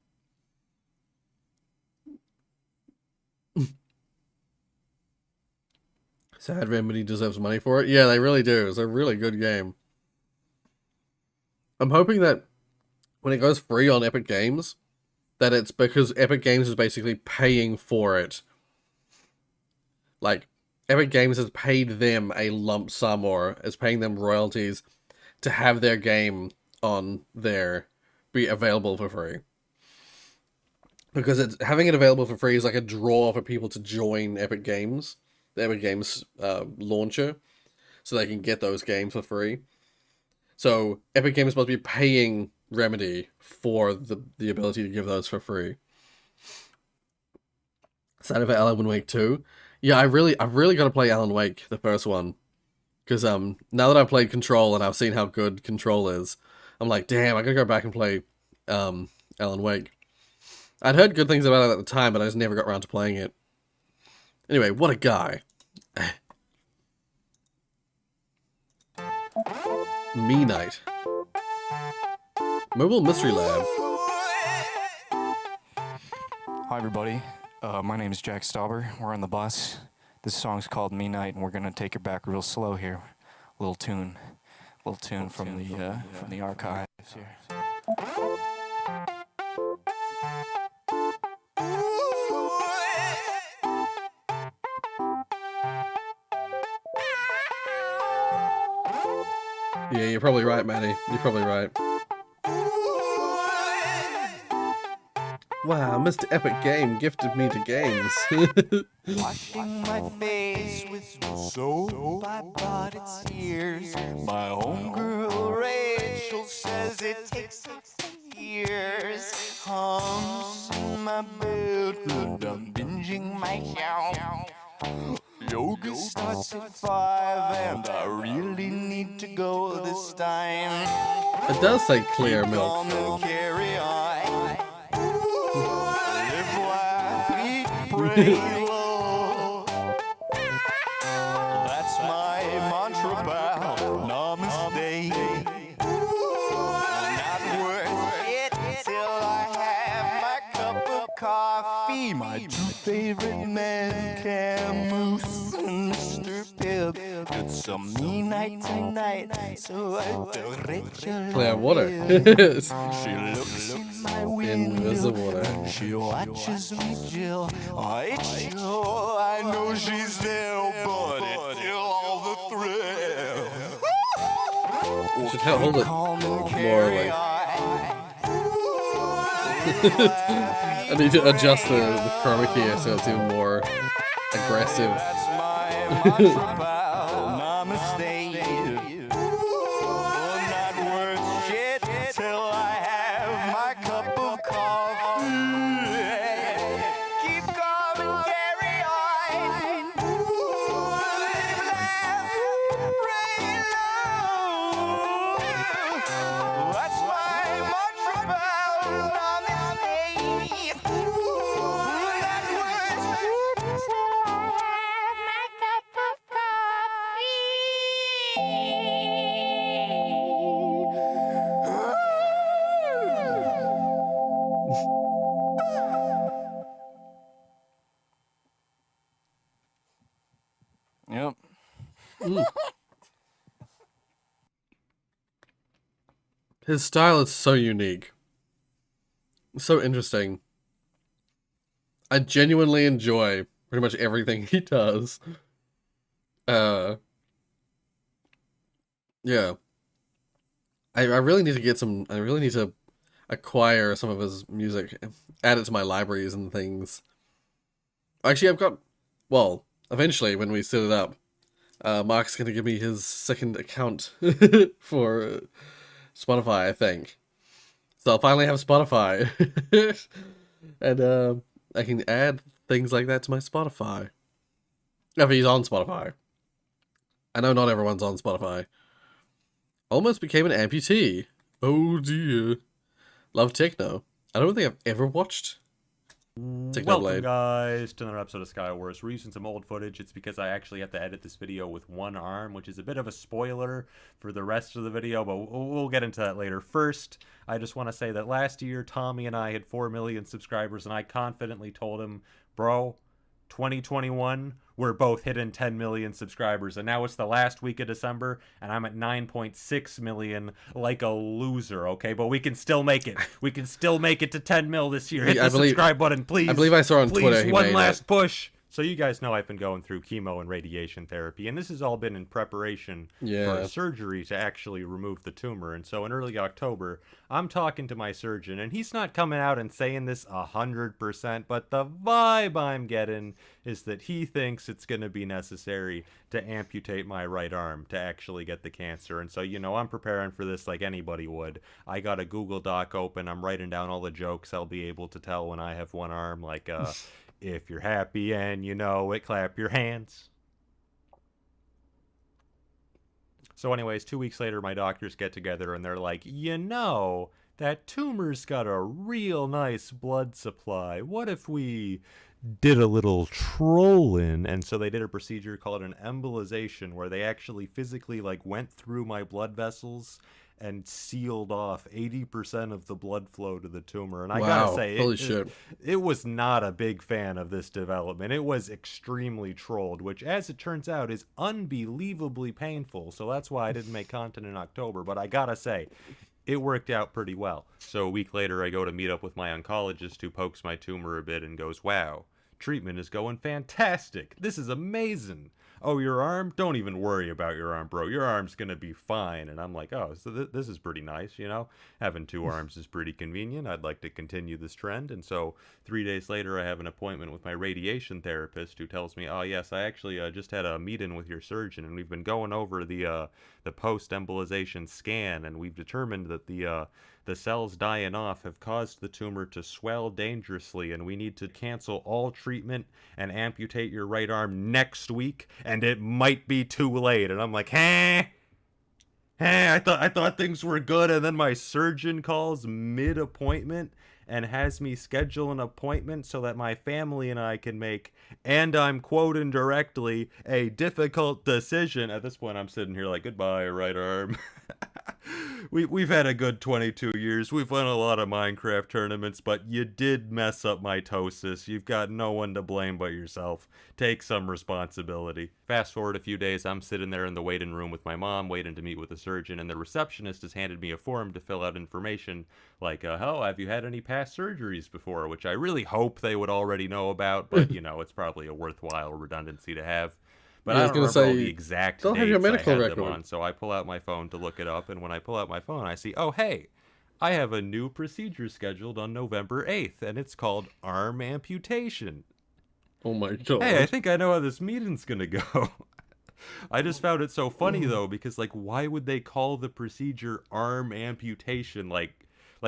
Sad Remedy deserves money for it. Yeah, they really do. It's a really good game. I'm hoping that when it goes free on Epic Games, that it's because Epic Games is basically paying for it. Like, Epic Games has paid them a lump sum or is paying them royalties to have their game on there be available for free. Because having it available for free is like a draw for people to join Epic Games, the Epic Games launcher, so they can get those games for free. So Epic Games must be paying Remedy for the ability to give those for free. Excited for Alan Wake 2? Yeah, I've really got to play Alan Wake, the first one. Because now that I've played Control and I've seen how good Control is, I'm like, damn, I gotta go back and play Alan Wake. I'd heard good things about it at the time, but I just never got around to playing it. Anyway, what a guy. Me Night. Mobile Mystery Lab. Hi everybody, my name is Jack Stauber. We're on the bus. This song's called Me Night, and we're gonna take it back real slow here. Little tune from the archives here. Yeah, you're probably right, Manny. You're probably right. Wow, Mr. Epic Game gifted me to games. Washing my face with soap, I bought it Sears. My homegirl Rachel says it takes years. Humps in my bed, and I'm binging my show. Yoga starts at 5, and I really need to go this time. It does say clear milk. Carry on. Live life, eat, pray, love. That's my mantra, pal. Namaste. Not worth it till I have my cup of coffee. My two favorite men, Camus and Mr. Pibb. It's a me night tonight, so I tell Rachel. Clear water. She looks in my Invisible water. She watches me chill. It's sure I know she's there, but it's still all the thrill. You should hold it more like. I need to adjust the chroma key so it's even more aggressive. Namaste. Not worth shit till I have my cup of coffee. Keep calm and carry on. Live, laugh, pray, love. Yep. His style is so unique. So interesting. I genuinely enjoy pretty much everything he does. Yeah. I really need to get some, I really need to acquire some of his music, add it to my libraries and things. Actually, I've got, well, eventually when we set it up, Mark's gonna give me his second account for Spotify, I think. So I'll finally have Spotify. And I can add things like that to my Spotify. If he's on Spotify. I know not everyone's on Spotify. Almost became an amputee. Oh dear. Love techno. I don't think I've ever watched Welcome guys to another episode of Skywars. We're using some old footage. It's because I actually have to edit this video with one arm, which is a bit of a spoiler for the rest of the video, but we'll get into that later. First, I just want to say that last year, Tommy and I had 4 million subscribers, and I confidently told him, bro, 2021, we're both hitting 10 million subscribers, and now it's the last week of December, and I'm at 9.6 million like a loser, okay? But we can still make it. We can still make it to 10 mil this year. Hit the subscribe button, please. I believe I saw on Twitter he one made last it. push. So you guys know I've been going through chemo and radiation therapy, and this has all been in preparation for surgery to actually remove the tumor. And so in early October, I'm talking to my surgeon, and he's not coming out and saying this 100%, but the vibe I'm getting is that he thinks it's going to be necessary to amputate my right arm to actually get the cancer. And so, you know, I'm preparing for this like anybody would. I got a Google Doc open. I'm writing down all the jokes I'll be able to tell when I have one arm, like, if you're happy and you know it, clap your hands. So anyways, 2 weeks later, my doctors get together and they're like, you know, that tumor's got a real nice blood supply. What if we did a little trolling? And so they did a procedure called an embolization, where they actually physically like went through my blood vessels and sealed off 80% of the blood flow to the tumor. And I gotta say, holy shit. It was not a big fan of this development. It was extremely trolled, which, as it turns out, is unbelievably painful. So that's why I didn't make content in October. But I gotta say, it worked out pretty well. So a week later, I go to meet up with my oncologist, who pokes my tumor a bit and goes, wow, treatment is going fantastic. This is amazing. Oh, your arm? Don't even worry about your arm, bro. Your arm's gonna be fine. And I'm like, oh, so this is pretty nice, you know? Having two arms is pretty convenient. I'd like to continue this trend. And so 3 days later, I have an appointment with my radiation therapist, who tells me, oh, yes, I actually just had a meeting with your surgeon, and we've been going over the post-embolization scan, and we've determined that the cells dying off have caused the tumor to swell dangerously, and we need to cancel all treatment and amputate your right arm next week, and it might be too late. And I'm like, I thought things were good. And then my surgeon calls mid-appointment and has me schedule an appointment so that my family and I can make, and I'm quoting directly, a difficult decision. At this point, I'm sitting here like, goodbye, right arm. We've had a good 22 years. We've won a lot of Minecraft tournaments, but you did mess up mitosis. You've got no one to blame but yourself. Take some responsibility. Fast forward a few days, I'm sitting there in the waiting room with my mom, waiting to meet with a surgeon, and the receptionist has handed me a form to fill out information like, oh, have you had any past surgeries before? Which I really hope they would already know about, but, you know, it's probably a worthwhile redundancy to have. But Yeah, I was don't gonna remember all say, the exact don't dates have your I medical had record. them on, so I pull out my phone to look it up, and when I pull out my phone, I see, oh, hey, I have a new procedure scheduled on November 8th, and it's called arm amputation. Oh my god. Hey, I think I know how this meeting's gonna go. I just found it so funny, though, because, like, why would they call the procedure arm amputation? Like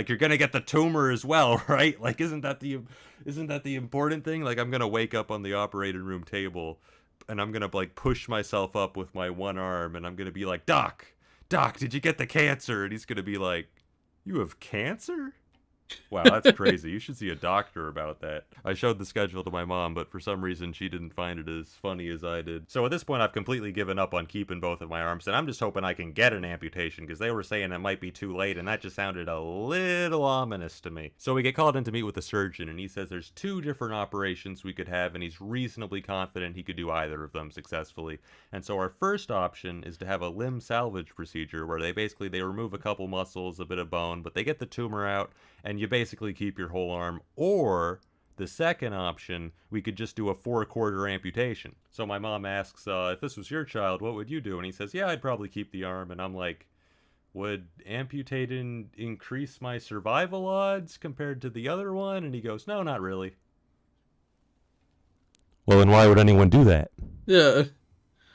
you're gonna get the tumor as well, right? Like, isn't that the important thing? Like, I'm gonna wake up on the operating room table, and I'm gonna like push myself up with my one arm, and I'm gonna be like, Doc, did you get the cancer? And he's gonna be like, you have cancer? Wow, that's crazy. You should see a doctor about that. I showed the schedule to my mom, but for some reason she didn't find it as funny as I did. So at this point, I've completely given up on keeping both of my arms, and I'm just hoping I can get an amputation, because they were saying it might be too late, and that just sounded a little ominous to me. So we get called in to meet with the surgeon, and he says there's 2 different operations we could have, and he's reasonably confident he could do either of them successfully. And so our first option is to have a limb salvage procedure, where they remove a couple muscles, a bit of bone, but they get the tumor out, and you basically keep your whole arm. Or the second option, we could just do a 4-quarter amputation. So my mom asks, if this was your child, what would you do? And he says, yeah, I'd probably keep the arm. And I'm like, would amputating increase my survival odds compared to the other one? And he goes, no, not really. Well, then why would anyone do that? Yeah.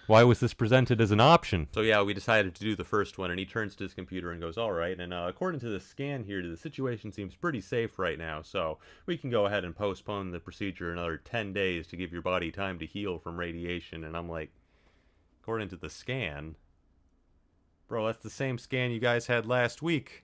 Why was this presented as an option? So yeah, we decided to do the first one, and he turns to his computer and goes, all right, and according to the scan here, the situation seems pretty safe right now, so we can go ahead and postpone the procedure another 10 days to give your body time to heal from radiation. And I'm like, according to the scan? Bro, that's the same scan you guys had last week.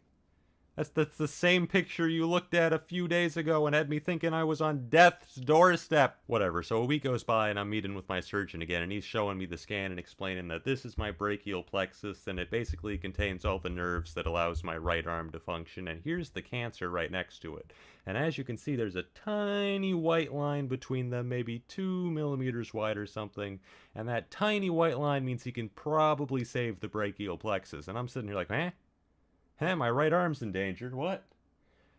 That's the same picture you looked at a few days ago and had me thinking I was on death's doorstep. Whatever, so a week goes by and I'm meeting with my surgeon again, and he's showing me the scan and explaining that this is my brachial plexus, and it basically contains all the nerves that allows my right arm to function, and here's the cancer right next to it. And as you can see, there's a tiny white line between them, maybe 2 millimeters wide or something, and that tiny white line means he can probably save the brachial plexus. And I'm sitting here like, my right arm's endangered. What?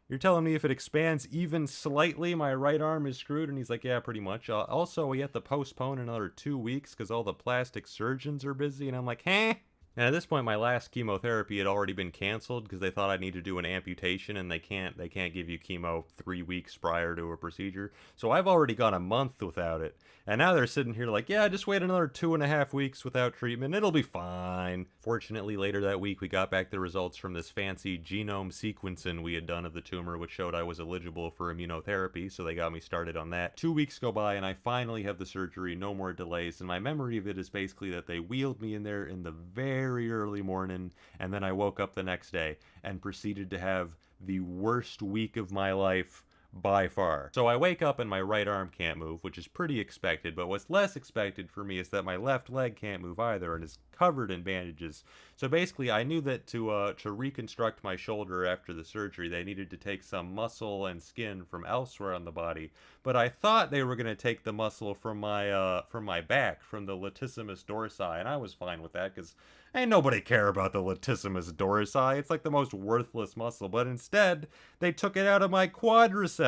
You're telling me if it expands even slightly, my right arm is screwed? And he's like, yeah, pretty much. Also, we have to postpone another 2 weeks because all the plastic surgeons are busy. And I'm like, And at this point, my last chemotherapy had already been canceled because they thought I'd need to do an amputation, and they can't give you chemo 3 weeks prior to a procedure. So I've already gone a month without it. And now they're sitting here like, yeah, just wait another 2.5 weeks without treatment. It'll be fine. Fortunately, later that week, we got back the results from this fancy genome sequencing we had done of the tumor, which showed I was eligible for immunotherapy, so they got me started on that. 2 weeks go by, and I finally have the surgery, no more delays, and my memory of it is basically that they wheeled me in there in the very early morning, and then I woke up the next day and proceeded to have the worst week of my life by far. So I wake up and my right arm can't move, which is pretty expected, but what's less expected for me is that my left leg can't move either and is covered in bandages. So basically, I knew that to reconstruct my shoulder after the surgery, they needed to take some muscle and skin from elsewhere on the body, but I thought they were going to take the muscle from my back, from the latissimus dorsi, and I was fine with that because ain't nobody care about the latissimus dorsi. It's like the most worthless muscle, but instead, they took it out of my quadricep.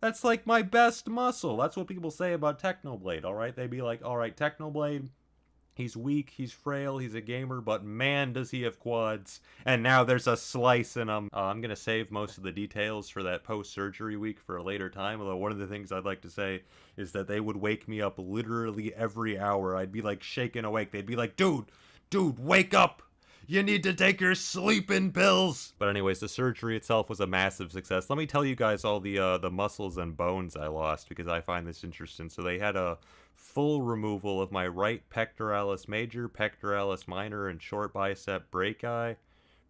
That's like my best muscle. That's what people say about Technoblade, alright? They'd be like, alright, Technoblade, he's weak, he's frail, he's a gamer, but man, does he have quads. And now there's a slice in him. I'm going to save most of the details for that post-surgery week for a later time, although one of the things I'd like to say is that they would wake me up literally every hour. I'd be like shaken awake. They'd be like, dude, wake up! You need to take your sleeping pills! But anyways, the surgery itself was a massive success. Let me tell you guys all the muscles and bones I lost, because I find this interesting. So they had a full removal of my right pectoralis major, pectoralis minor, and short bicep brachii, I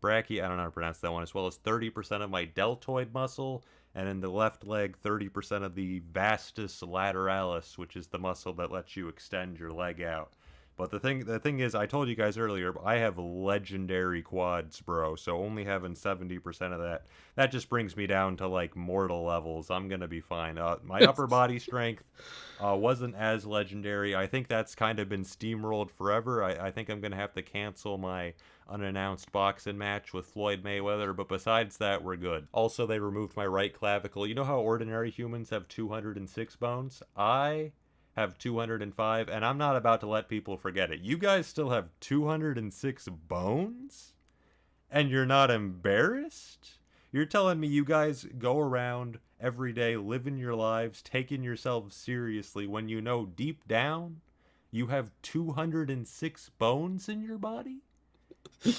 don't know how to pronounce that one, as well as 30% of my deltoid muscle, and in the left leg, 30% of the vastus lateralis, which is the muscle that lets you extend your leg out. But the thing is, I told you guys earlier, I have legendary quads, bro, so only having 70% of that just brings me down to, like, mortal levels. I'm gonna be fine. My upper body strength wasn't as legendary. I think that's kind of been steamrolled forever. I think I'm gonna have to cancel my unannounced boxing match with Floyd Mayweather, but besides that, we're good. Also, they removed my right clavicle. You know how ordinary humans have 206 bones? I have 205, and I'm not about to let people forget it. You guys still have 206 bones? And you're not embarrassed? You're telling me you guys go around every day living your lives, taking yourselves seriously, when you know deep down you have 206 bones in your body?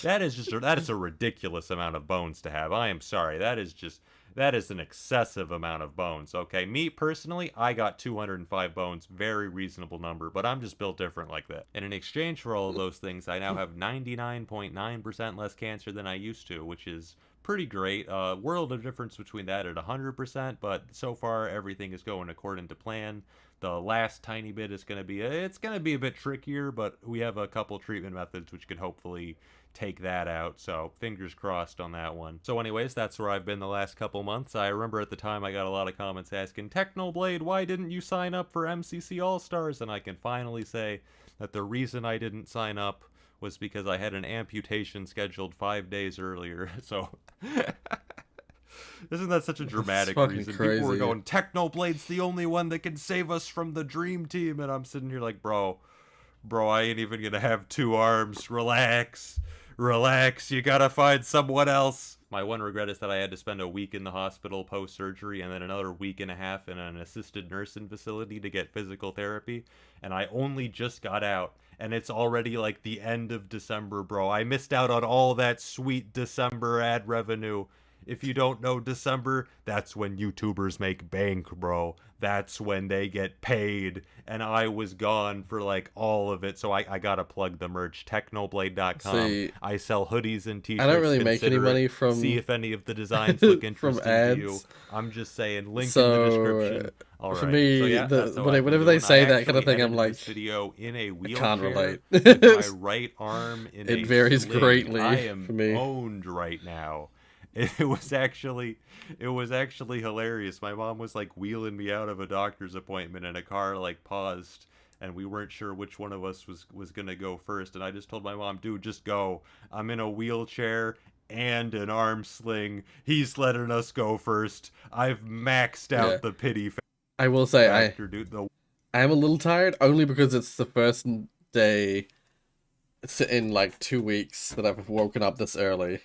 That is a ridiculous amount of bones to have. I am sorry. That is an excessive amount of bones, okay? Me, personally, I got 205 bones. Very reasonable number, but I'm just built different like that. And in exchange for all of those things, I now have 99.9% less cancer than I used to, which is pretty great. World of difference between that at 100%, but so far everything is going according to plan. The last tiny bit is going to be it's going to be a bit trickier, but we have a couple treatment methods which could hopefully take that out, so fingers crossed on that one. So anyways, that's where I've been the last couple months. I remember at the time I got a lot of comments asking, Technoblade, why didn't you sign up for MCC All-Stars? And I can finally say that the reason I didn't sign up was because I had an amputation scheduled 5 days earlier, so... Isn't that such a dramatic reason? Crazy. People were going, Technoblade's the only one that can save us from the Dream Team, and I'm sitting here like, bro, I ain't even gonna have 2 arms. Relax, you gotta find someone else. My one regret is that I had to spend a week in the hospital post-surgery and then another week and a half in an assisted nursing facility to get physical therapy, and I only just got out, and it's already like the end of December, bro. I missed out on all that sweet December ad revenue. If you don't know December, that's when YouTubers make bank, bro. That's when they get paid. And I was gone for like all of it, so I gotta plug the merch. Technoblade.com. See, I sell hoodies and t-shirts. I don't really make any money from... See if any of the designs look interesting ads. to you. I'm just saying, link in the description. All right. For me, so yeah, that's how I've been whenever they doing. say I that kind of actually thing, I'm edited like, this video in a wheelchair, I can't relate. with my right arm in It a varies sling. greatly I am for me. owned right now. It was actually hilarious. My mom was like wheeling me out of a doctor's appointment, and a car like paused, and we weren't sure which one of us was gonna go first. And I just told my mom, "Dude, just go. I'm in a wheelchair and an arm sling. He's letting us go first. I've maxed out the pity factor." I will say, dude. I am a little tired, only because it's the first day in like 2 weeks that I've woken up this early.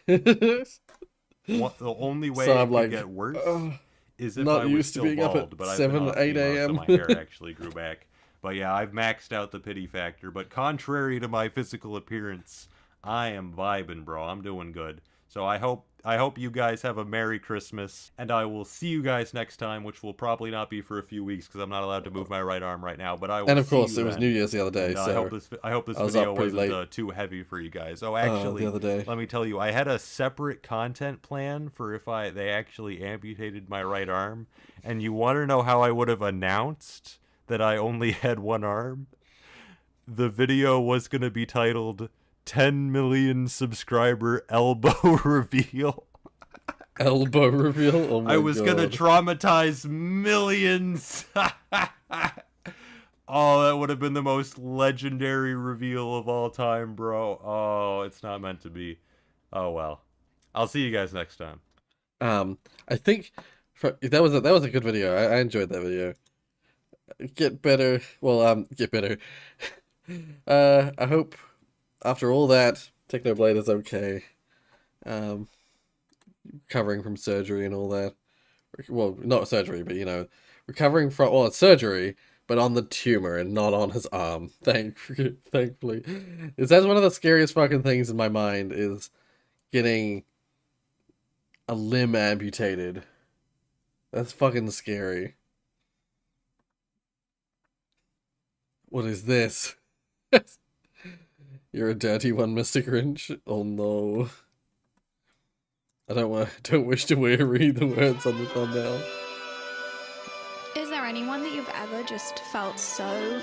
The only way So it I'm could like, get worse is if not I was used to still being up bald, at but 7, I've been 8 so a.m. my hair actually grew back. But yeah, I've maxed out the pity factor. But contrary to my physical appearance, I am vibing, bro. I'm doing good. So I hope you guys have a Merry Christmas, and I will see you guys next time, which will probably not be for a few weeks because I'm not allowed to move my right arm right now. But I will. And of see course, you it was then. New Year's the other day, And, so I hope this I was video up pretty wasn't late. too heavy for you guys. Oh, actually, the other day. let me tell you, I had a separate content plan for if they actually amputated my right arm, and you want to know how I would have announced that I only had one arm? The video was going to be titled 10 million subscriber elbow reveal. Elbow reveal? Oh my I was going to God. traumatize millions. Oh, that would have been the most legendary reveal of all time, bro. Oh, it's not meant to be. Oh, well. I'll see you guys next time. I think that was a good video. I enjoyed that video. Get better. Well, get better. I hope after all that, Technoblade is okay. Recovering from surgery and all that. Well, not surgery, but you know, recovering from it's surgery, but on the tumor and not on his arm. Thankfully, that's one of the scariest fucking things in my mind is getting a limb amputated. That's fucking scary. What is this? You're a dirty one, Mr. Grinch. Oh no. I don't wish to read the words on the thumbnail. Is there anyone that you've ever just felt so...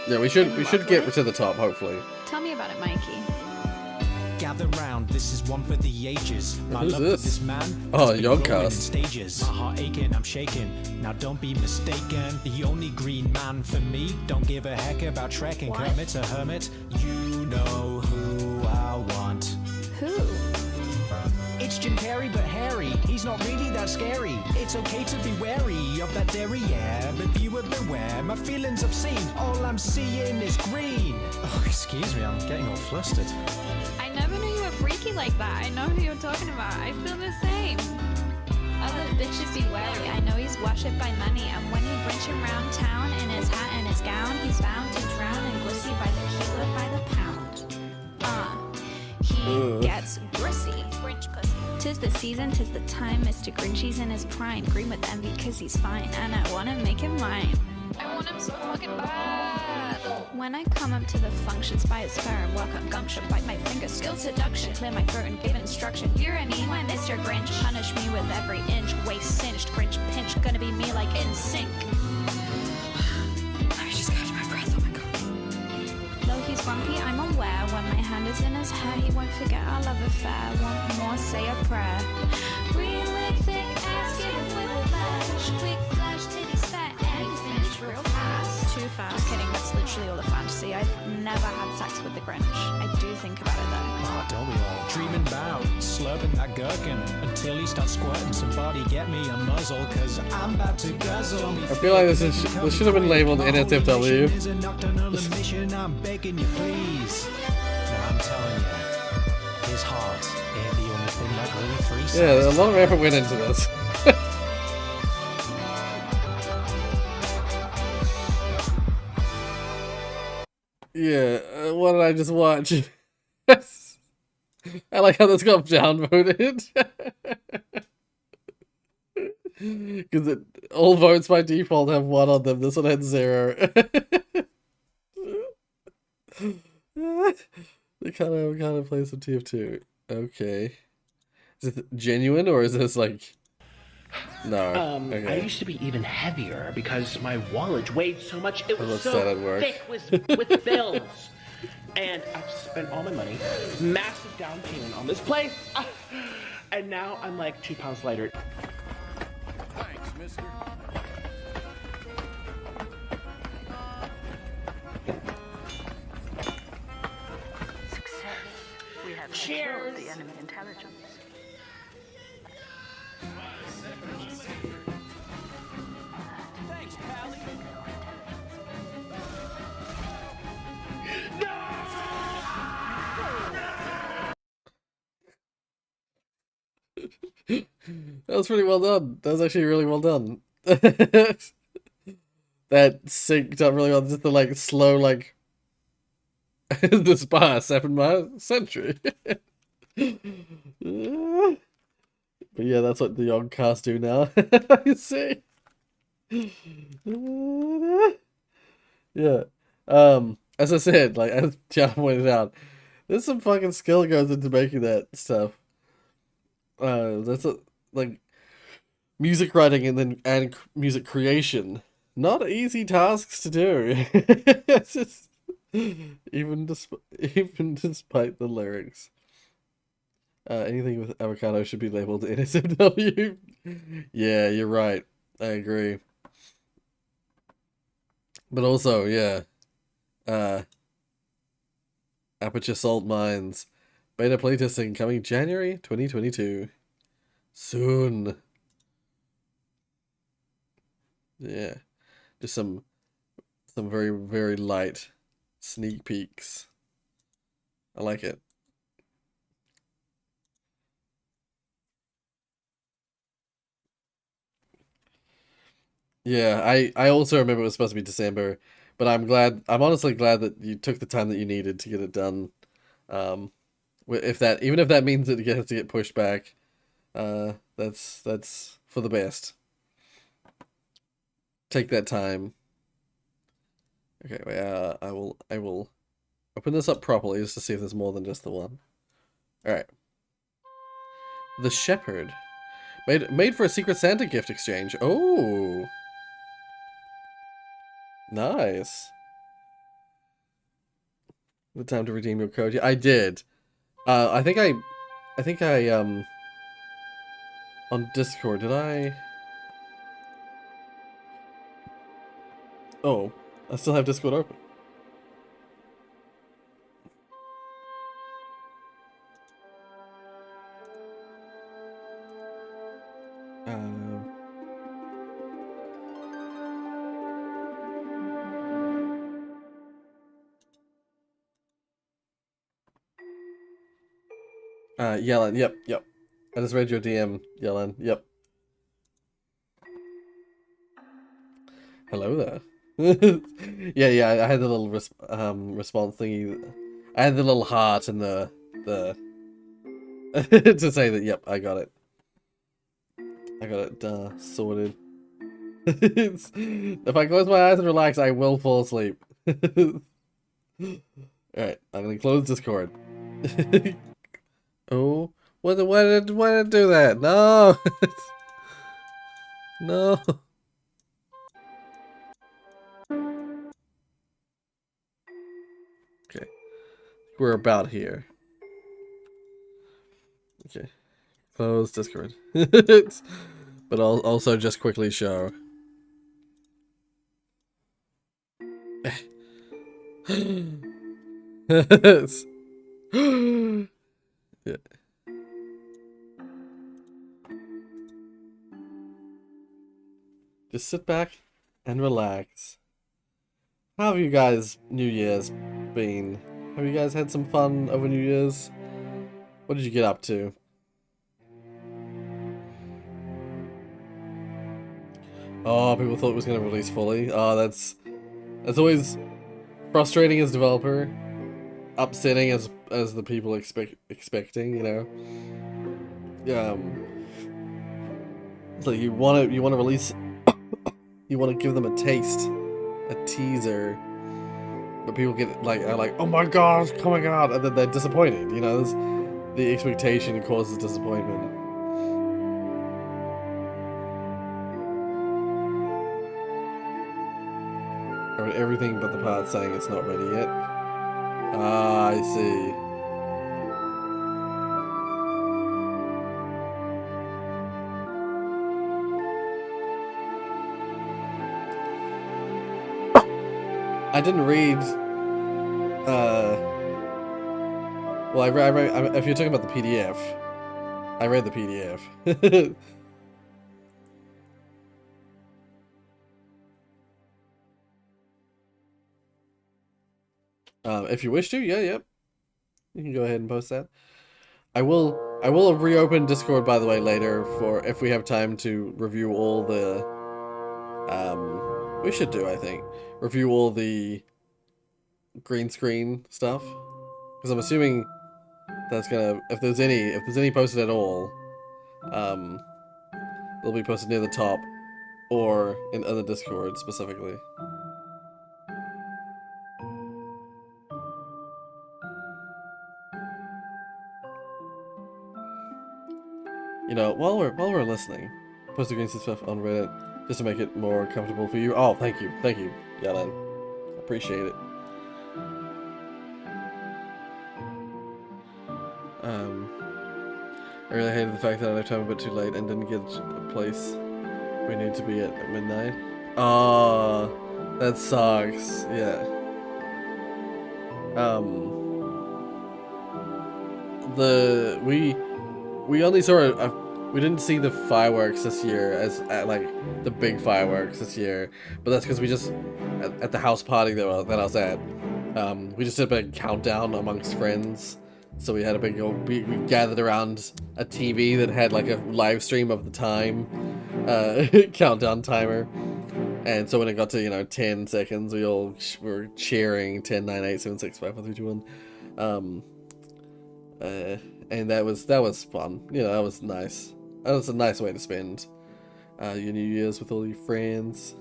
Yeah, we should get to the top, hopefully. Tell me about it, Mikey. Gather round, this is one for the ages. My Who's love this? for this man Oh, has been growing in Yoggcast. stages. My heart aching, I'm shaking. Now don't be mistaken. The only green man for me. Don't give a heck about Shrek and Kermit's a hermit. You know who I want. Who? It's Jim Carrey, but hairy. He's not really that scary. It's okay to be wary of that derriere, but viewer beware. My feelings obscene. All I'm seeing is green. Oh, excuse me, I'm getting all flustered. I never knew you were freaky like that. I know who you're talking about. I feel the same. Other bitches be wary. I know he's worshipped by many, and when he brings him round town in his hat and his gown, he's bound to drown and glissy by the kilo by the pound. He gets grissy. Grinch pussy. Tis the season, tis the time. Mr. Grinchy's in his prime. Green with envy cause he's fine, and I wanna make him mine. I want him so fucking bad. When I come up to the function, spy a spare and walk up gumption, bite my finger, skill seduction, clear my throat and give instruction. You're an E when Mr. Grinch, punish me with every inch, waist cinched, Grinch pinch, gonna be me like in sync. Let me just catch my breath, oh my god. Though he's grumpy, I'm aware, when my hand is in his hair, he won't forget our love affair. Want more, say a prayer. Really thick ass, get it with a flash, quick flash, titties fat, and finish real fast. Too fast. Just kidding, that's literally all the fantasy. I've never had sex with the Grinch. I do think about it though. Oh, don't we all? Dreaming about slurping that gherkin until he starts squirting. Somebody get me a muzzle, cause I'm about to guzzle me. I feel like this should have been labeled NSFW. Is a nocturnal emission, I'm begging you please. Now I'm telling you, his heart ain't the only thing that really 3 Yeah, a lot of effort went into this. Yeah, what did I just watch? I like how this got downvoted. Because all votes by default have 1 on them. This one had 0. They kind of play some TF2. Okay. Is it genuine or is this like... No. I Okay. used to be even heavier because my wallet weighed so much. It was Let's so say that work. thick with bills. And I've spent all my money, massive down payment on this place. And now I'm like 2 pounds lighter. Thanks, mister. We have Cheers. killed the enemy intelligence. Thanks, Pally. That was pretty well done. That was actually really well done. That synced up really well. Just the like slow like the spa 7 mile century. But yeah, that's what the Yoggcast do now. You see. Yeah. As I said, like as John pointed out, there's some fucking skill goes into making that stuff. That's like music writing and music creation. Not easy tasks to do. It's just, even despite the lyrics. Anything with avocado should be labeled NSFW. Yeah, you're right. I agree. But also, yeah. Aperture Salt Mines. Beta playtesting coming January 2022. Soon. Yeah. Just some very, very light sneak peeks. I like it. Yeah, I also remember it was supposed to be December, but I'm honestly glad that you took the time that you needed to get it done. Even if that means that it has to get pushed back, that's for the best. Take that time. Okay, wait, I will open this up properly just to see if there's more than just the one. Alright. The Shepherd. Made for a Secret Santa gift exchange. Oh. Nice. The time to redeem your code. Yeah, I did. I think I on Discord, did I? Oh, I still have Discord open. Yellen, yep. I just read your DM, Yellen, yep. Hello there. yeah, I had the little response thingy. I had the little heart and the to say that, yep, I got it. I got it sorted. If I close my eyes and relax, I will fall asleep. Alright, I'm gonna close Discord. Oh, why did it do that? No! No! Okay. We're about here. Okay. Close Discord. But I'll also just quickly show. Yeah. Just sit back and relax. How have you guys New Year's been? Have you guys had some fun over New Year's? What did you get up to? Oh, people thought it was going to release fully. Oh, that's always frustrating as developer, upsetting as the people expecting, you know. So you want to release, you want to give them a taste, a teaser, but people are like, oh my god, and then they're disappointed. You know, the expectation causes disappointment. Or everything but the part saying it's not ready yet. Ah, I see. I didn't read. Well, I read. If you're talking about the PDF, I read the PDF. If you wish to, yeah. You can go ahead and post that. I will reopen Discord, by the way, later for if we have time to review all the. We should do, I think, review all the green screen stuff, because I'm assuming that's gonna, if there's any posted at all, they'll be posted near the top or in other Discord specifically. You know, while we're listening, post the green screen stuff on Reddit just to make it more comfortable for you. Oh, thank you, Yalan. Appreciate it. I really hated the fact that I left home a bit too late and didn't get a place we need to be at midnight. Oh, that sucks. Yeah. We only saw we didn't see the fireworks this year as like the big fireworks this year, but that's because we just at the house party that I was at, we just did a big countdown amongst friends. So we had a big we gathered around a TV that had like a live stream of the time countdown timer, and so when it got to 10 seconds, we all were cheering 10, 9, 8, 7, 6, 5, 4, 3, 2, 1. And that was fun. That was nice. That was a nice way to spend your New Year's with all your friends.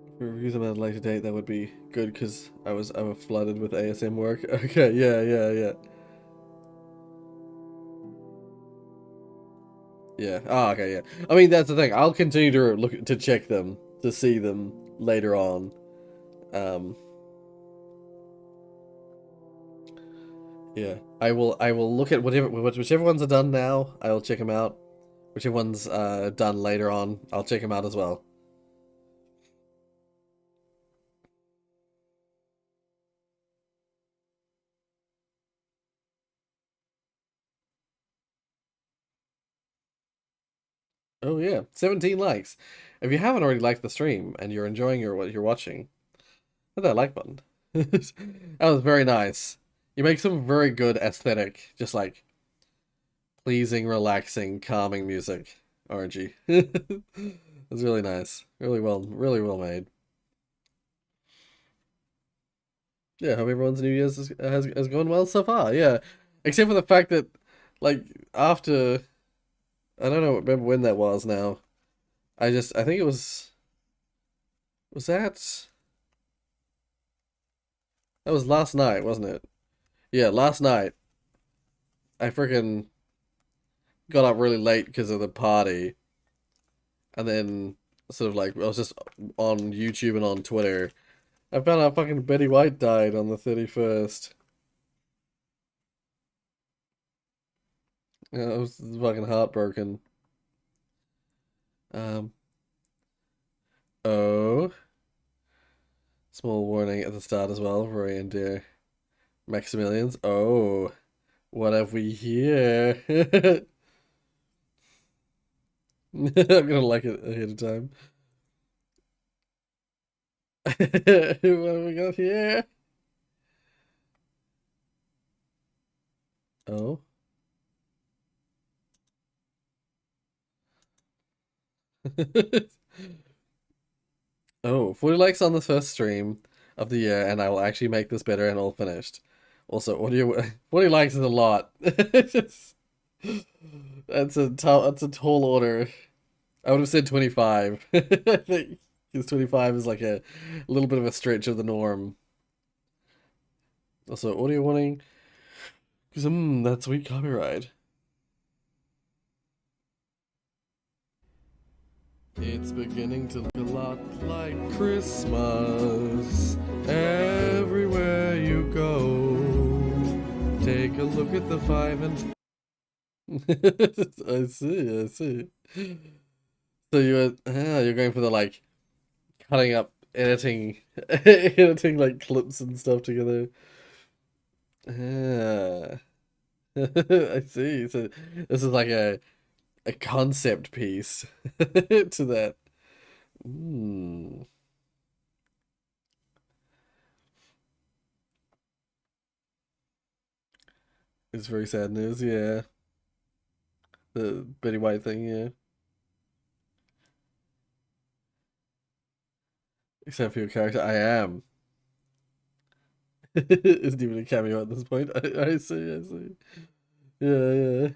If we review them at a later date, that would be good because I was flooded with ASM work. Okay, yeah. Yeah. Oh, okay, yeah. I mean, that's the thing. I'll continue to check them, to see them later on. Yeah. I will look at whichever ones are done now, I will check them out. Whichever ones done later on, I'll check them out as well. Oh yeah, 17 likes. If you haven't already liked the stream and you're enjoying what you're watching, hit that like button. That was very nice. You make some very good aesthetic, just like pleasing, relaxing, calming music, RNG. It's really nice. Really well made. Yeah, hope everyone's New Year's has gone well so far. Yeah, except for the fact that, like, after I don't know. Remember when that was now. I think it was. Was that? That was last night, wasn't it? Yeah, last night. I freaking got up really late because of the party, and then sort of like I was just on YouTube and on Twitter. I found out fucking Betty White died on the 31st. Yeah, I was fucking heartbroken. Um. Oh. Small warning at the start as well, Roy and dear Maximilians. Oh, what have we here? I'm gonna like it ahead of time. What have we got here? Oh. Oh, 40 likes on the first stream of the year, and I will actually make this better and all finished. Also, 40 likes is a lot. That's a tall order. I would have said 25. I think because 25 is like a little bit of a stretch of the norm. Also, audio warning. Because, that's sweet copyright. It's beginning to look a lot like Christmas everywhere you go. Take a look at the 5 and... I see. So you're going for the like cutting up, editing like clips and stuff together. Ah. I see. So this is like a concept piece to that. It's very sad news, yeah. The Betty White thing, yeah. Except for your character, I am. Isn't even a cameo at this point. I see. Yeah.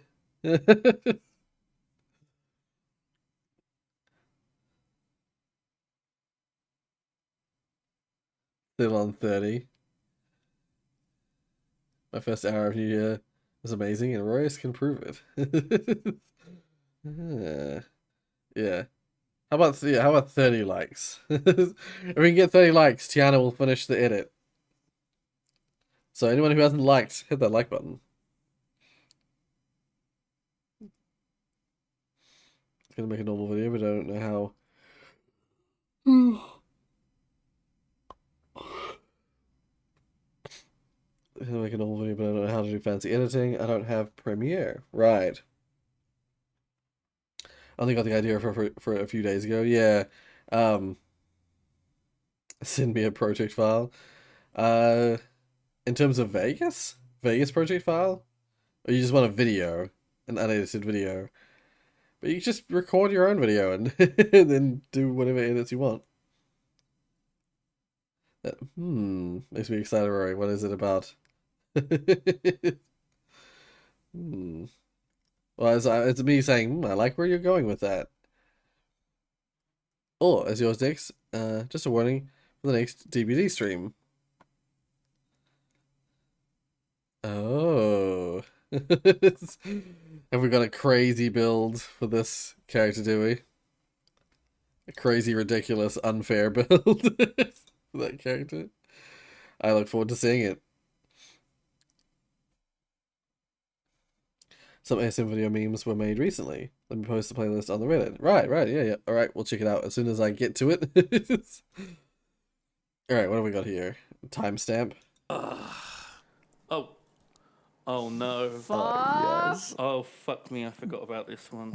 Still on 30. My first hour of New Year was amazing, and Rorius can prove it. Yeah. How about 30 likes? If we can get 30 likes, Tiana will finish the edit. So anyone who hasn't liked, hit that like button. It's gonna make a normal video, but I don't know how. It's gonna make a normal video, but I don't know how to do fancy editing. I don't have Premiere. Right. I only got the idea for a few days ago. Yeah. Send me a project file. In terms of Vegas project file, or you just want a video, an unedited video, but you can just record your own video and, and then do whatever edits you want. That makes me excited, Rory. What is it about? Well, it's me saying, I like where you're going with that. Oh, as yours next, just a warning for the next DBD stream. Oh. Have we got a crazy build for this character, do we? A crazy, ridiculous, unfair build for that character. I look forward to seeing it. Some ASM video memes were made recently. Let me post the playlist on the Reddit. Right, yeah. Alright, we'll check it out as soon as I get to it. Alright, what have we got here? Timestamp. Oh no. Fuck. Yes. Oh fuck me, I forgot about this one.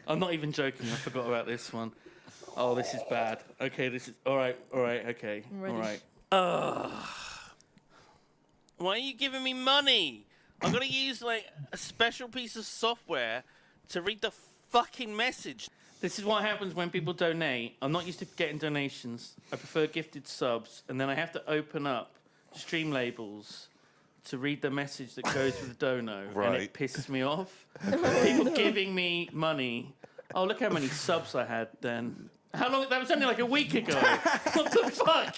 I'm not even joking, I forgot about this one. Oh, this is bad. Okay, this is alright, okay. Alright. Why are you giving me money? I'm gonna use like a special piece of software to read the fucking message. This is what happens when people donate. I'm not used to getting donations. I prefer gifted subs, and then I have to open up stream labels to read the message that goes with the dono, and Right. it pisses me off. People giving me money. Oh, look how many subs I had then. How long? That was only like a week ago. What the fuck?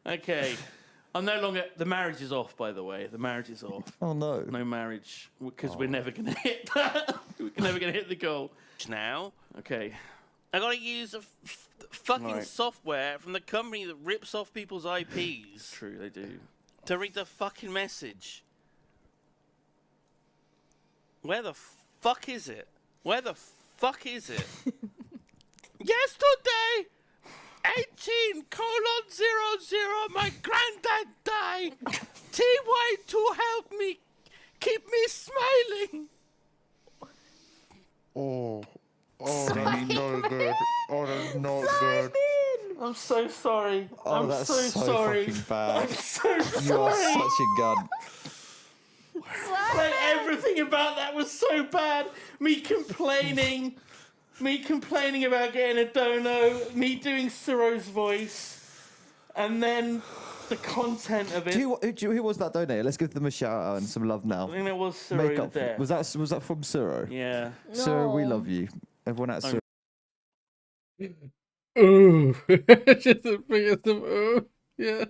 Okay. I'm no longer... The marriage is off, by the way. The marriage is off. Oh, no. No marriage, because we're never going to hit that. We're never going to hit the goal. Now, Okay. I gotta use a fucking Right. software from the company that rips off people's IPs True, they do. to read the fucking message. Where the fuck is it? Where the fuck is it? Yesterday, 18:00, my granddad died. TY to help me, keep me smiling. Oh, that's no good. Oh, that's not good. I'm so sorry. Oh, I'm that's so so sorry. fucking bad. I'm so sorry. You are such a gun. Like, everything about that was so bad. Me complaining about getting a dono, me doing Ciro's voice, and then the content of it. Who was that donator? Let's give them a shout out and some love now. I think that was Ciro Make up. there. Was that from Ciro? Yeah. Ciro, we love you. Everyone at Ciro. Ooh. Just a freaking some ooh. Yeah.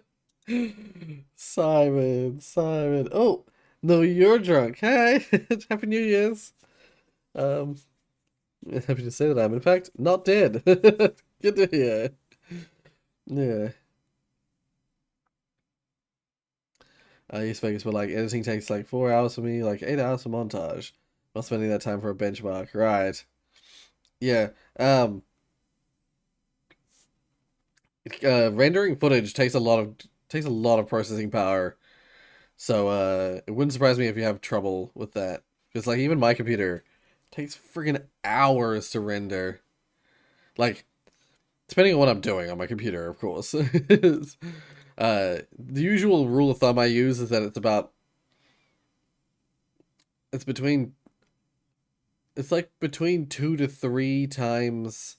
Simon. Oh, no, you're drunk. Hey, Happy New Year's. Happy to say that I'm, in fact, not dead. Good to hear. Yeah. I used to focus, but like editing takes like 4 hours for me, like 8 hours for montage. Not spending that time for a benchmark, right? Yeah. Rendering footage takes a lot of processing power. So it wouldn't surprise me if you have trouble with that. Because like even my computer takes friggin' hours to render. Like, depending on what I'm doing on my computer, of course. The usual rule of thumb I use is that it's like between 2 to 3 times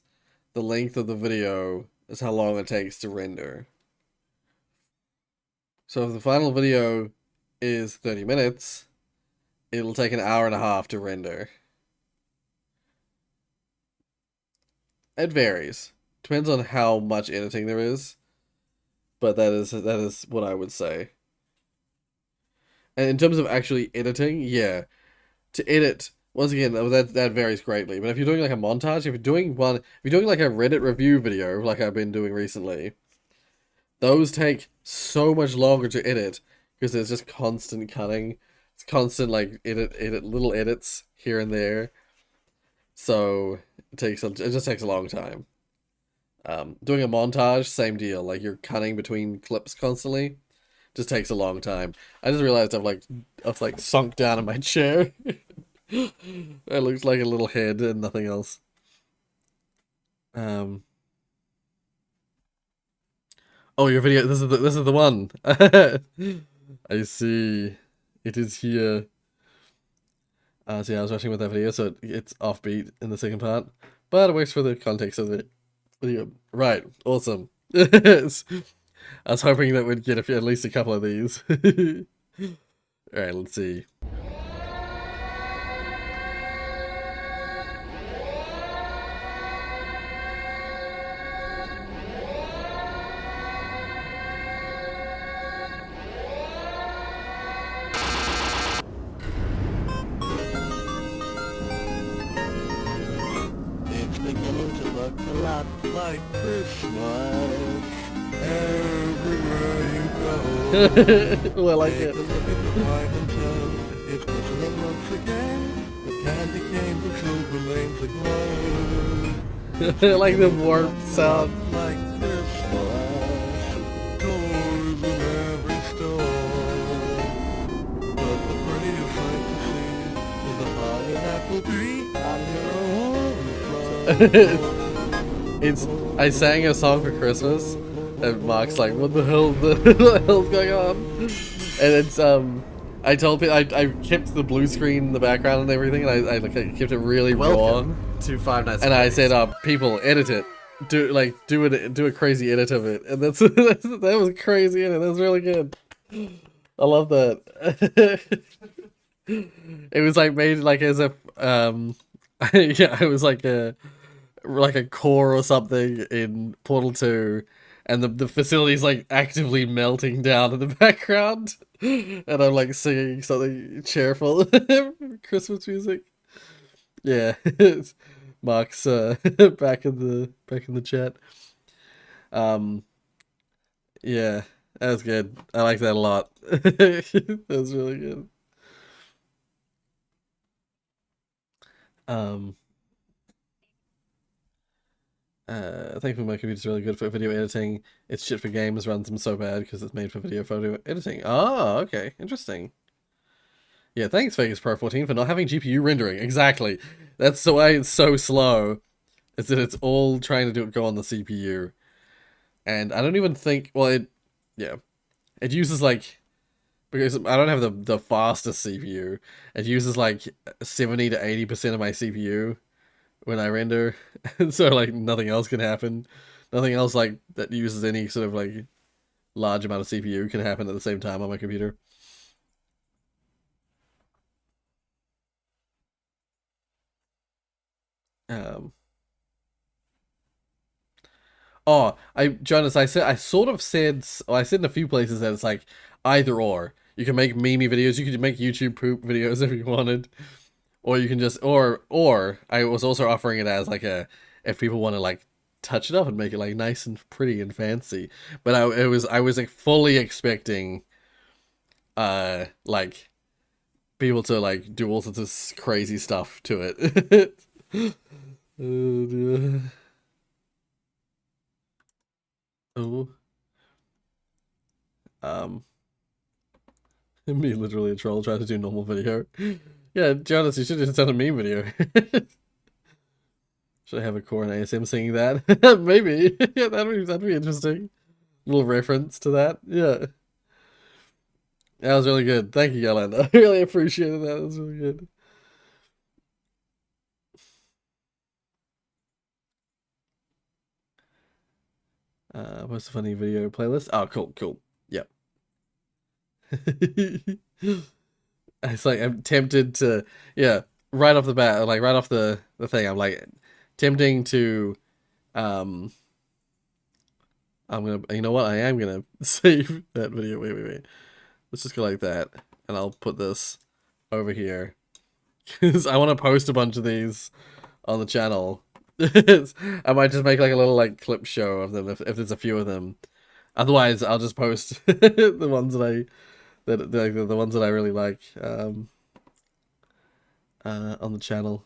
the length of the video is how long it takes to render. So if the final video is 30 minutes, it'll take an hour and a half to render. It varies. Depends on how much editing there is. But that is what I would say. And in terms of actually editing, yeah. To edit, once again, that varies greatly. But if you're doing like a montage, if you're doing like a Reddit review video, like I've been doing recently, those take so much longer to edit because there's just constant cutting. It's constant like edit little edits here and there. So it just takes a long time. Doing a montage, same deal. Like you're cutting between clips constantly, just takes a long time. I just realized I've like sunk down in my chair. It looks like a little head and nothing else. Oh, your video. This is the one. I see. It is here. So yeah, I was watching with that video, so it's offbeat in the second part, but it works for the context of the video. Right, awesome. I was hoping that we'd get at least a couple of these. Alright, let's see. It's beginning to look a lot like Christmas everywhere you go. Oh, I like it. Take a look at the light and tell it's Christmas once again. The candy canes and silver lanes aglow. I like the warp sound. Like Christmas, toys in every store. But the prettiest sight to see is a pineapple tree on your own. I sang a song for Christmas, and Mark's like, "What the hell? What the hell's going on?" And it's I told people I kept the blue screen in the background and everything, and I kept it really raw. Welcome to Five Nights at And I Freddy's. said, "People, edit it. Do a crazy edit of it." And that was crazy edit. That was really good. I love that. It was like made like as if yeah, it was like a core or something in Portal 2, and the facility's like actively melting down in the background, and I'm like singing something cheerful, Christmas music. Yeah, Mark's back in the chat. Yeah, that was good. I like that a lot. That was really good. Thankfully my computer's really good for video editing. It's shit for games, runs them so bad because it's made for video photo editing. Oh, okay. Interesting. Yeah, thanks Vegas Pro 14 for not having GPU rendering. Exactly. That's the way it's so slow. Is that it's all trying to go on the CPU. And I don't even think, well, yeah. It uses like, because I don't have the fastest CPU, it uses like 70 to 80% of my CPU when I render, and so like nothing else can happen. Nothing else like that uses any sort of like large amount of CPU can happen at the same time on my computer. Oh, Jonas, I sort of said, well, I said in a few places that it's like either or. You can make meme videos, you could make YouTube poop videos if you wanted. Or you can just, or I was also offering it as like if people want to like touch it up and make it like nice and pretty and fancy. But I was like fully expecting, like people to like do all sorts of crazy stuff to it. Oh, dear. Oh. Me literally a troll trying to do normal video. Yeah, Jonas, you should have done a meme video. Should I have a core in ASM singing that? Maybe. Yeah, that'd be interesting. Little reference to that. Yeah. That was really good. Thank you, Yolanda. I really appreciated that. That was really good. What's the funny video playlist? Oh, cool. Yep. It's like I'm tempted to, yeah, right off the bat, like right off the thing, I'm like tempting to, I'm gonna, you know what, I am gonna save that video. Wait. Let's just go like that, and I'll put this over here, because I want to post a bunch of these on the channel. I might just make like a little like clip show of them if there's a few of them. Otherwise, I'll just post the ones that the ones that I really like on the channel.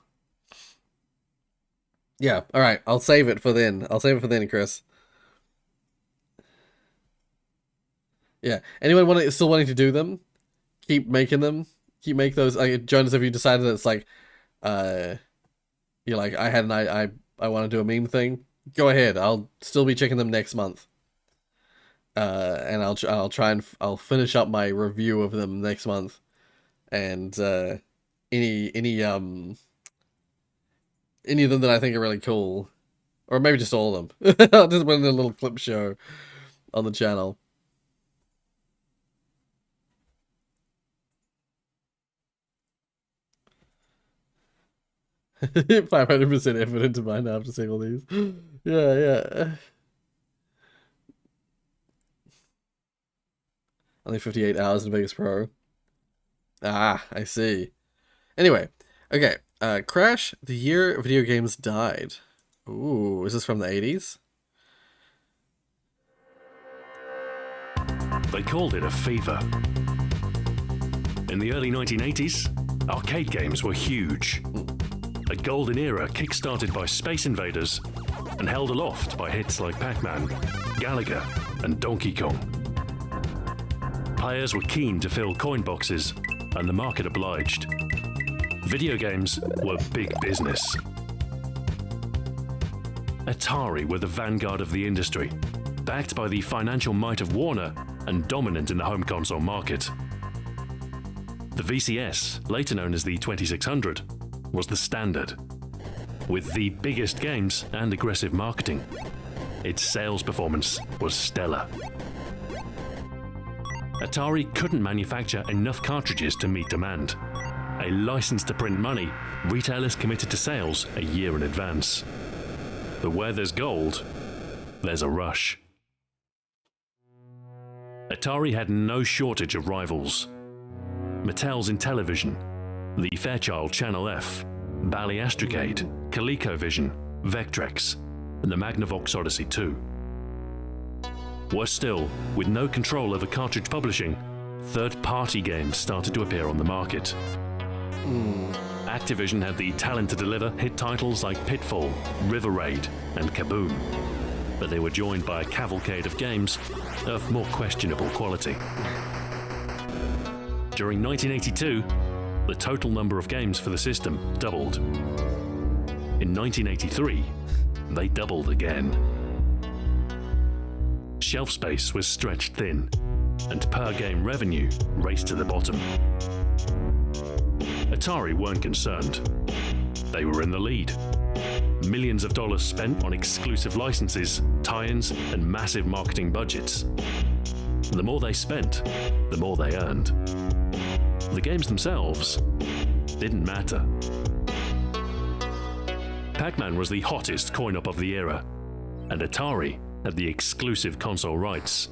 Yeah, all right. I'll save it for then. Chris. Yeah. Anyone still wanting to do them? Keep making them. Keep make those. Like, Jonas, have you decided that it's like, you're like, I want to do a meme thing? Go ahead. I'll still be checking them next month. And I'll try and I'll finish up my review of them next month, and any of them that I think are really cool, or maybe just all of them. I'll just put in a little clip show on the channel. $500% effort into mine after seeing all these. Yeah. Only 58 hours in Vegas Pro. Ah, I see. Anyway, okay. Crash, the year video games died. Ooh, is this from the 80s? They called it a fever. In the early 1980s, arcade games were huge. A golden era kick-started by Space Invaders and held aloft by hits like Pac-Man, Galaga, and Donkey Kong. Players were keen to fill coin boxes, and the market obliged. Video games were big business. Atari were the vanguard of the industry, backed by the financial might of Warner and dominant in the home console market. The VCS, later known as the 2600, was the standard. With the biggest games and aggressive marketing, its sales performance was stellar. Atari couldn't manufacture enough cartridges to meet demand. A license to print money, retailers committed to sales a year in advance. But where there's gold, there's a rush. Atari had no shortage of rivals. Mattel's Intellivision, the Fairchild Channel F, Bally Astrocade, ColecoVision, Vectrex, and the Magnavox Odyssey 2. Worse still, with no control over cartridge publishing, third-party games started to appear on the market. Activision had the talent to deliver hit titles like Pitfall, River Raid, and Kaboom, but they were joined by a cavalcade of games of more questionable quality. During 1982, the total number of games for the system doubled. In 1983, they doubled again. Shelf space was stretched thin, and per-game revenue raced to the bottom. Atari weren't concerned. They were in the lead. Millions of dollars spent on exclusive licenses, tie-ins, and massive marketing budgets. The more they spent, the more they earned. The games themselves didn't matter. Pac-Man was the hottest coin-op of the era, and Atari had the exclusive console rights.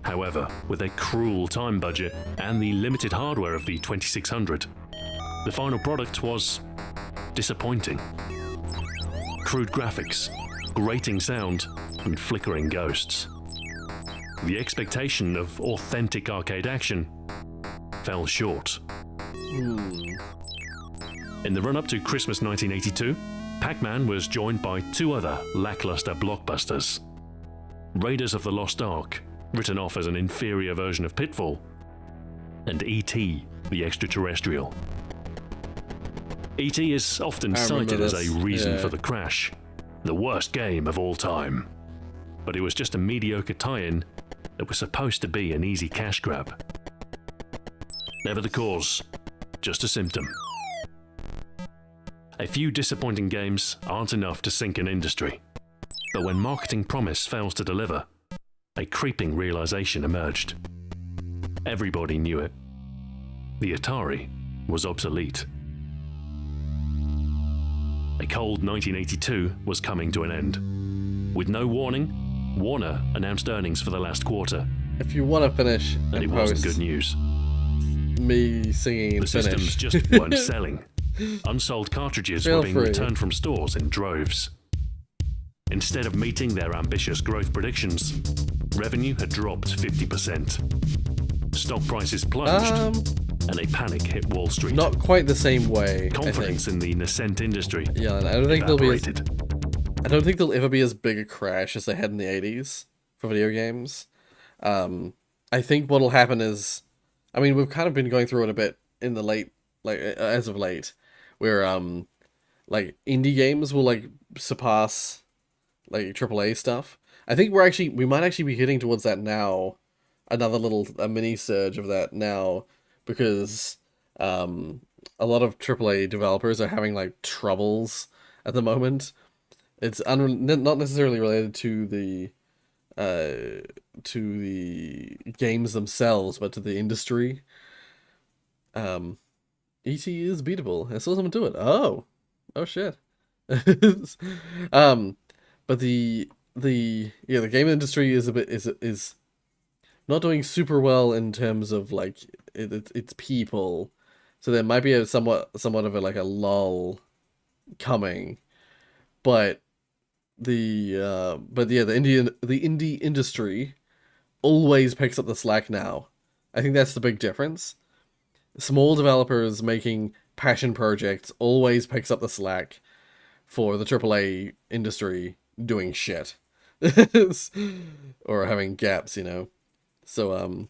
However, with a cruel time budget and the limited hardware of the 2600, the final product was disappointing. Crude graphics, grating sound, and flickering ghosts. The expectation of authentic arcade action fell short. In the run-up to Christmas 1982, Pac-Man was joined by two other lackluster blockbusters. Raiders of the Lost Ark, written off as an inferior version of Pitfall, and E.T. the Extraterrestrial. E.T. is often cited as a reason for the crash, the worst game of all time. But it was just a mediocre tie-in that was supposed to be an easy cash grab. Never the cause, just a symptom. A few disappointing games aren't enough to sink an industry. But when marketing promise fails to deliver, a creeping realization emerged. Everybody knew it. The Atari was obsolete. A cold 1982 was coming to an end. With no warning, Warner announced earnings for the last quarter. If you want to finish and it wasn't good news. Me singing the systems just weren't selling. Unsold cartridges were being returned from stores in droves. Instead of meeting their ambitious growth predictions, revenue had dropped 50%. Stock prices plunged, and a panic hit Wall Street. Not quite the same way. Confidence in the nascent industry. Yeah, I don't think I don't think there'll ever be as big a crash as they had in the 80s for video games. I think what'll happen is, I mean, we've kind of been going through it a bit in the late, as of late, where like indie games will like surpass like AAA stuff. I think we might actually be hitting towards that now, a mini surge of that now, because a lot of AAA developers are having like troubles at the moment. It's not necessarily related to the games themselves, but to the industry. E.T. is beatable. I saw someone do it. Oh shit. But the game industry is not doing super well in terms of like its people. So there might be a somewhat of a lull coming, but the indie industry always picks up the slack now. I think that's the big difference. Small developers making passion projects always picks up the slack for the AAA industry doing shit. Or having gaps, you know. So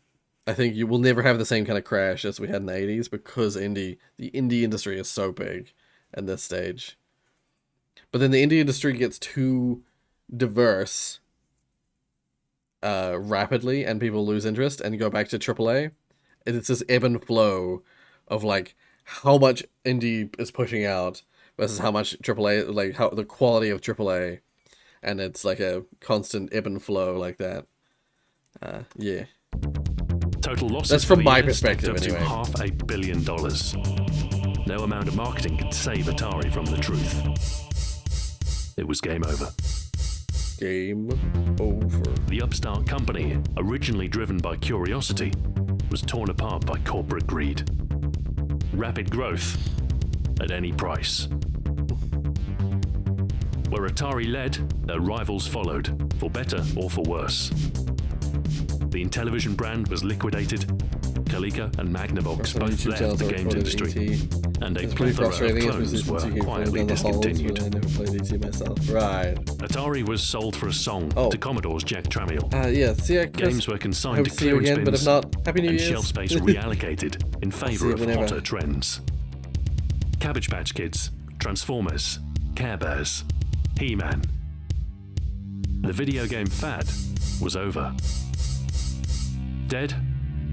I think you will never have the same kind of crash as we had in the 80s because the indie industry is so big at this stage. But then the indie industry gets too diverse rapidly and people lose interest and go back to AAA. And it's this ebb and flow of like how much indie is pushing out versus how much AAA, like how the quality of AAA. And it's like a constant ebb and flow like that. Yeah. Total losses That's for from the my year stacked perspective, up to anyway. $500 million. No amount of marketing could save Atari from the truth. It was game over. Game over. The upstart company, originally driven by curiosity, was torn apart by corporate greed. Rapid growth at any price. Where Atari led, their rivals followed, for better or for worse. The Intellivision brand was liquidated. Coleco and Magnavox both left the games industry, and a It's pretty plethora of frustrating, clones especially were since you can quietly down the halls, discontinued. but I never played ET myself. Right. Atari was sold for a song to Commodore's Jack Tramiel. Yeah, see ya, Chris. Games were consigned Hope to to see you clearance again, but bins, if not, Happy New and Year's. shelf space reallocated in see favour you of whenever. hotter trends. Cabbage Patch Kids, Transformers, Care Bears, He-Man. The video game fad was over. Dead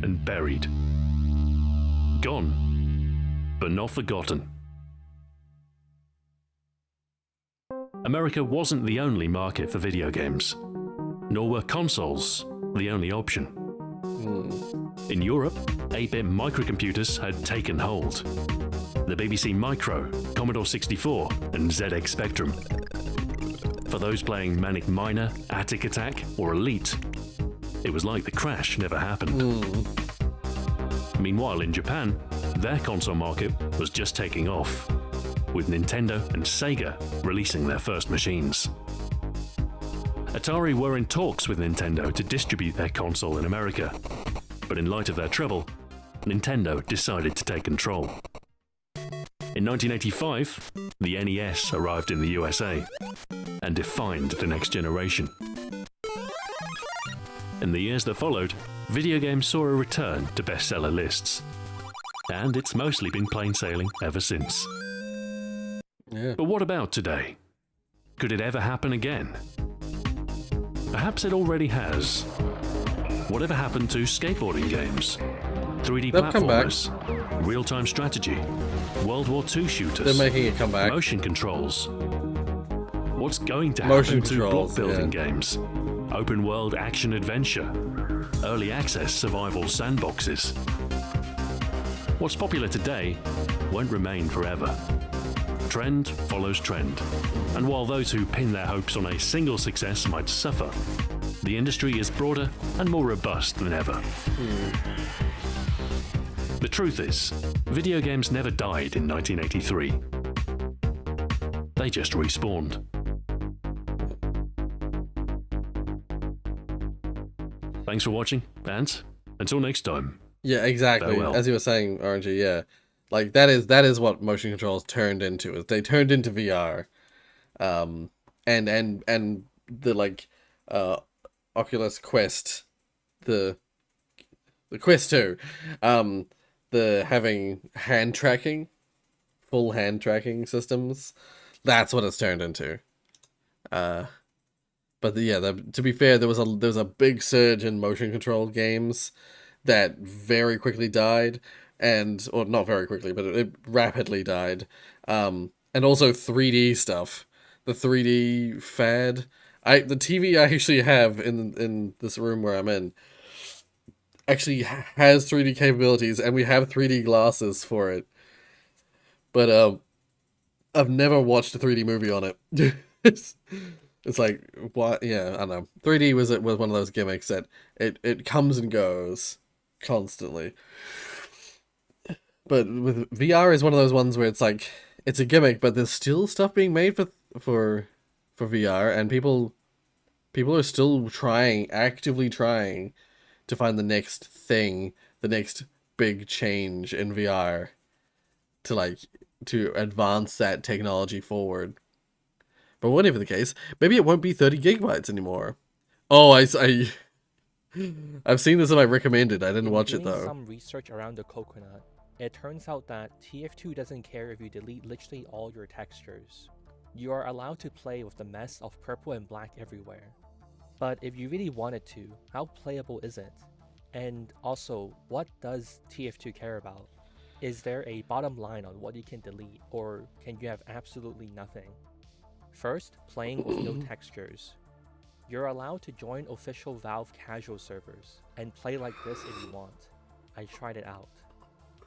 and buried. Gone, but not forgotten. America wasn't the only market for video games, nor were consoles the only option. In Europe, 8-bit microcomputers had taken hold. The BBC Micro, Commodore 64, and ZX Spectrum. For those playing Manic Miner, Attic Attack, or Elite, it was like the crash never happened. Meanwhile, in Japan, their console market was just taking off, with Nintendo and Sega releasing their first machines. Atari were in talks with Nintendo to distribute their console in America, but in light of their trouble, Nintendo decided to take control. In 1985, the NES arrived in the USA and defined the next generation. In the years that followed, video games saw a return to bestseller lists, and it's mostly been plain sailing ever since. Yeah. But what about today? Could it ever happen again? Perhaps it already has. Whatever happened to skateboarding games, 3D They'll come back. platformers, real-time strategy, World War II shooters, They're making a comeback. motion controls? What's going to Motion happen to block controls, building yeah. games, open-world action-adventure, early access survival sandboxes? What's popular today won't remain forever. Trend follows trend, and while those who pin their hopes on a single success might suffer, the industry is broader and more robust than ever. The truth is, video games never died in 1983. They just respawned. Thanks for watching, and until next time. Yeah, exactly. Farewell. As you were saying, RNG, yeah. Like that is what motion controls turned into. Is they turned into VR. And the like Oculus Quest, the Quest 2, the having hand tracking, full hand tracking systems, that's what it's turned into. But to be fair, there was a big surge in motion control games that very quickly died, or not very quickly, but it rapidly died. And also 3D stuff, the 3D fad. The TV I actually have in this room where I'm in actually has 3D capabilities, and we have 3D glasses for it. But I've never watched a 3D movie on it. It's like, what? Yeah, I don't know. 3D was one of those gimmicks that it comes and goes constantly. But with VR is one of those ones where it's like, it's a gimmick, but there's still stuff being made for VR, and people are still actively trying to find the next thing, the next big change in VR to advance that technology forward. But whatever the case, maybe it won't be 30 gigabytes anymore. Oh, I've seen this and I recommended. I didn't watch it Doing though. some research around the coconut, it turns out that TF2 doesn't care if you delete literally all your textures. You are allowed to play with the mess of purple and black everywhere. But if you really wanted to, how playable is it? And also, what does TF2 care about? Is there a bottom line on what you can delete, or can you have absolutely nothing? First, playing with no textures. You're allowed to join official Valve casual servers and play like this if you want. I tried it out.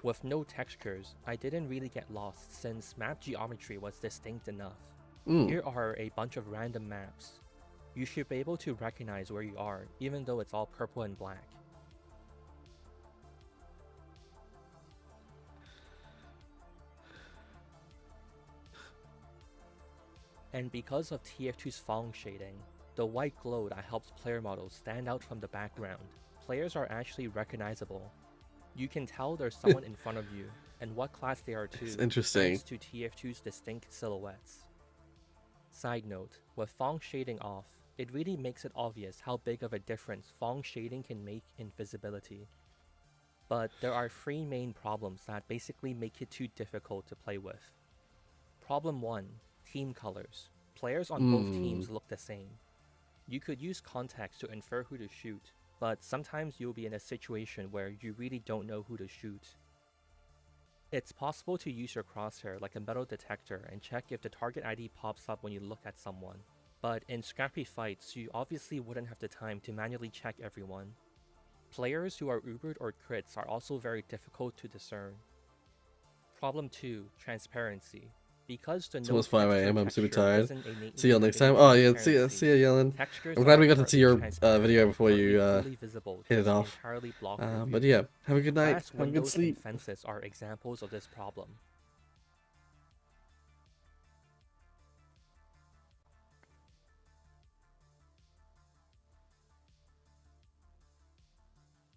With no textures, I didn't really get lost since map geometry was distinct enough. Here are a bunch of random maps. You should be able to recognize where you are, even though it's all purple and black. And because of TF2's Phong shading, the white glow that helps player models stand out from the background, players are actually recognizable. You can tell there's someone in front of you, and what class they are too, It's interesting. thanks to TF2's distinct silhouettes. Side note, with Phong shading off, it really makes it obvious how big of a difference Phong shading can make in visibility. But there are 3 main problems that basically make it too difficult to play with. Problem 1. Team colors. Players on both teams look the same. You could use context to infer who to shoot, but sometimes you'll be in a situation where you really don't know who to shoot. It's possible to use your crosshair like a metal detector and check if the target ID pops up when you look at someone, but in scrappy fights you obviously wouldn't have the time to manually check everyone. Players who are Ubered or crits are also very difficult to discern. Problem 2. Transparency. Because the It's no almost 5 texture a.m. I'm super texture tired. doesn't innately See you next time. eliminate Oh yeah, see ya, Yellen. textures I'm glad are we got to see your inherently video before transparent, you but fully visible hit it doesn't off. entirely block your But view. yeah, have a good night. Glass Have a good windows and sleep. fences are examples of this problem.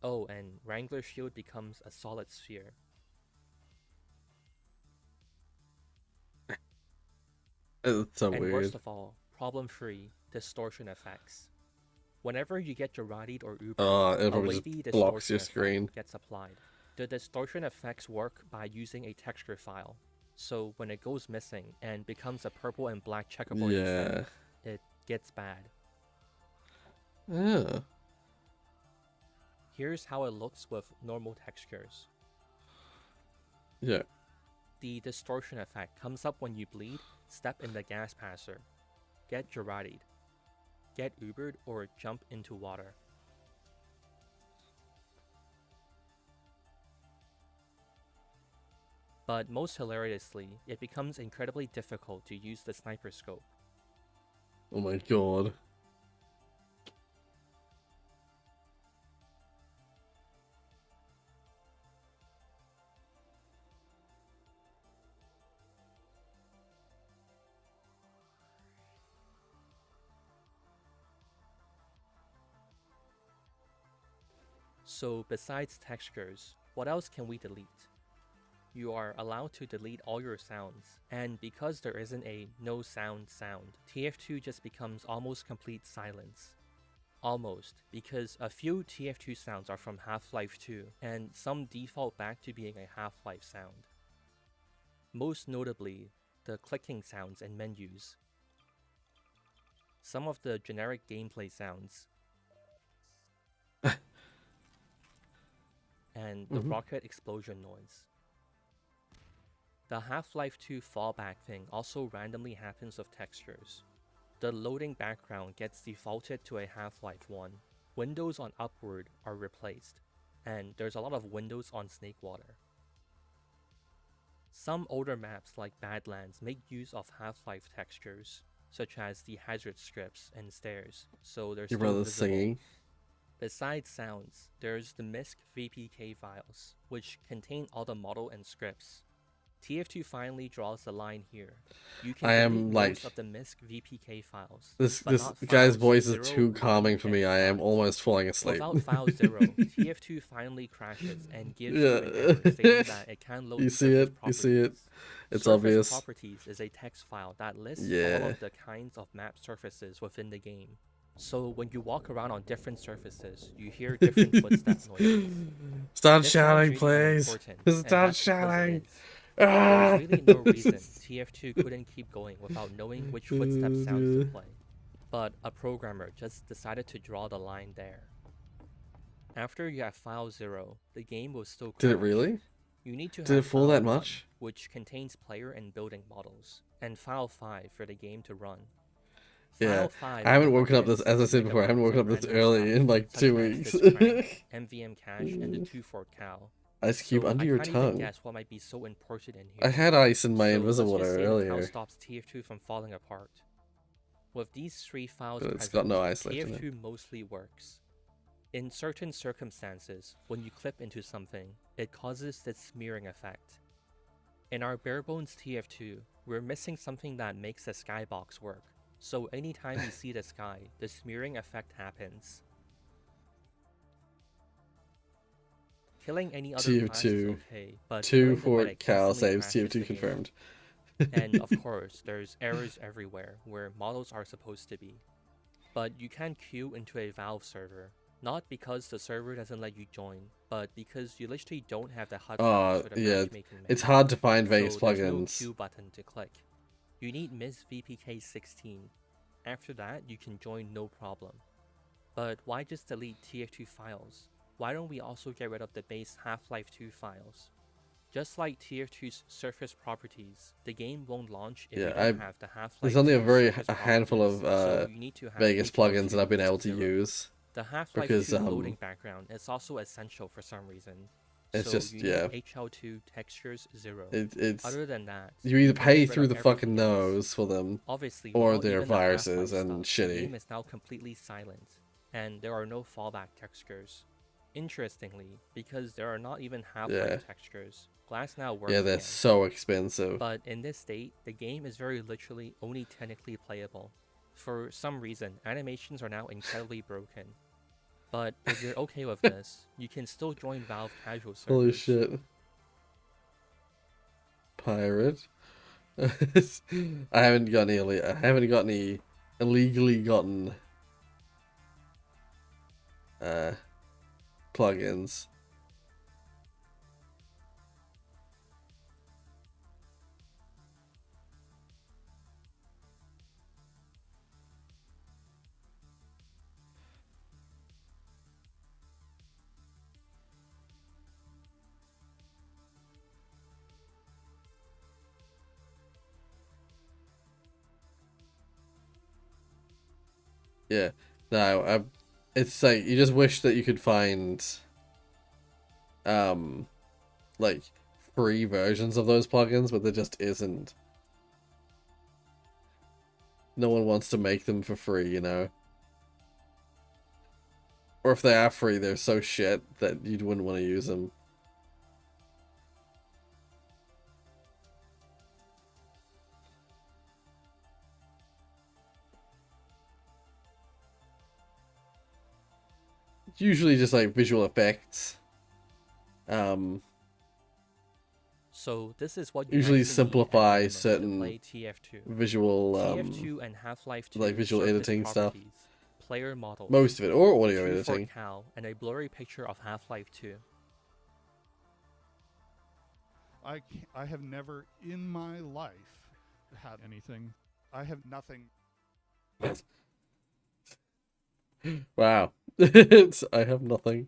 Oh, and Wrangler shield becomes a solid sphere. It's so And weird. worst of all, problem 3, distortion effects. Whenever you get Gerardied or Ubered, It a probably wavy just blocks distortion your effect screen. gets applied. The distortion effects work by using a texture file, so when it goes missing and becomes a purple and black checkerboard instead, it gets bad. Yeah. Here's how it looks with normal textures. Yeah. The distortion effect comes up when you bleed, step in the gas passer, get Gerardied, get Ubered, or jump into water. But most hilariously, it becomes incredibly difficult to use the sniper scope. Oh my god. So besides textures, what else can we delete? You are allowed to delete all your sounds, and because there isn't a no sound, TF2 just becomes almost complete silence. Almost, because a few TF2 sounds are from Half-Life 2, and some default back to being a Half-Life sound. Most notably, the clicking sounds and menus. Some of the generic gameplay sounds, and the rocket explosion noise. The Half-Life 2 fallback thing also randomly happens with textures. The loading background gets defaulted to a Half-Life 1. Windows on Upward are replaced, and there's a lot of windows on Snakewater. Some older maps like Badlands make use of Half-Life textures, such as the hazard scripts and stairs, so they're Your still brother's visible. singing. Besides sounds, there's the MISC VPK files, which contain all the model and scripts. TF2 finally draws the line here. You can I am, delete like- most of the MISC VPK files. This but this not guy's files voice is 0, too 1, calming for and me. I am 5. almost falling asleep. Without file 0, TF2 finally crashes and gives you an Yeah. error stating that it can load You see surface it? You see it? properties. It's Surface obvious. properties is a text file that lists all Yeah. of the kinds of map surfaces within the game. So when you walk around on different surfaces, you hear different footstep noises. Stop This shouting, sounds really very please. important, Stop and that's because it shouting. is. There's really no reason TF2 couldn't keep going without knowing which footstep sounds to play. But a programmer just decided to draw the line there. After you have file 0, the game will still crash. Did it really? You need to Did it have fall file that 1, much? which contains player and building models, and file 5 for the game to run. Yeah, File 5 I haven't woken up integrates this, as I said before, I haven't woken up this early in like such 2 as weeks. this crank, MVM cache, and the 2-4 cal. Ice cube So under I your can't even tongue. guess what might be so important in I here. had ice in my So invisible let's just water say the cal earlier. stops TF2 from falling apart. With these 3 files But it's present, got no ice left in it. TF2 mostly works. In certain circumstances, when you clip into something, it causes this smearing effect. In our barebones TF2, we're missing something that makes the skybox work. So anytime we see the sky, the smearing effect happens. Killing any other class is TF2. okay, but 2 killing them for when it Cal constantly saves crashes TF2 the game confirmed. And of course, there's errors everywhere where models are supposed to be. But you can't queue into a Valve server, not because the server doesn't let you join, but because you literally don't have the hotkeys for the Yeah, matchmaking menu. it's hard to find Vegas so there's no plugins. queue button to click. You need Ms. VPK 16. After that, you can join no problem. But why just delete TF2 files? Why don't we also get rid of the base Half-Life 2 files? Just like TF2's surface properties, the game won't launch if you don't have the Half-Life 2 there's only surface a handful of properties, so you need to have Vegas plugins that I've been able to 0. use. The Half-Life because 2 loading background is also essential for some reason. it's So just you need HL2 textures 0. it's Other than that, you either can pay get rid through of the fucking everything else. nose for them, Obviously, or without they're even the Half-Life viruses and stuff, the shitty. game is now completely silent, and there are no fallback textures. Interestingly, because there are not even Half-Life Yeah. textures, Glass now works Yeah, they're again. so expensive. But in this state, the game is very literally only technically playable. For some reason, animations are now incredibly broken. But if you're okay with this, you can still join Valve casual servers. Holy shit. Pirate. I haven't got any illegally gotten plugins. Yeah, no, it's like you just wish that you could find, like free versions of those plugins, but there just isn't. No one wants to make them for free, you know. Or if they are free, they're so shit that you wouldn't want to use them. Usually just like visual effects. So this is what you Usually actually need simplify at minimum to certain play TF2. visual TF2 and Half-Life 2 like visual surface editing stuff. properties, player models, Most of it, or audio 2 editing. Cal, and a blurry picture of Half-Life 2. I have never in my life had anything. I have nothing. Wow. I have nothing.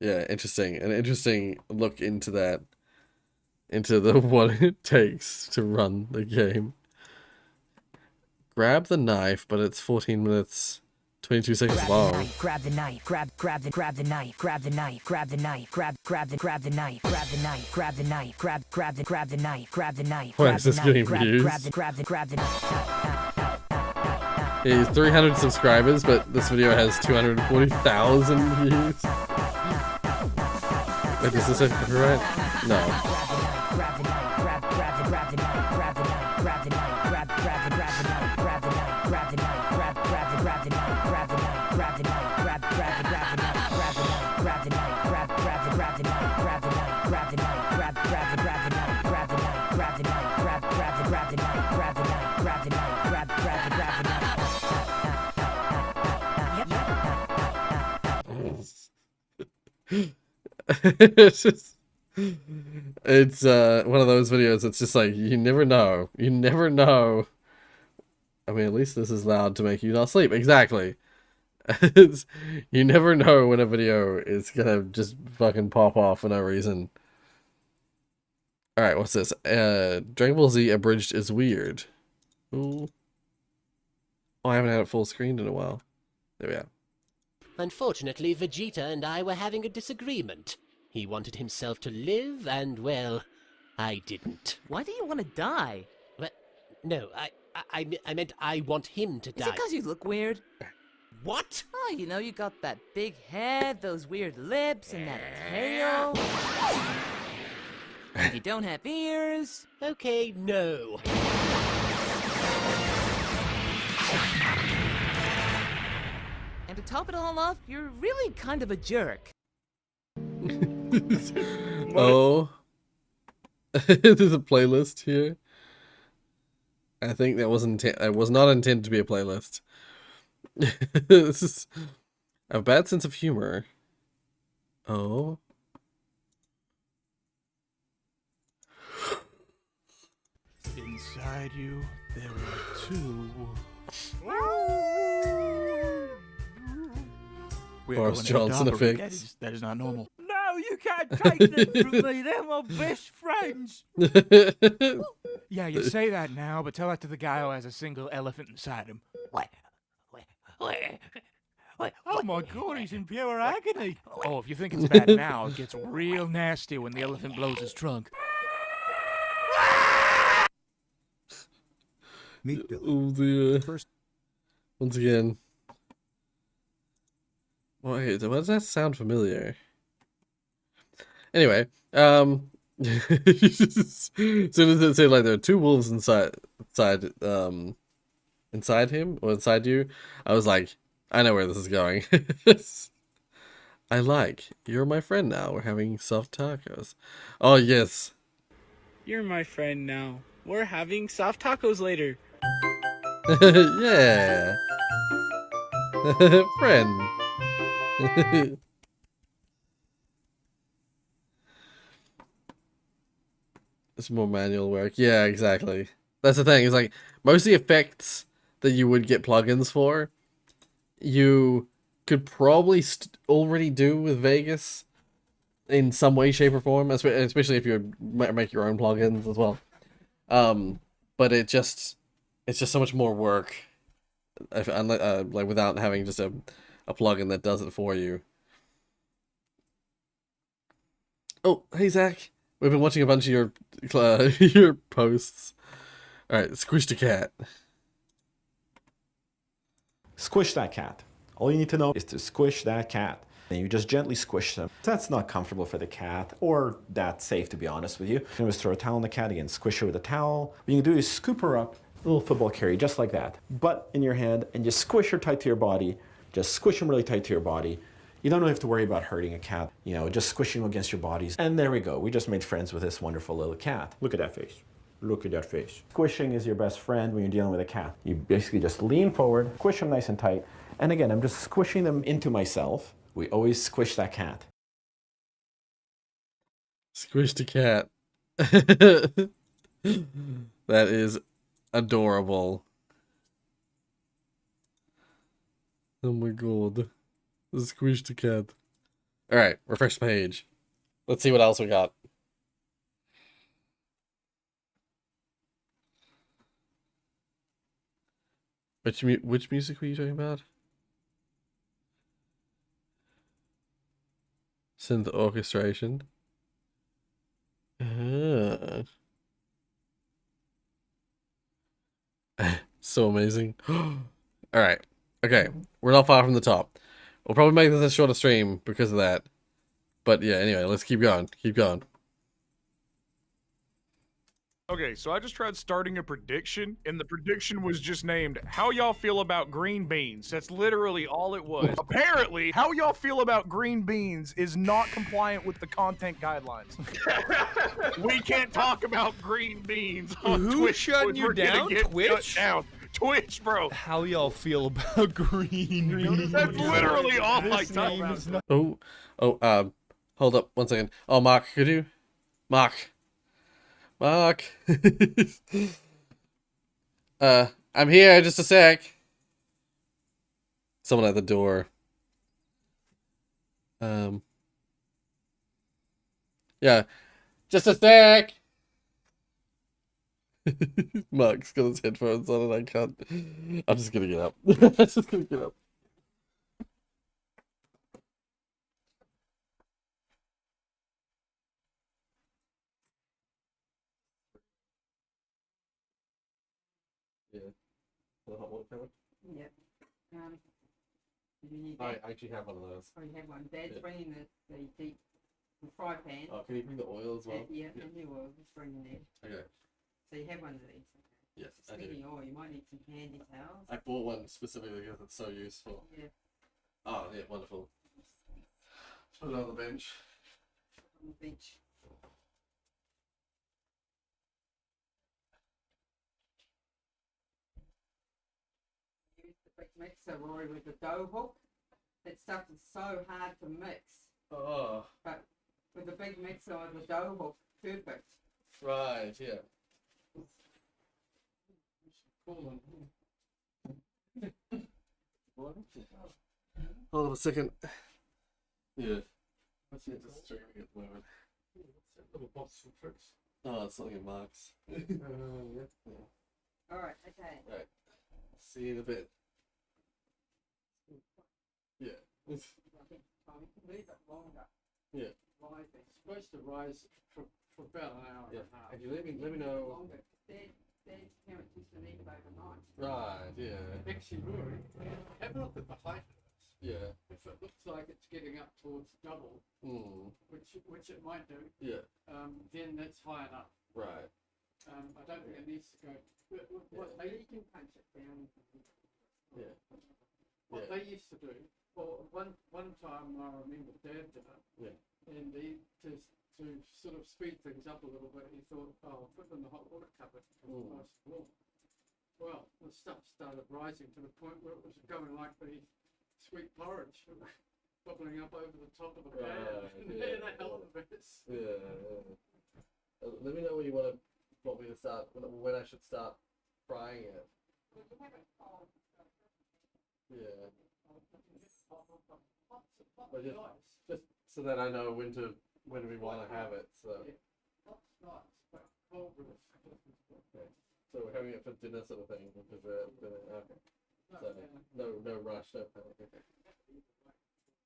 Yeah, interesting. An interesting look into that. Into the what it takes to run the game. Grab the knife, but it's 14 minutes 22 seconds long. Grab the knife, grab the knife, grab the knife, grab the knife, grab the knife, grab the knife, grab the knife, grab the knife, grab the knife. Why is this getting views? Grab the Yeah, he's 300 subscribers, but this video has 240,000 views. Wait, does this have copyright? No. It's just, it's one of those videos. It's just like you never know. You never know. I mean, at least this is loud to make you not sleep. Exactly. You never know when a video is gonna just fucking pop off for no reason. All right, what's this? Dragon Ball Z abridged is weird. Ooh. Oh, I haven't had it full screened in a while. There we are. Unfortunately, Vegeta and I were having a disagreement. He wanted himself to live, and, well, I didn't. Why do you want to die? Well, no, I meant I want him to die. Is it because you look weird? What? Oh, you know, you got that big head, those weird lips, and that tail. And you don't have ears. Okay, no. And to top it all off, you're really kind of a jerk. Oh. There's a playlist here. I think that was not intended to be a playlist. This is a bad sense of humor. Oh. Inside you, there are two. Boris Johnson effect. That is not normal. No, you can't take them from me. They're my best friends. Yeah, you say that now, but tell that to the guy who has a single elephant inside him. Oh my god, he's in pure agony. Oh, if you think it's bad now, it gets real nasty when the elephant blows his trunk. Meet Billy. Oh dear. Once again. Wait, why does that sound familiar? Anyway, as soon as it said like there are two wolves inside him or inside you, I was like, I know where this is going. You're my friend now. We're having soft tacos. Oh yes. You're my friend now. We're having soft tacos later. Yeah. Friend. It's more manual work. Yeah, exactly. That's the thing. It's like most of the effects that you would get plugins for, you could probably already do with Vegas in some way, shape, or form. Especially if you make your own plugins as well. But it's just so much more work. Like without having just a plugin that does it for you. Oh, hey Zach. We've been watching a bunch of your your posts. All right, squish the cat. Squish that cat. All you need to know is to squish that cat. And you just gently squish them. That's not comfortable for the cat, or that safe, to be honest with you. You can always throw a towel on the cat, again, squish her with a towel. What you can do is scoop her up, a little football carry, just like that. Butt in your hand, and just squish her tight to your body. Just squish them really tight to your body. You don't have to worry about hurting a cat, you know, just squishing them against your bodies. And there we go. We just made friends with this wonderful little cat. Look at that face. Look at that face. Squishing is your best friend when you're dealing with a cat. You basically just lean forward, squish them nice and tight. And again, I'm just squishing them into myself. We always squish that cat. Squish the cat. That is adorable. Oh my god. Squish the cat. Alright, refresh page. Let's see what else we got. Which music were you talking about? Synth orchestration. So amazing. Alright. Okay. We're not far from the top. We'll probably make this a shorter stream because of that. But yeah, anyway, let's keep going. Keep going. Okay, so I just tried starting a prediction, and the prediction was just named, how y'all feel about green beans? That's literally all it was. Apparently, how y'all feel about green beans is not compliant with the content guidelines. We can't talk about green beans on Who's Twitch. shutting you We're gonna down? get Twitch? shut down. Twitch, bro. How y'all feel about green beans? That's literally all I talk about. Hold up one second. Oh, Mark, could you? Mark. I'm here, just a sec. Someone at the door. Yeah, just a sec. Mark's got his headphones on and I can't. I'm just gonna get up. I'm just gonna get up. Yeah. The hot water camera? Yep. You need I that? actually have one of those. Oh, you have one. Dad's Yeah. bringing the deep the fry pan. Oh, can you bring the oil as well? Yeah, and the oil. Just bringing that. Okay. So you have one of these. Yes, I do. Speaking of oil, you might need some handy towels. I bought one specifically because it's so useful. Yeah. Oh, yeah, wonderful. Put it on the bench. On the bench. Use the big mixer, Rory, with the dough hook. That stuff is so hard to mix. Oh. But with the big mixer or the dough hook, perfect. Right, yeah. Hold on a second. Yeah. What's it just streaming at the moment? Little box from Fritz. Oh, it's something in Mark's. Yeah. Alright, okay. Right. See you in a bit. Yeah. Leave it longer. Yeah. Rising. It's supposed to rise for about an hour Yeah. and a half. Actually, let me know. Longer. Dad's parents used to leave it overnight. Right, yeah. Actually, Rory, have a look at the height of it. Yeah. If it looks like it's getting up towards double, which it might do, Yeah. then that's high enough. Right. I don't think it needs to go. Maybe you can punch it down. Yeah. What Yeah. they used to do, well, one time I remember Dad did it, Yeah. and he to sort of speed things up a little bit, he thought, oh, I'll put it in the hot water cupboard because it's nice and warm. Well, the stuff started rising to the point where it was going like the sweet porridge, bubbling up over the top of the pan. Right, And a hell of a mess. Yeah. Let me know when you want me to start, when I should start frying it. Yeah. But just so that I know when we want to have it. So. Hot's nice, but cold is Okay. So we're having it for dinner, sort of thing. Dessert, dinner. Okay. So no rush, no panic. Okay.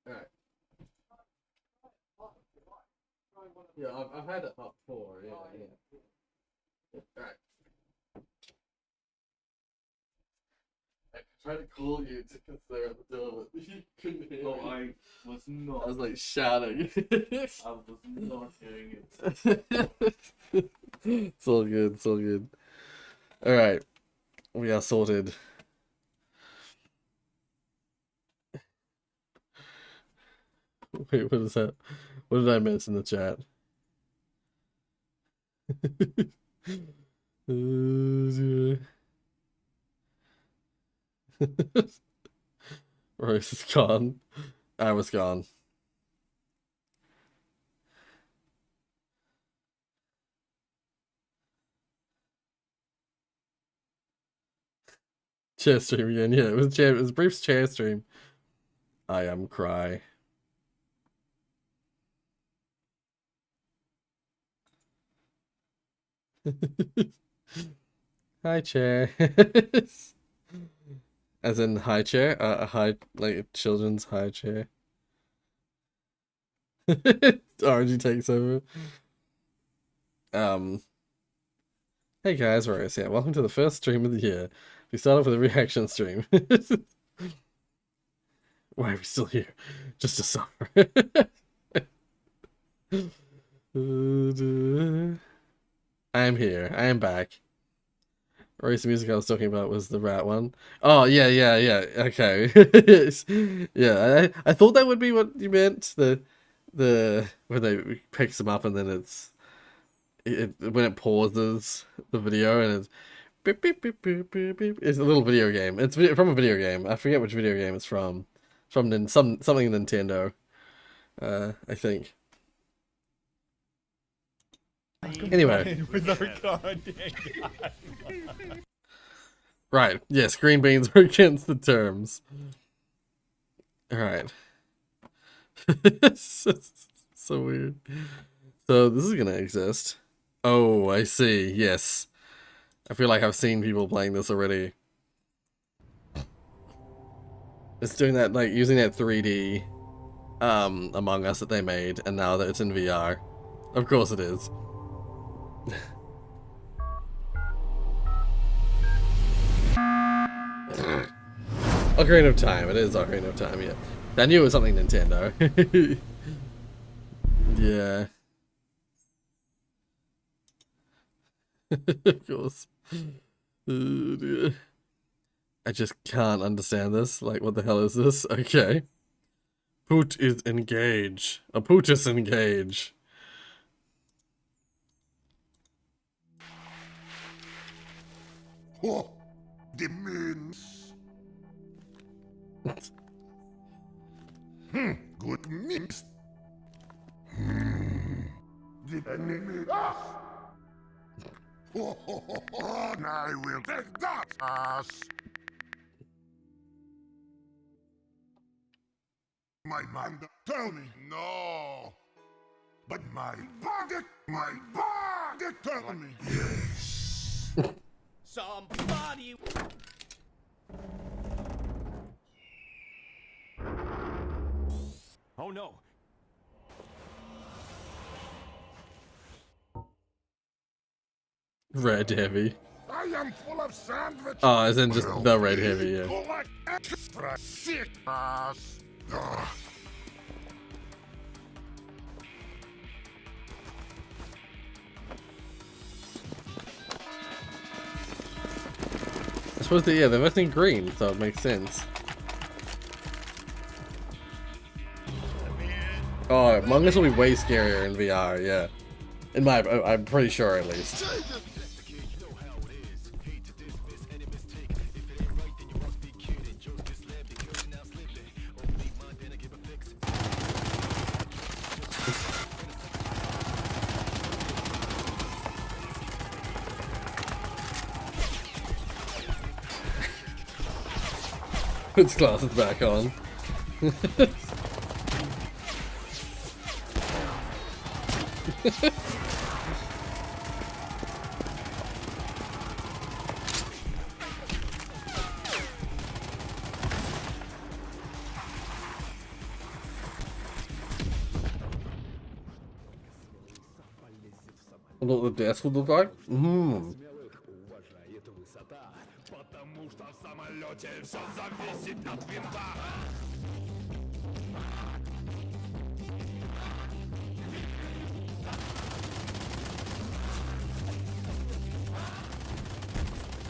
All right. Yeah, I've had it hot before. Yeah, yeah. All right. I tried to call you because they're at the door, but you couldn't hear me. I was not. I was like shouting. I was not hearing it. It's all good. It's all good. All right, we are sorted. Wait, what is that? What did I miss in the chat? Royce is gone. I was gone. Chair stream again. Yeah, it was Brief's chair stream. I am cry. High chair. As in high chair? A high, like children's high chair. RG takes over. Hey guys, Rorius here. Welcome to the first stream of the year. We start off with a reaction stream. Why are we still here? Just to suffer. I am here. I am back. Rorius, the music I was talking about was the rat one. Oh, yeah. Okay. Yeah, I thought that would be what you meant. The when they picks them up and then when it pauses the video and it's beep, beep, beep, beep, beep, beep. It's a little video game. It's from a video game. I forget which video game it's from. It's from something Nintendo. I think. Anyway. With our goddamn Right. Yes, green beans are against the terms. Alright. So weird. So this is gonna exist. Oh, I see. Yes. I feel like I've seen people playing this already. It's doing that, like, using that 3D Among Us that they made, and now that it's in VR. Of course it is. Ocarina of Time, it is Ocarina of Time, yeah. I knew it was something Nintendo. Yeah. Of course. Oh, dear. I just can't understand this. Like, what the hell is this? Okay. Poot is engage. A poot is engage. Oh, the means. Good mix. The enemy. And I will take that as my mind. Tell me no, but my body tell me yes. Somebody. Oh no. Red heavy. I am full of sandwich. Oh, as in just the red heavy, yeah. Like extra sick ass. I suppose that, yeah, they're both in green, so it makes sense. Oh, Among Us will be way scarier in VR, yeah. In my, I'm pretty sure at least. Its glasses back on. What the desk would look like? Mmm.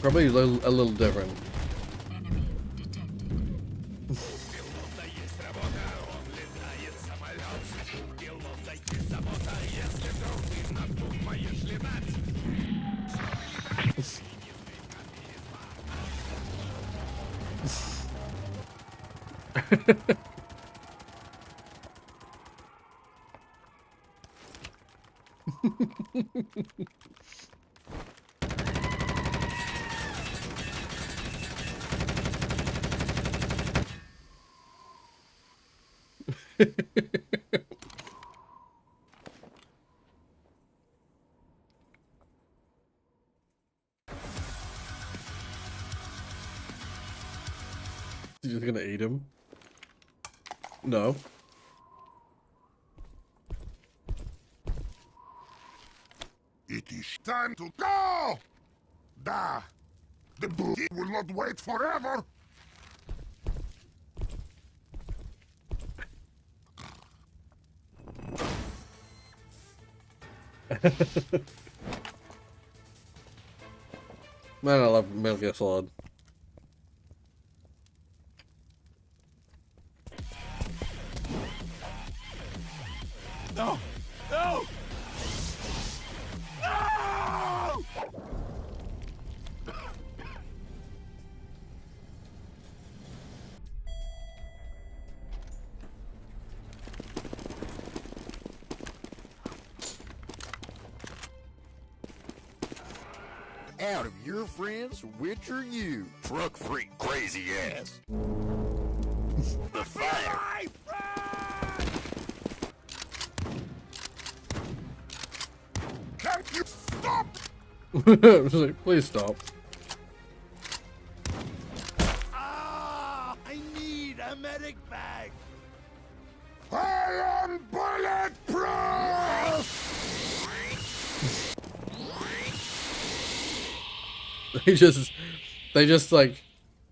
Probably a little different. You're just gonna eat him? No. It is time to go! Da! The booty will not wait forever! Man, I love Metal Gear Solid. No! No! No! Out of your friends, which are you? Truck freak crazy ass. The fire! Can't you stop? I was like, please stop. Ah! I need a medic bag. I am bulletproof! They just like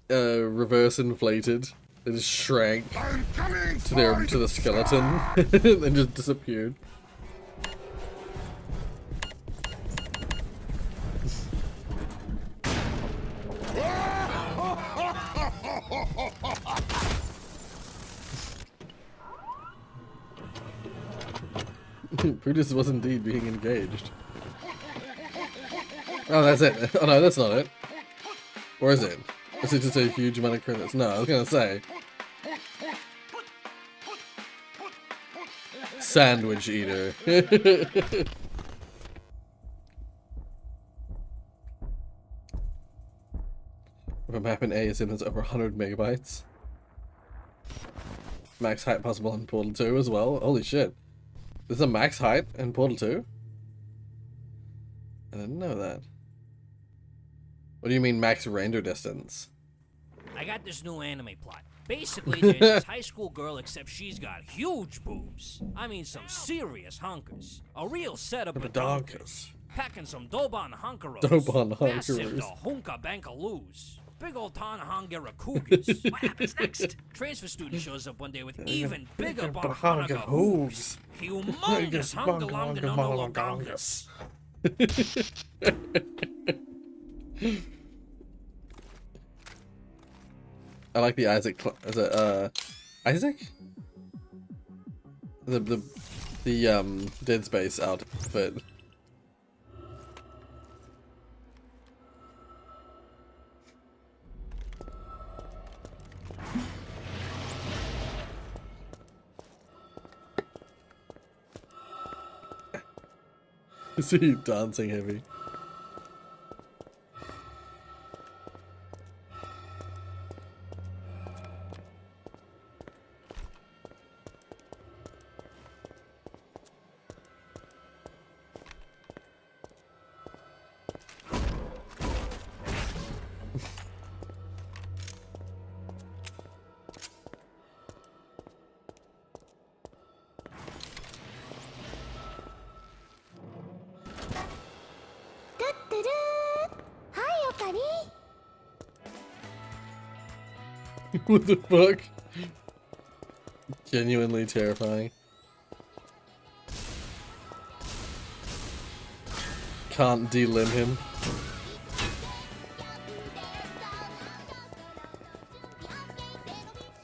reverse inflated. They just shrank to the skeleton and just disappeared. Brutus was indeed being engaged. Oh, that's it. Oh no, that's not it. Or is it? Is it just a huge amount of credits? No, I was gonna say. Sandwich eater. If a map in ASM has over 100 megabytes. Max height possible in Portal 2 as well. Holy shit. There's a max height in Portal 2? I didn't know that. What do you mean max render distance? I got this new anime plot. Basically, there's this high school girl, except she's got huge boobs. I mean, some serious hunkers. A real setup of donkers. Packing some Doban hunkeros. Doban Massive hunkeros. the hunka bankaloos. Big old Tanahangara cougars. What happens next? Transfer student shows up one day with even bigger Barhanaga hooves. Humongous hungalonganongalongangas. I like the Isaac. Is it Isaac? The Dead Space outfit. Is he dancing heavy? What the fuck? Genuinely terrifying. Can't delimb him.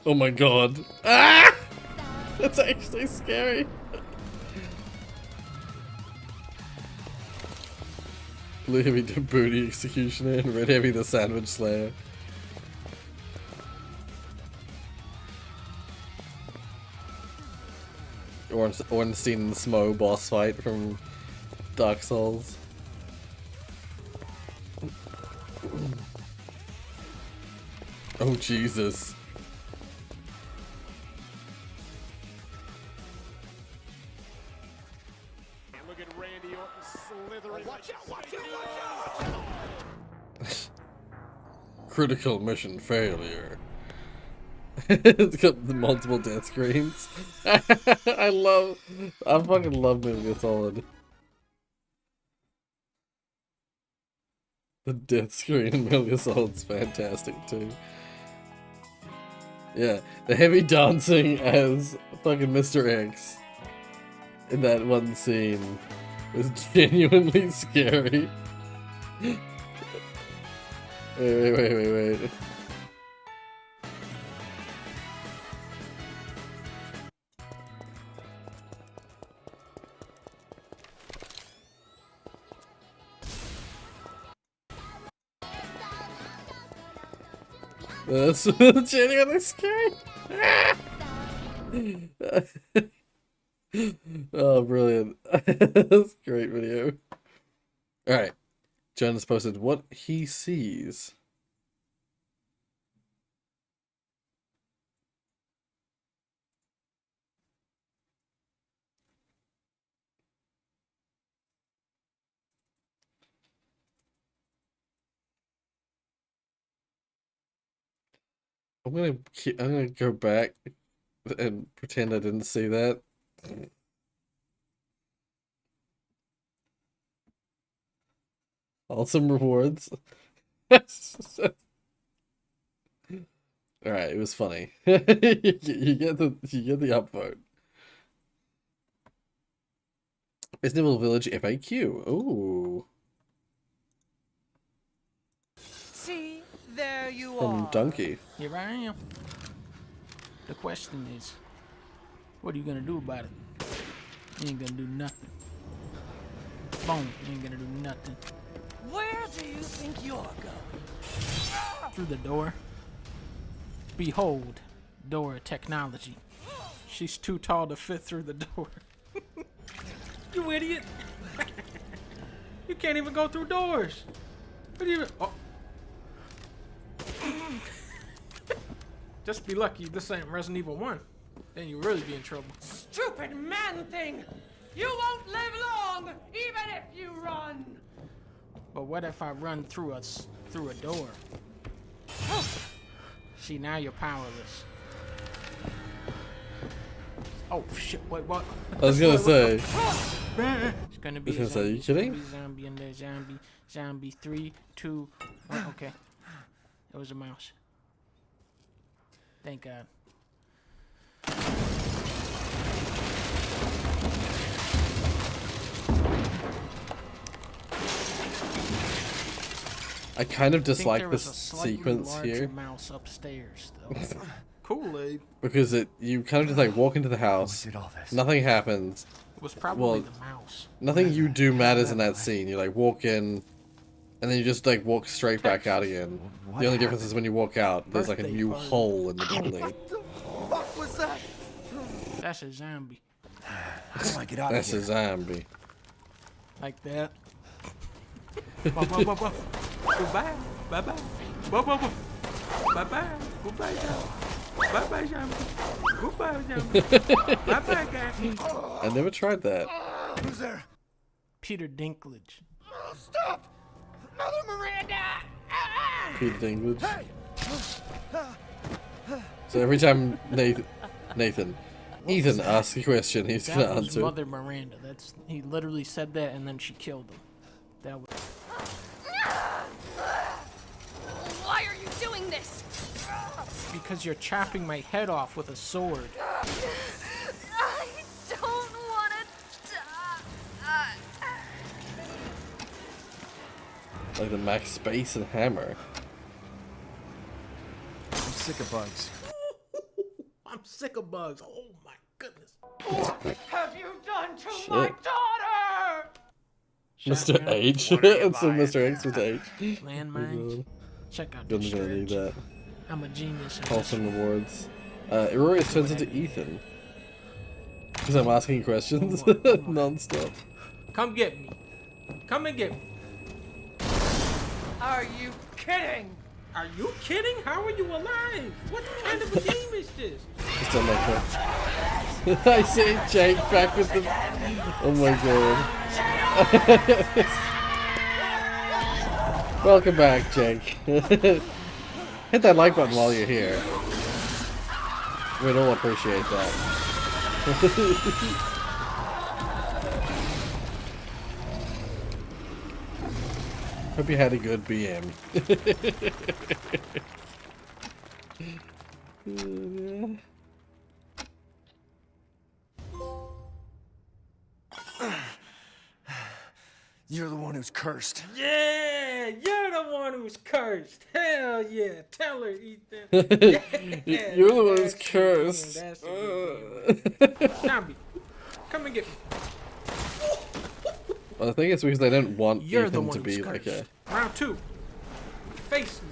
Oh my god. Ah! That's actually scary. Blue Heavy the Booty Executioner and Red Heavy the Sandwich Slayer. Ornstein and Smo boss fight from Dark Souls. Oh Jesus. Look at Randy Orton slithering. Watch out, watch out, watch out, watch out. Critical mission failure. It's got the multiple death screens. I fucking love Metal Gear Solid. The death screen in Metal Gear Solid's fantastic too. Yeah, the heavy dancing as fucking Mr. X in that one scene was genuinely scary. Wait. That's genuinely scary. Oh, brilliant. That's a great video. Alright. Jonas posted what he sees. I'm gonna go back and pretend I didn't see that. Awesome rewards. Alright, it was funny. You get the upvote. Reasonable Village FAQ. Ooh. See, there you From are. Donkey. Here I am. The question is, what are you gonna do about it? You ain't gonna do nothing. Boom, you ain't gonna do nothing. Where do you think you're going? Through the door. Behold, door technology. She's too tall to fit through the door. You idiot! You can't even go through doors. What do you? Oh. Just be lucky this ain't Resident Evil 1. Then you really be in trouble. Stupid man thing! You won't live long, even if you run. But what if I run through a door? See, now you're powerless. Oh shit! Wait, what? I was gonna say. It's gonna be. I was gonna say, are you kidding? Zombie and the zombie. 3, 2. Oh, okay. It was a mouse. Thank God. I kind of dislike there was this a slightly sequence larger here. Mouse upstairs, though. Kool-Aid. Because you kind of just like walk into the house, nothing happens. It was probably the mouse. Nothing you do matters in that scene. You like walk in, and then you just like walk straight back out again. The only difference is when you walk out, there's like a new hole in the building. What was that? That's a zombie. How do I get out That's of a zombie. Like that. Whoa, whoa, whoa, whoa. Goodbye. Bye-bye. Whoa, whoa, whoa. Bye-bye. Goodbye, zombie. Bye-bye, zombie. Goodbye, zombie. Bye-bye, guys. I never tried that. Who's there? Peter Dinklage. Oh, stop! Mother Miranda! Peter Dinklage. So every time Ethan asks a question, he's That gonna was answer. Mother Miranda. He literally said that, and then she killed him. That was. Why are you doing this? Because you're chopping my head off with a sword. I don't want to die. Like the Max Space and Hammer. I'm sick of bugs. I'm sick of bugs. Oh my goodness. What have you done to Shit. my daughter? Mr. H. It's from Mr. X with H. Landmines. Check out Gonna this need that. I'm a genius. Wholesome rewards. Rorius turns into Ethan. Because I'm asking questions non-stop. Come get me. Come and get me. Are you kidding? Are you kidding? How are you alive? What kind of a game is this? Just don't like that. I see Jake back with the... Oh my god. Welcome back, Jake. Hit that like button while you're here. We'd all appreciate that. Hope you had a good BM. You're the one who's cursed. Yeah, you're the one who's cursed. Hell yeah. Tell her, Ethan. Yeah, You're the one who's that's cursed. it, that's it. Zombie, come and get me. Well, I think it's because they don't want You're the Ethan one to be who's like a... cursed. Round 2. Face me.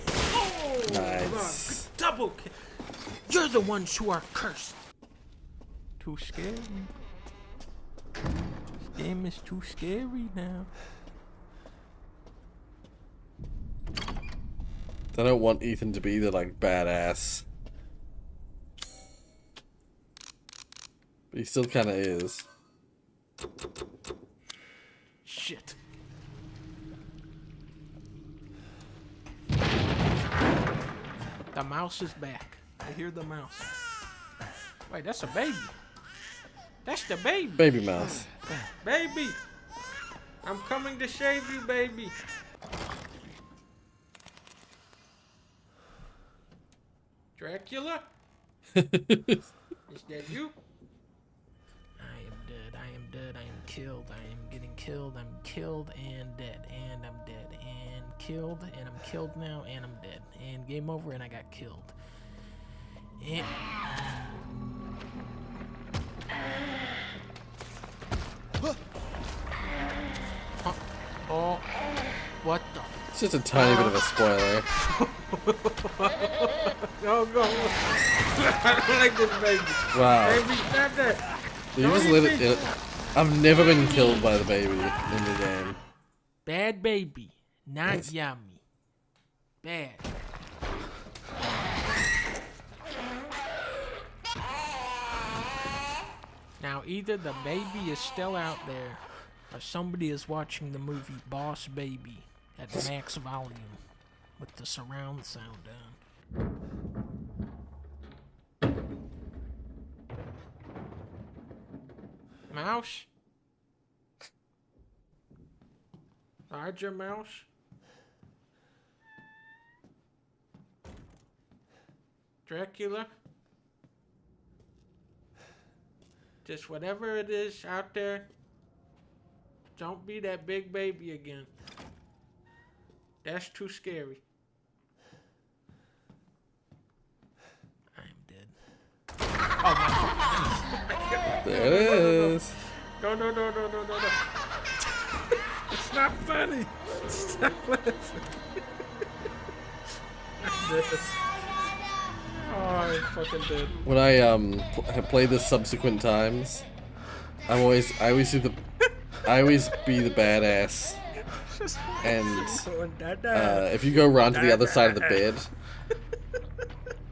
Oh, Nice. double kill. You're the ones who are cursed. Too scary. This game is too scary now. They don't want Ethan to be the like badass. But he still kind of is. Shit. The mouse is back. I hear the mouse. Wait, that's a baby. That's the baby. Baby mouse. Baby. I'm coming to shave you, baby. Dracula? Is that you? I am dead. I am dead. I am killed. I am getting killed. I'm killed and dead. And I'm dead. And killed. And I'm killed now. And I'm dead. And game over. And I got killed. And... Oh, what the? It's just a tiny bit of a spoiler. Go, go. I don't like this baby. Wow. Baby, stop that. You Don't just eat let me. it. I've never been killed by the baby in the game. Bad baby. Not yummy. Bad. Now, either the baby is still out there, or somebody is watching the movie Boss Baby at max volume with the surround sound down. Mouse? Larger mouse? Dracula? Just whatever it is out there, don't be that big baby again. That's too scary. I'm dead. Oh my God. There it is. No, no, no, no, no, no, no. It's not funny. Stop laughing. I'm dead. Oh, I'm fucking dead. When I have played this subsequent times, I always be the badass, and if you go around to the other side of the bed,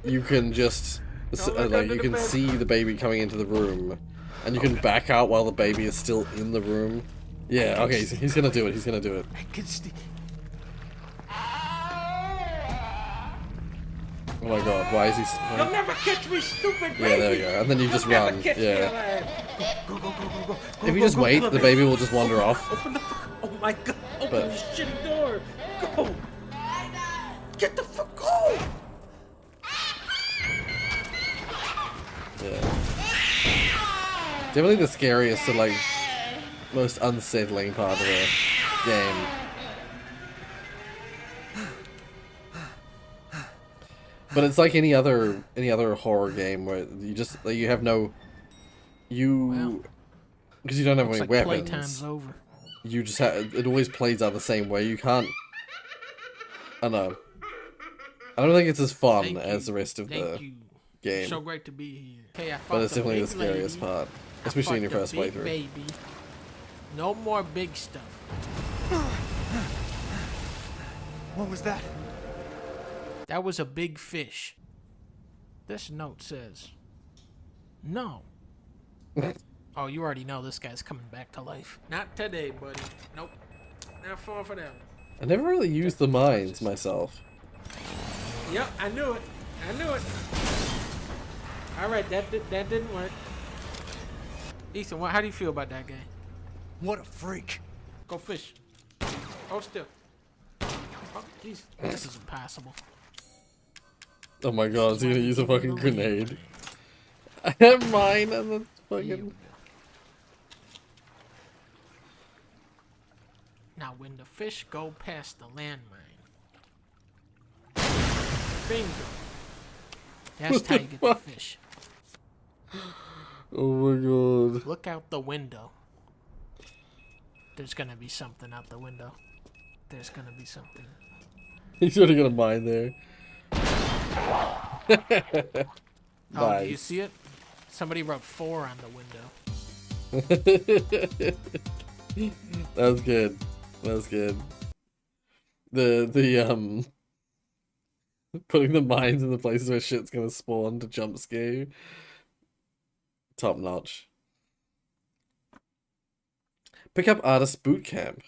you can just like you can see the baby coming into the room, and you can back out while the baby is still in the room. Yeah, okay, he's gonna do it. He's gonna do it. I can see. Oh my God, why is he? You'll never catch me, stupid baby. Yeah, there we go. And then you just run. Yeah. Go, go, go, go, go. If you just wait, the baby will just wander off. Open the fuck. Oh my God. Open But- this shitty door. Go. Get the fuck. Go. Yeah. Definitely the scariest and like most unsettling part of the game. But it's like any other horror game where you just like, you have no because you don't have any Looks like weapons. playtime's over. You just have it always plays out the same way. You can't. I don't know. I don't think it's as fun as the rest of the game. So great to be here. Hey, I But it's fought definitely the big scariest lady. part, I especially in your fought the first big playthrough. Baby. No more big stuff. What was that? That was a big fish. This note says, no. Oh, you already know this guy's coming back to life. Not today, buddy. Nope. Not falling for that one. I never really used the mines myself. Yep, I knew it. I knew it. All right, that didn't work. Ethan, how do you feel about that guy? What a freak. Go fish. Hold still. Oh, jeez. This is impossible. Oh my God, is he gonna use a fucking grenade? I have mine and the fucking. Now, when the fish go past the landmine, bingo. That's how you get the fish. Oh my God. Look out the window. There's gonna be something out the window. There's gonna be something. He's already got a mine there. Oh, do you Nice. see it? Somebody wrote 4 on the window. That was good. That was good. The putting the mines in the places where shit's gonna spawn to jump scare you. Top notch. Pick up artist boot camp.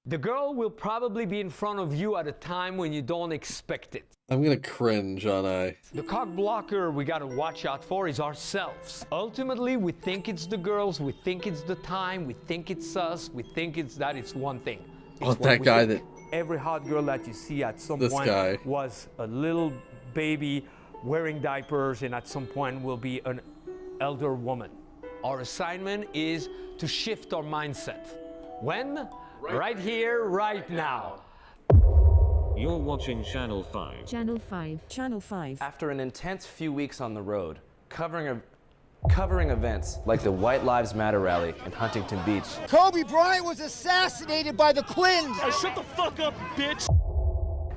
The girl will probably be in front of you at a time when you don't expect it. I'm gonna cringe, aren't I? The cock blocker we gotta watch out for is ourselves. Ultimately, we think it's the girls, we think it's the time, we think it's us, we think it's one thing. Oh, It's what that we guy think. that... Every hot girl that you see at some This point guy. was a little baby wearing diapers, and at some point will be an elder woman. Our assignment is to shift our mindset. When? Right here, right now. You're watching Channel 5. Channel 5. Channel 5. After an intense few weeks on the road, covering events like the White Lives Matter rally in Huntington Beach. Kobe Bryant was assassinated by the Quins. Hey, shut the fuck up, bitch.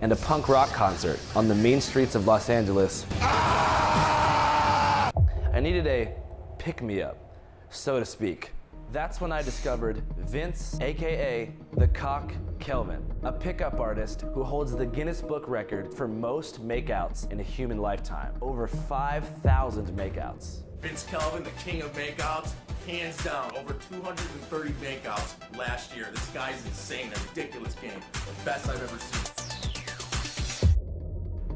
And a punk rock concert on the mean streets of Los Angeles. I needed a pick-me-up, so to speak. That's when I discovered Vince, aka the Cock Kelvin, a pickup artist who holds the Guinness Book record for most makeouts in a human lifetime. Over 5,000 makeouts. Vince Kelvin, the king of makeouts, hands down, over 230 makeouts last year. This guy's insane, a ridiculous game. The best I've ever seen.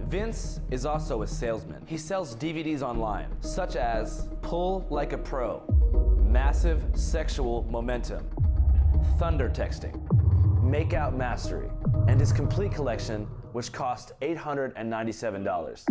Vince is also a salesman. He sells DVDs online, such as Pull Like a Pro, Massive Sexual Momentum, Thunder Texting, Makeout Mastery, and his complete collection, which cost $897.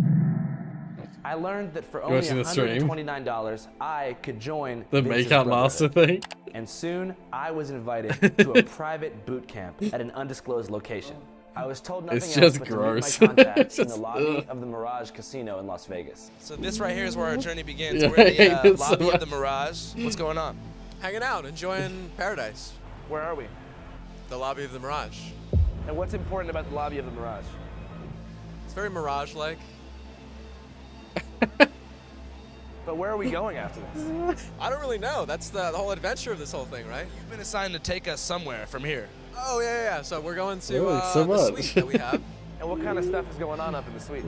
I learned that for only $129, I could join the Vince's Makeout Master thing. And soon, I was invited to a private boot camp at an undisclosed location. I was told nothing It's else just but gross. to meet my contacts in the Just, lobby of the Mirage Casino in Las Vegas. So this right here is where our journey begins. Yeah, We're in I hate the this so lobby of much. the Mirage. What's going on? Hanging out, enjoying paradise. Where are we? The lobby of the Mirage. And what's important about the lobby of the Mirage? It's very Mirage-like. But where are we going after this? I don't really know. That's the whole adventure of this whole thing, right? You've been assigned to take us somewhere from here. Oh, yeah. So we're going to so the much. suite that we have. And what kind of stuff is going on up in the suite?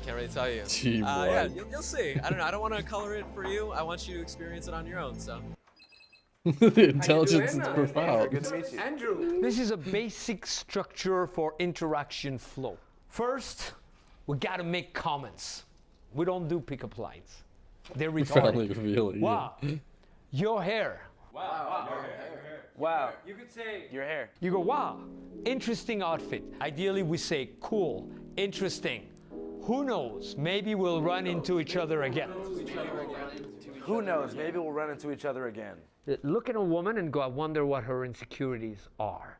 Can't really tell you. Gee, Yeah, boy. you'll see. I don't know. I don't want to color it for you. I want you to experience it on your own, so. The intelligence is profound. Good to meet you. Andrew. This is a basic structure for interaction flow. First, we gotta make comments. We don't do pickup lines. They're Finally retarded. revealing. Wow, your hair. Wow. You could say Your hair. You go, wow, interesting outfit. Ideally, we say cool, interesting. Who knows? Maybe we'll run into each other again. Who knows? Maybe we'll run into each other again. Look at a woman and go, I wonder what her insecurities are.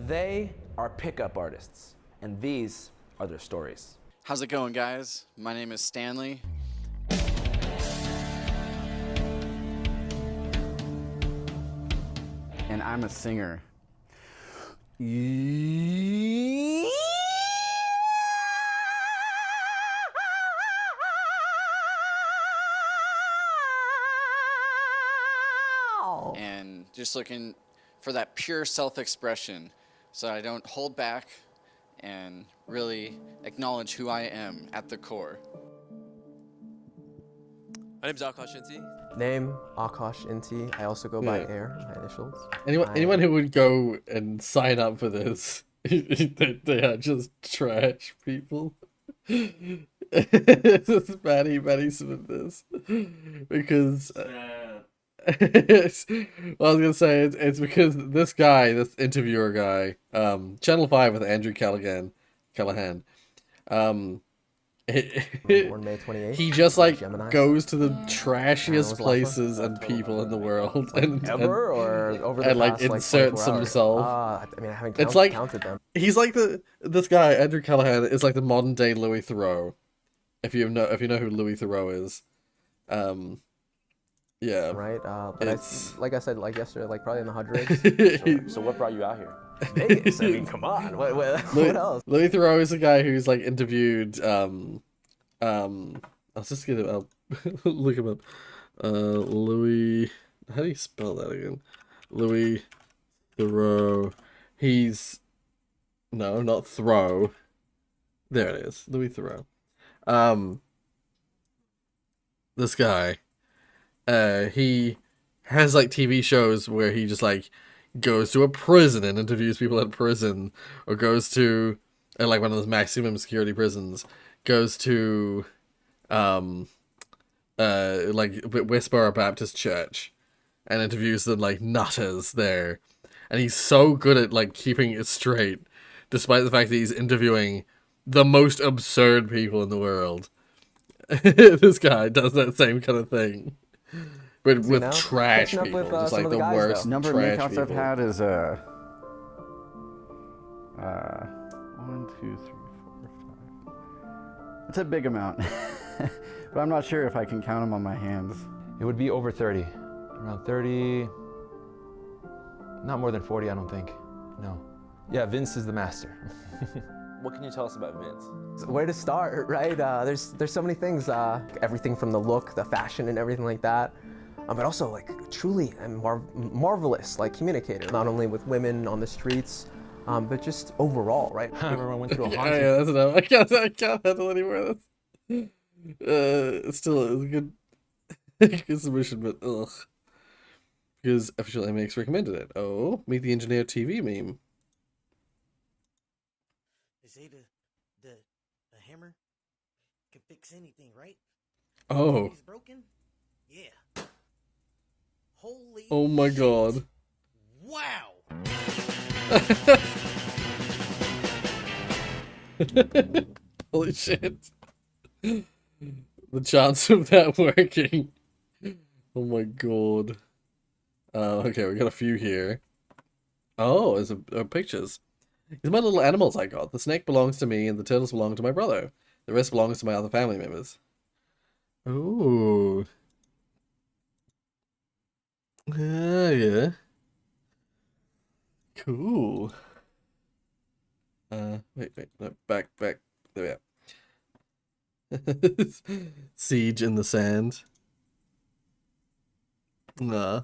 They are pickup artists, and these are their stories. How's it going, guys? My name is Stanley. And I'm a singer. And just looking for that pure self-expression so I don't hold back and really acknowledge who I am at the core. My name's Akash Inti. Name Akash Inti. I also go by Yeah. Air, my initials. Anyone who would go and sign up for this, they are just trash people. It's just Maddie submitted this because what I was gonna say it's because this guy, this interviewer guy, Channel 5 with Andrew Callahan, Born May 28th. he just like Gemini. goes to the was trashiest Luffa. places and people in the world and Ever or over the and like past, like, inserts 24 hours? himself. I mean, I haven't It's like counted them. he's like this guy Andrew Callahan is like the modern day Louis Theroux. If you know who Louis Theroux is, yeah, Right. But it's like I said, like yesterday, like probably in the hundreds. So what brought you out here? Vegas. I mean, come on. What else? Louis Theroux is a guy who's like interviewed. I'll just get it. I'll look him up. Louis. How do you spell that again? Louis Theroux. He's no, not Throw. There it is. Louis Theroux. This guy. He has like TV shows where he just like goes to a prison and interviews people at prison, or goes to like one of those maximum security prisons, goes to like Westboro Baptist Church and interviews the like nutters there. And he's so good at like keeping it straight, despite the fact that he's interviewing the most absurd people in the world. This guy does that same kind of thing. But with trash people, just like the worst number of trash makeouts people. I've had is 1, 2, 3, 4, 5. It's a big amount, but I'm not sure if I can count them on my hands. It would be over 30. Around 30. Not more than 40, I don't think. No. Yeah, Vince is the master. What can you tell us about Vince? Where to start, right? There's so many things. Everything from the look, the fashion, and everything like that. But also, like, truly a marvelous, like, communicator. Not only with women on the streets, but just overall, right? Everyone went through a haunting. Yeah, that's enough. I can't handle any more of this. It's still a good, good submission, but ugh. Because official MX recommended it. Oh, Meet the Engineer TV meme. They say the hammer can fix anything, right? Oh. It's broken? Yeah. Holy Oh my shit. god. Wow. Holy shit. The chance of that working. Oh my god. Okay, we got a few here. Oh, there's pictures. These are my little animals I got. The snake belongs to me and the turtles belong to my brother. The rest belongs to my other family members. Ooh. Yeah. Cool. Wait, no, back. There we are. Siege in the sand. Nah.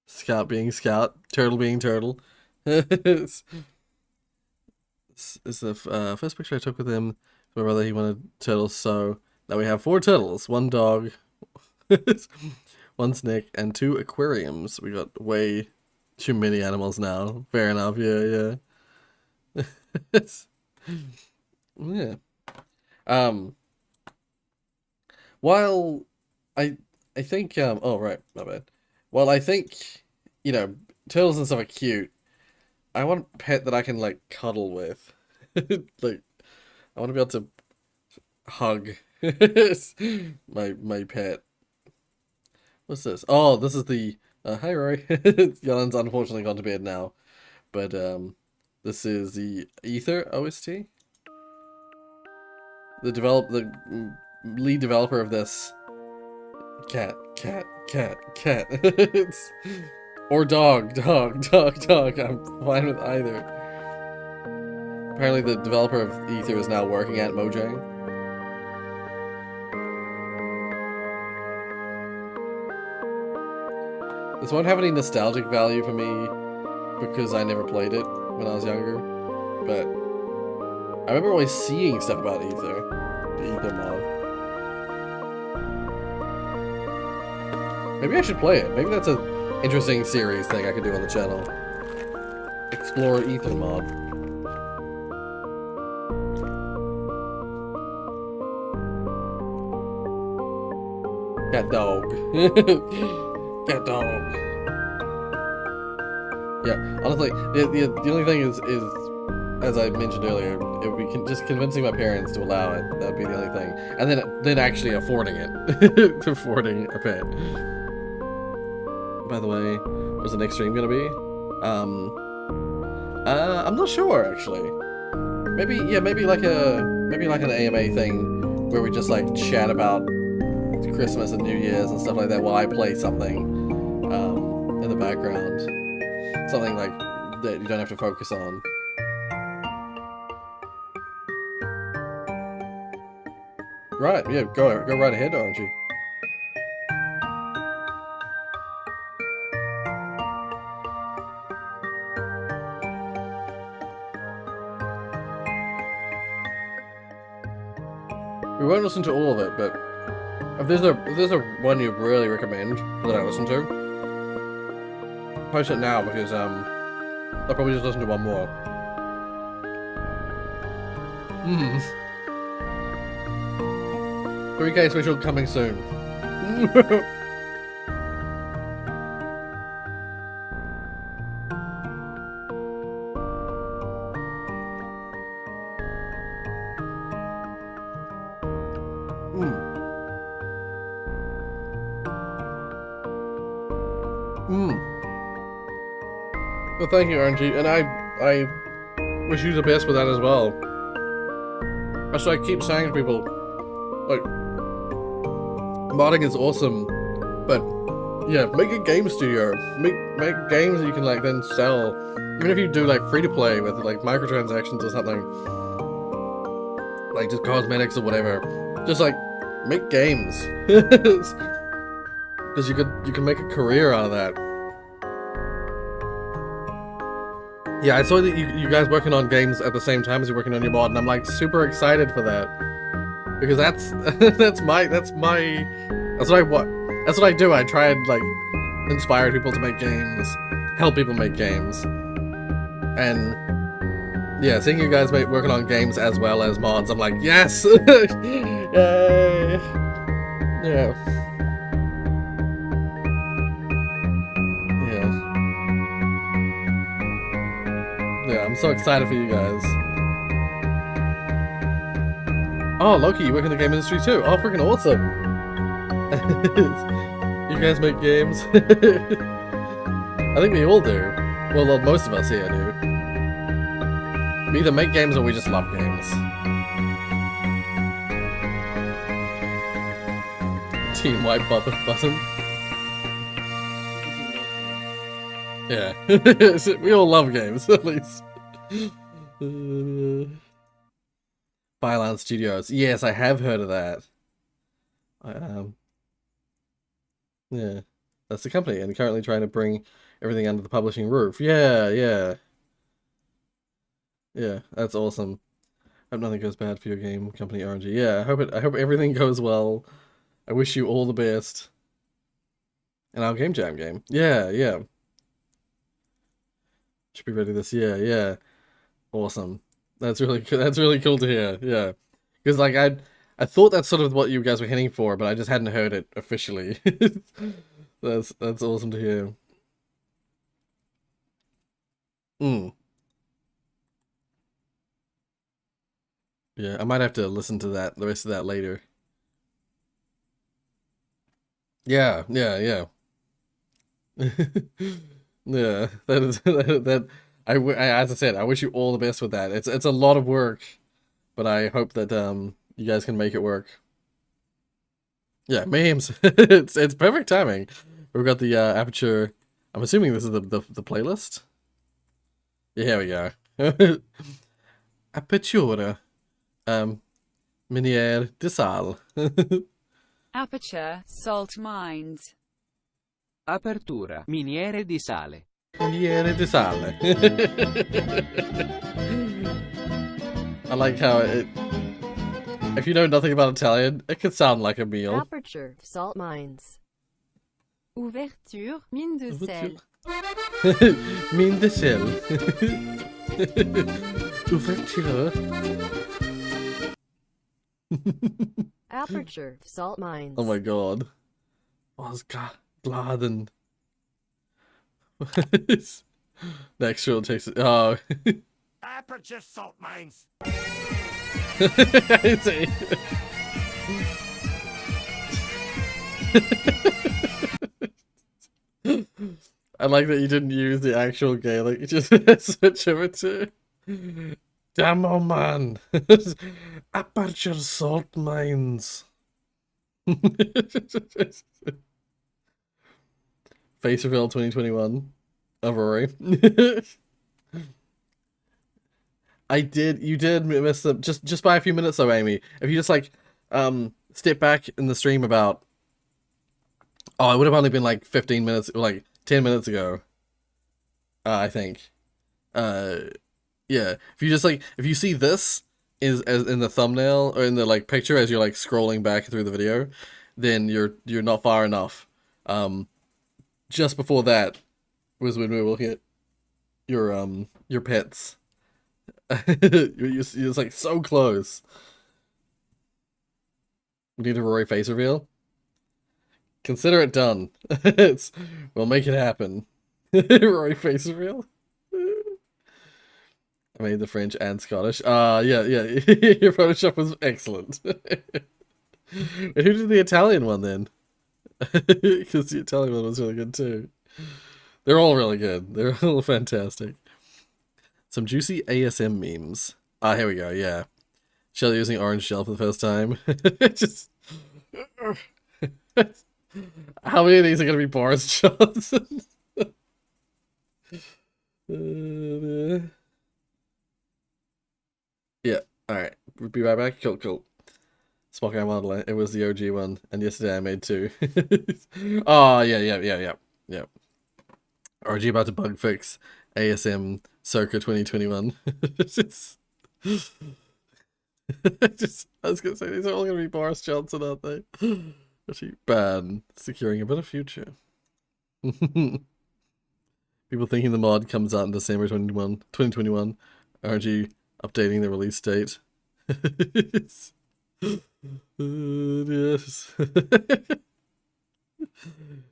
Scout being scout, turtle being turtle. This is the first picture I took with him. My brother, he wanted turtles, so now we have 4 turtles, 1 dog, 1 snake, and 2 aquariums. We got way too many animals now. Fair enough, yeah. Yeah. While I think oh right, my bad. While I think, you know, turtles and stuff are cute, I want a pet that I can like cuddle with. Like I want to be able to hug my pet. What's this? Oh, this is the hi Rory. Yalen's unfortunately gone to bed now. But this is the Ether OST. The lead developer of this cat. It's, or dog. I'm fine with either. Apparently the developer of Ether is now working at Mojang. This won't have any nostalgic value for me because I never played it when I was younger, but I remember always seeing stuff about Ether, the Ether mod. Maybe I should play it. Maybe that's an interesting series thing I could do on the channel. Explore Ether mod. Cat dog. Cat dog. Yeah, honestly, the only thing is, as I mentioned earlier, it would be just convincing my parents to allow it. That'd be the only thing, and then actually affording it, affording a pet. By the way, what's the next stream gonna be? I'm not sure actually. Maybe like an AMA thing where we just like chat about Christmas and New Year's and stuff like that while I play something in the background. Something like that you don't have to focus on. Right, yeah, go right ahead, aren't you? We won't listen to all of it, but If there's a one you really recommend that I listen to, post it now because I'll probably just listen to one more. 3K special coming soon. Well, thank you, RNG, and I wish you the best with that as well. That's what I keep saying to people. Like, modding is awesome, but yeah, make a game studio. Make games that you can like then sell. Even if you do like free to play with like microtransactions or something, like just cosmetics or whatever. Just like make games, because you can make a career out of that. Yeah, I saw that you guys working on games at the same time as you're working on your mod, and I'm like super excited for that because that's what I do. I try and like inspire people to make games, help people make games, and yeah, seeing you guys working on games as well as mods, I'm like, yes, yay, yeah. Yeah, I'm so excited for you guys. Oh, Loki, you work in the game industry too. Oh, freaking awesome. You guys make games? I think we all do. Well, most of us here do. We either make games or we just love games. Team white button. Yeah, we all love games, at least. Byland Studios. Yes, I have heard of that. Yeah, that's the company, and currently trying to bring everything under the publishing roof. Yeah, that's awesome. Hope nothing goes bad for your game company, RNG. Yeah, I hope everything goes well. I wish you all the best. And our Game Jam game. Yeah. Should be ready this year. Yeah, awesome. That's really cool to hear. Yeah, because like I thought that's sort of what you guys were heading for, but I just hadn't heard it officially. That's awesome to hear. Yeah, I might have to listen to the rest of that later. Yeah. Yeah, that is that. As I said, I wish you all the best with that. It's a lot of work, but I hope that you guys can make it work. Yeah, memes. It's perfect timing. We've got the Aperture. I'm assuming this is the playlist. Yeah, here we go. Aperture, miniere di sal. Aperture, salt mines. Apertura, miniere di sale. Miniere di sale. I like how if you know nothing about Italian, it could sound like a meal. Aperture, salt mines. Ouverture, mine de sel. Mine de sel. Ouverture. Aperture, salt mines. Oh my god. Ausgeladen. Next drill takes it. Oh. Aperture salt mines. I see. I like that you didn't use the actual Gaelic. You just switch over to. Damn, oh man. Aperture salt mines. Face reveal 2021 of Rory. You did miss them just by a few minutes though, Amy. If you just like step back in the stream about it would have only been like 15 minutes, like 10 minutes ago. I think. Yeah. If you just like if you see this as in the thumbnail or in the like picture as you're like scrolling back through the video, then you're not far enough. Just before that was when we were looking at your pets. You're like so close. We need a Rory face reveal. Consider it done. We'll make it happen. Rory face reveal. I made the French and Scottish. Yeah. Your Photoshop was excellent. Who did the Italian one then? Because the Italian one was really good too. They're all really good. They're all fantastic. Some juicy ASM memes. Ah, here we go, yeah. Shelly using orange gel for the first time. Just... How many of these are going to be Boris Johnson? Yeah, alright. We'll be right back. Cool. Spock model, it was the OG one, and yesterday I made two. Oh, yeah. RG about to bug fix ASM circa 2021. I was gonna say, these are all gonna be Boris Johnson, aren't they? Actually, bad. Securing a better future. People thinking the mod comes out in December 2021. RG updating the release date. Yes.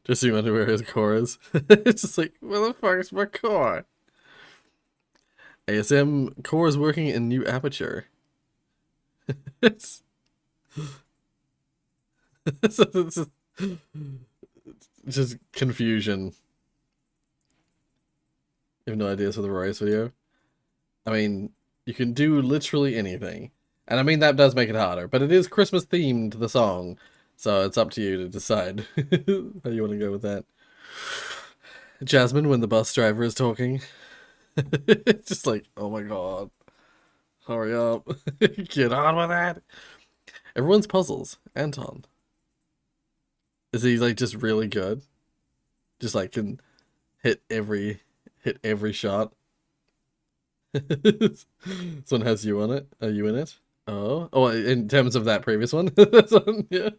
Just so you wonder where his core is. It's just like, where the fuck is my core? ASM core is working in new aperture. It's just confusion. You have no ideas for the Rorius video? I mean, you can do literally anything. And I mean, that does make it harder, but it is Christmas themed, the song. So it's up to you to decide how you want to go with that. Jasmine, when the bus driver is talking. It's just like, oh my god. Hurry up. Get on with that. Everyone's puzzles. Anton. Is he like just really good? Just like can hit every shot. Someone has you on it. Are you in it? Oh, in terms of that previous one? Yeah.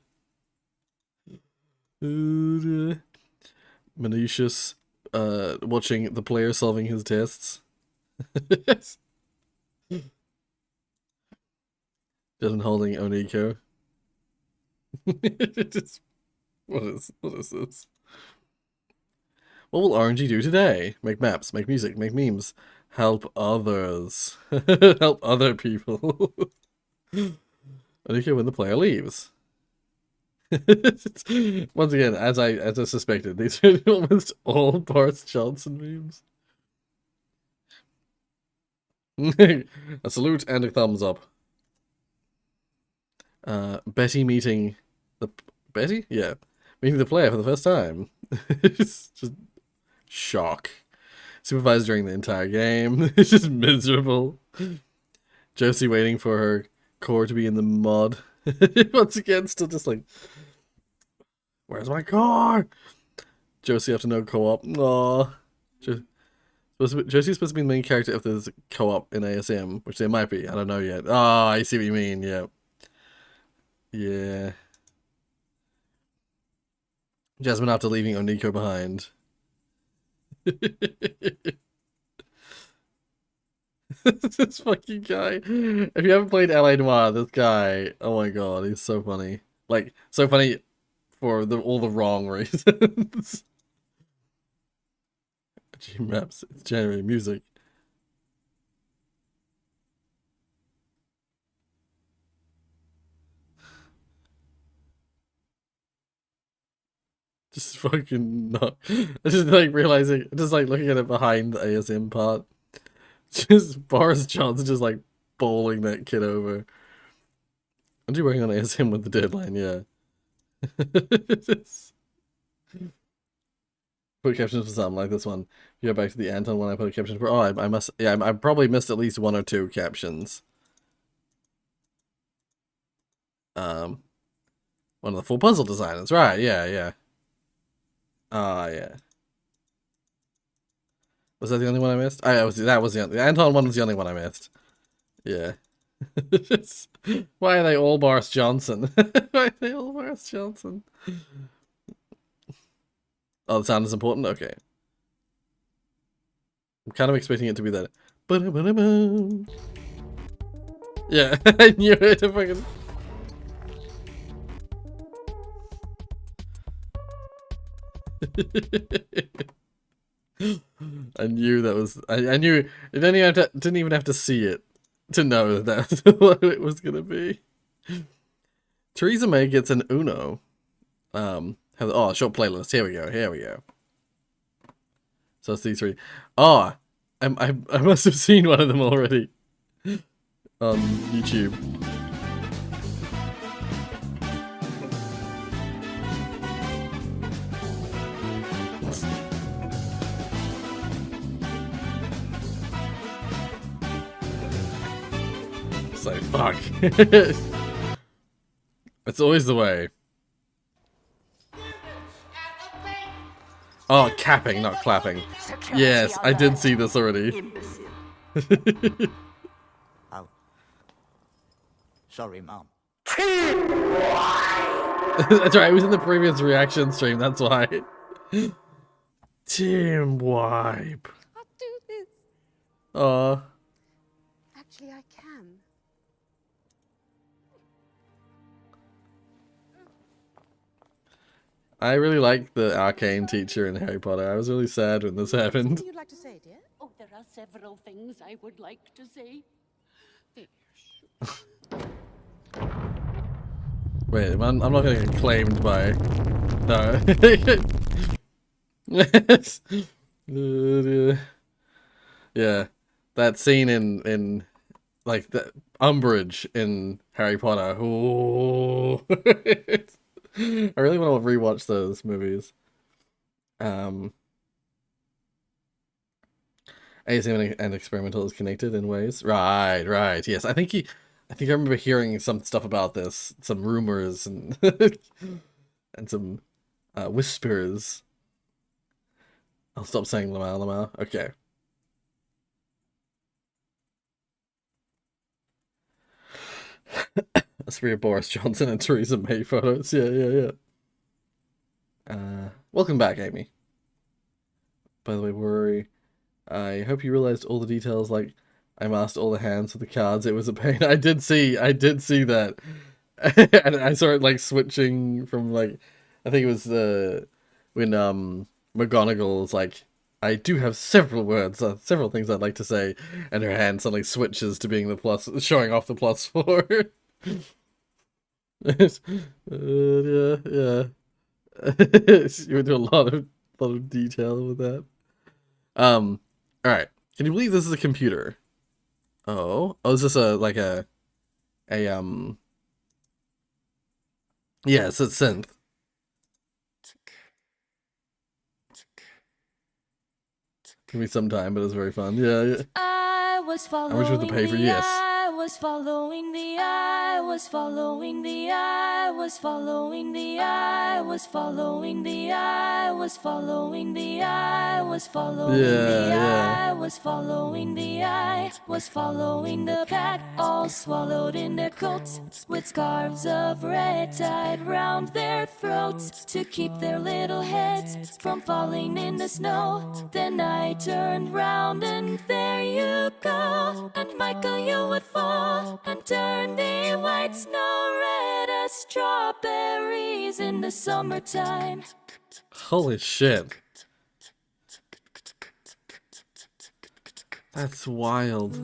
Manutius watching the player solving his tests. Doesn't holding Oniko. What is this? What will RNG do today? Make maps, make music, make memes, help others. Help other people. Oniko when the player leaves. Once again, as I suspected, these are almost all Boris Johnson memes. A salute and a thumbs up. Betty meeting the Betty? Yeah. Meeting the player for the first time. It's just shock. Supervised during the entire game. It's just miserable. Josie waiting for her core to be in the mod. Once again, still just like, where's my car? Josie have to know co-op. Aww. Josie's supposed to be the main character if there's co-op in ASM, which there might be. I don't know yet. Oh, I see what you mean. Yeah. Yeah. Jasmine after leaving Oniko behind. This fucking guy. If you haven't played LA Noire, this guy, oh my god, he's so funny. Like, so funny for all the wrong reasons. G maps, it's generating music. Just fucking not. I just like realizing, just like looking at it behind the ASM part. Just Boris Johnson just like bowling that kid over. Aren't you working on ASM with the deadline? Yeah. Put captions for something like this one. You go back to the Anton one I put a caption for. Oh, I must. Yeah, I probably missed at least 1 or 2 captions. One of the full puzzle designers, right? Yeah. Yeah. Was that the only one I missed? That was the Anton one was the only one I missed. Yeah. Why are they all Boris Johnson? Why are they all Boris Johnson? Oh, the sound is important? Okay. I'm kind of expecting it to be that. Yeah, I knew it. Fucking... I knew that was. I knew it. Didn't even have to see it to know that that's what it was gonna be. Theresa May gets an Uno. Oh, short playlist. Here we go. Here we go. So it's these three. Oh, I must have seen one of them already on YouTube. So fuck. It's always the way. Oh, capping, not clapping. Yes, I did see this already. Oh. Sorry, Mom. That's right, it was in the previous reaction stream, that's why. Team wipe. I'll do this. Aw. Actually, I can. I really like the arcane teacher in Harry Potter. I was really sad when this happened. Something you'd like to say, dear? Oh, there are several things I would like to say. Wait, I'm not gonna get claimed by... No. Yeah. That scene in like, the Umbridge in Harry Potter. Ooh. I really want to rewatch those movies. ASM and experimental is connected in ways. Right, right. Yes, I think I remember hearing some stuff about this, some rumors and and some whispers. I'll stop saying Lamau Lamau. Okay. That's for your Boris Johnson and Theresa May photos. Yeah. Welcome back, Amy. By the way, Rory, I hope you realized all the details, like I masked all the hands with the cards. It was a pain. I did see that. And I saw it like switching from like, I think it was when McGonagall was like, I do have several words, several things I'd like to say, and her hand suddenly switches to being the plus, showing off the +4. Yeah. You went to a lot of detail with that. All right. Can you believe this is a computer? Oh, is this a yeah, it's a synth. Give me some time, but it was very fun. Yeah. I was following I wish with the paper, yes. I was following the I was following the I was following the I was following the I was following the I was following the I was following the I was following the pack, all swallowed in their coats, with scarves of red tied round their throats to keep their little heads from falling in the snow. Then I turned round and there you go, and Michael, you would fall and turn the white snow red as strawberries in the summertime. Holy shit. That's wild.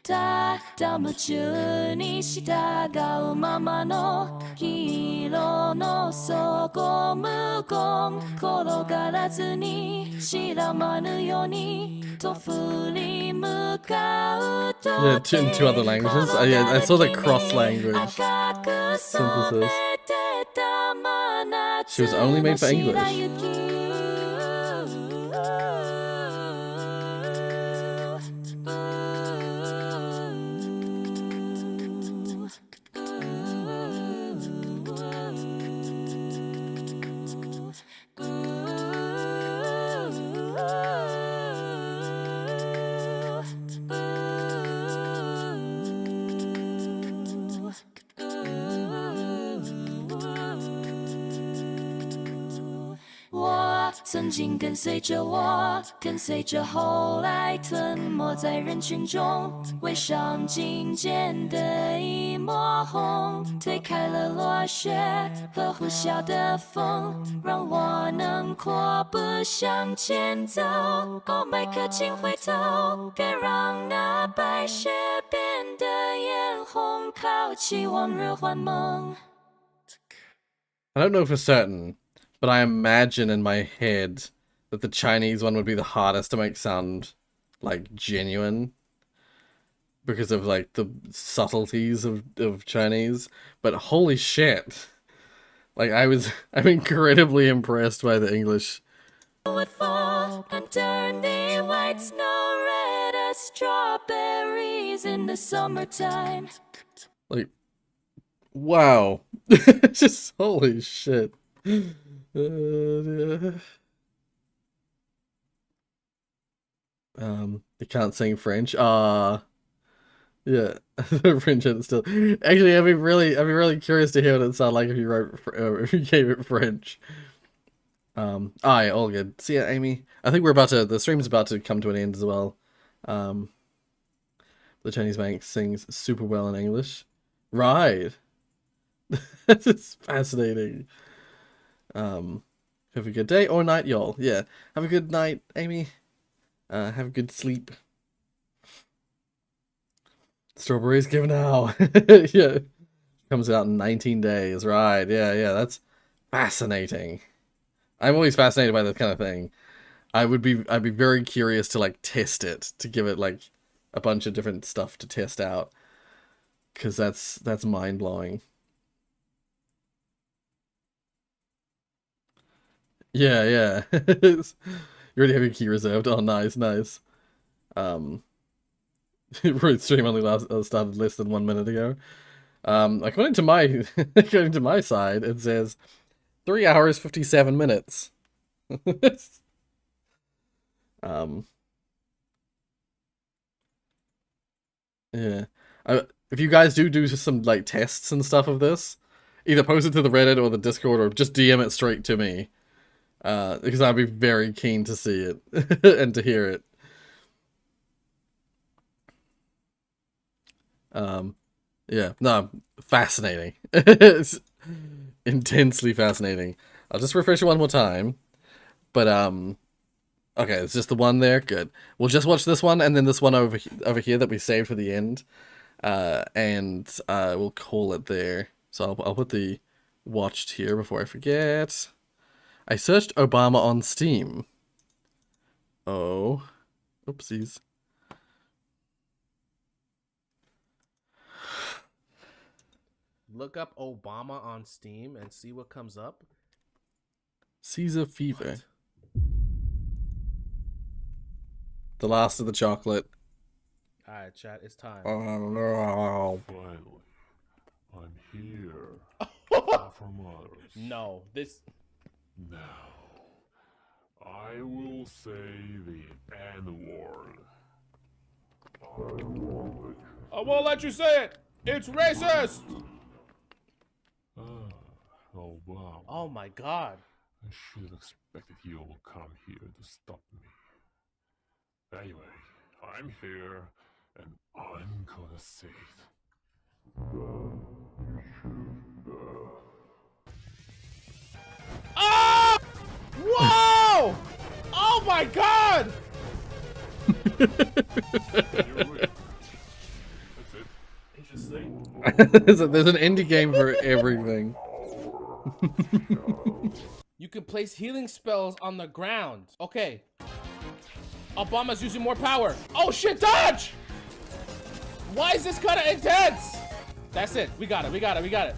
Time はダム中に従うままの黄色の底無言転がらずに知らまぬようにと振り向かうと Yeah, two other languages. Yeah, I saw the cross language synthesis. She was only made for English. I 曾经跟随着我，跟随着后来吞没在人群中，围上金渐的一抹红，推开了落雪和呼啸的风，让我能阔步向前走。哦，麦克，请回头，别让那白雪变得艳红，靠起往日幻梦。 I don't know for certain, but I imagine in my head that the Chinese one would be the hardest to make sound, like, genuine. Because of, like, the subtleties of Chinese. But holy shit. Like, I'm incredibly impressed by the English. Would fall and turn the white snow red as strawberries in the summertime. Like, wow. Just holy shit. You can't sing French. Yeah. French and still. Actually, I'd be really curious to hear what it sounded like if you wrote, if you gave it French. Alright, all good. See ya, Amy. I think the stream's about to come to an end as well. The Chinese bank sings super well in English. Right. It's fascinating. Have a good day or night, y'all. Yeah. Have a good night, Amy. Have a good sleep. Strawberries give now. Yeah. Comes out in 19 days. Right. Yeah, that's fascinating. I'm always fascinated by that kind of thing. I'd be very curious to like test it, to give it like a bunch of different stuff to test out. 'Cause that's mind-blowing. Yeah. You already have your key reserved. Oh, nice. Stream only started less than 1 minute ago. According to my side, it says 3 hours 57 minutes. Yeah. If you guys do some like tests and stuff of this, either post it to the Reddit or the Discord or just DM it straight to me. Because I'd be very keen to see it and to hear it. Yeah, no, fascinating. It's intensely fascinating. I'll just refresh it one more time. But, okay, it's just the one there. Good. We'll just watch this one and then this one over here that we saved for the end. And we'll call it there. So I'll put the watched here before I forget. I searched Obama on Steam. Oh. Oopsies. Look up Obama on Steam and see what comes up. Caesar Fever. What? The Last of the Chocolate. Alright, chat, it's time. Oh, finally, I'm here. From others. No, this... Now, I will say the N-word. I won't let you say it! It's racist! Obama. Oh my god. I should have expected you will come here to stop me. Anyway, I'm here, and I'm gonna say it. Oh! Whoa! Oh my god! It's There's an indie game for everything. You can place healing spells on the ground. Okay. Obama's using more power. Oh shit, dodge! Why is this kind of intense? That's it. We got it. We got it. We got it.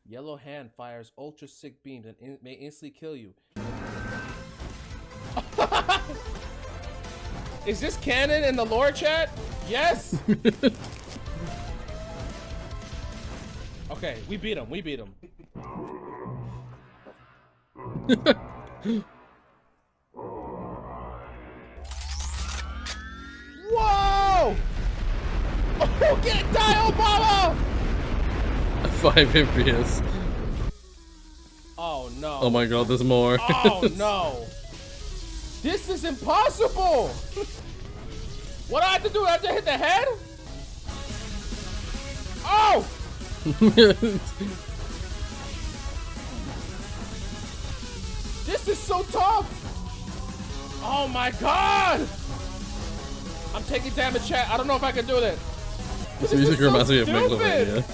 Yellow hand fires ultra sick beams and may instantly kill you. Is this canon in the lore chat? Yes. Okay, we beat him. We beat him. Whoa! Oh, get die, Obama! 5 FPS. Oh no. Oh my god, there's more. Oh no. This is impossible. What do I have to do? I have to hit the head? Oh! This is so tough. Oh my god. I'm taking damage, chat. I don't know if I can do that. This music reminds me of Megalovania.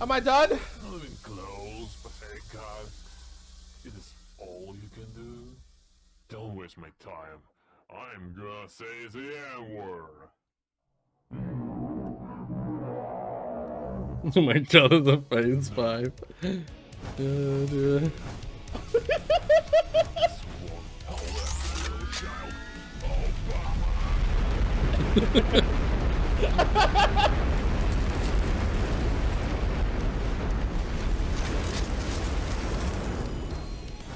Am I done? Not even close, pathetic god. It is all you can do? Don't waste my time. I'm gonna say the N-word. Oh my god, it's a phase 5.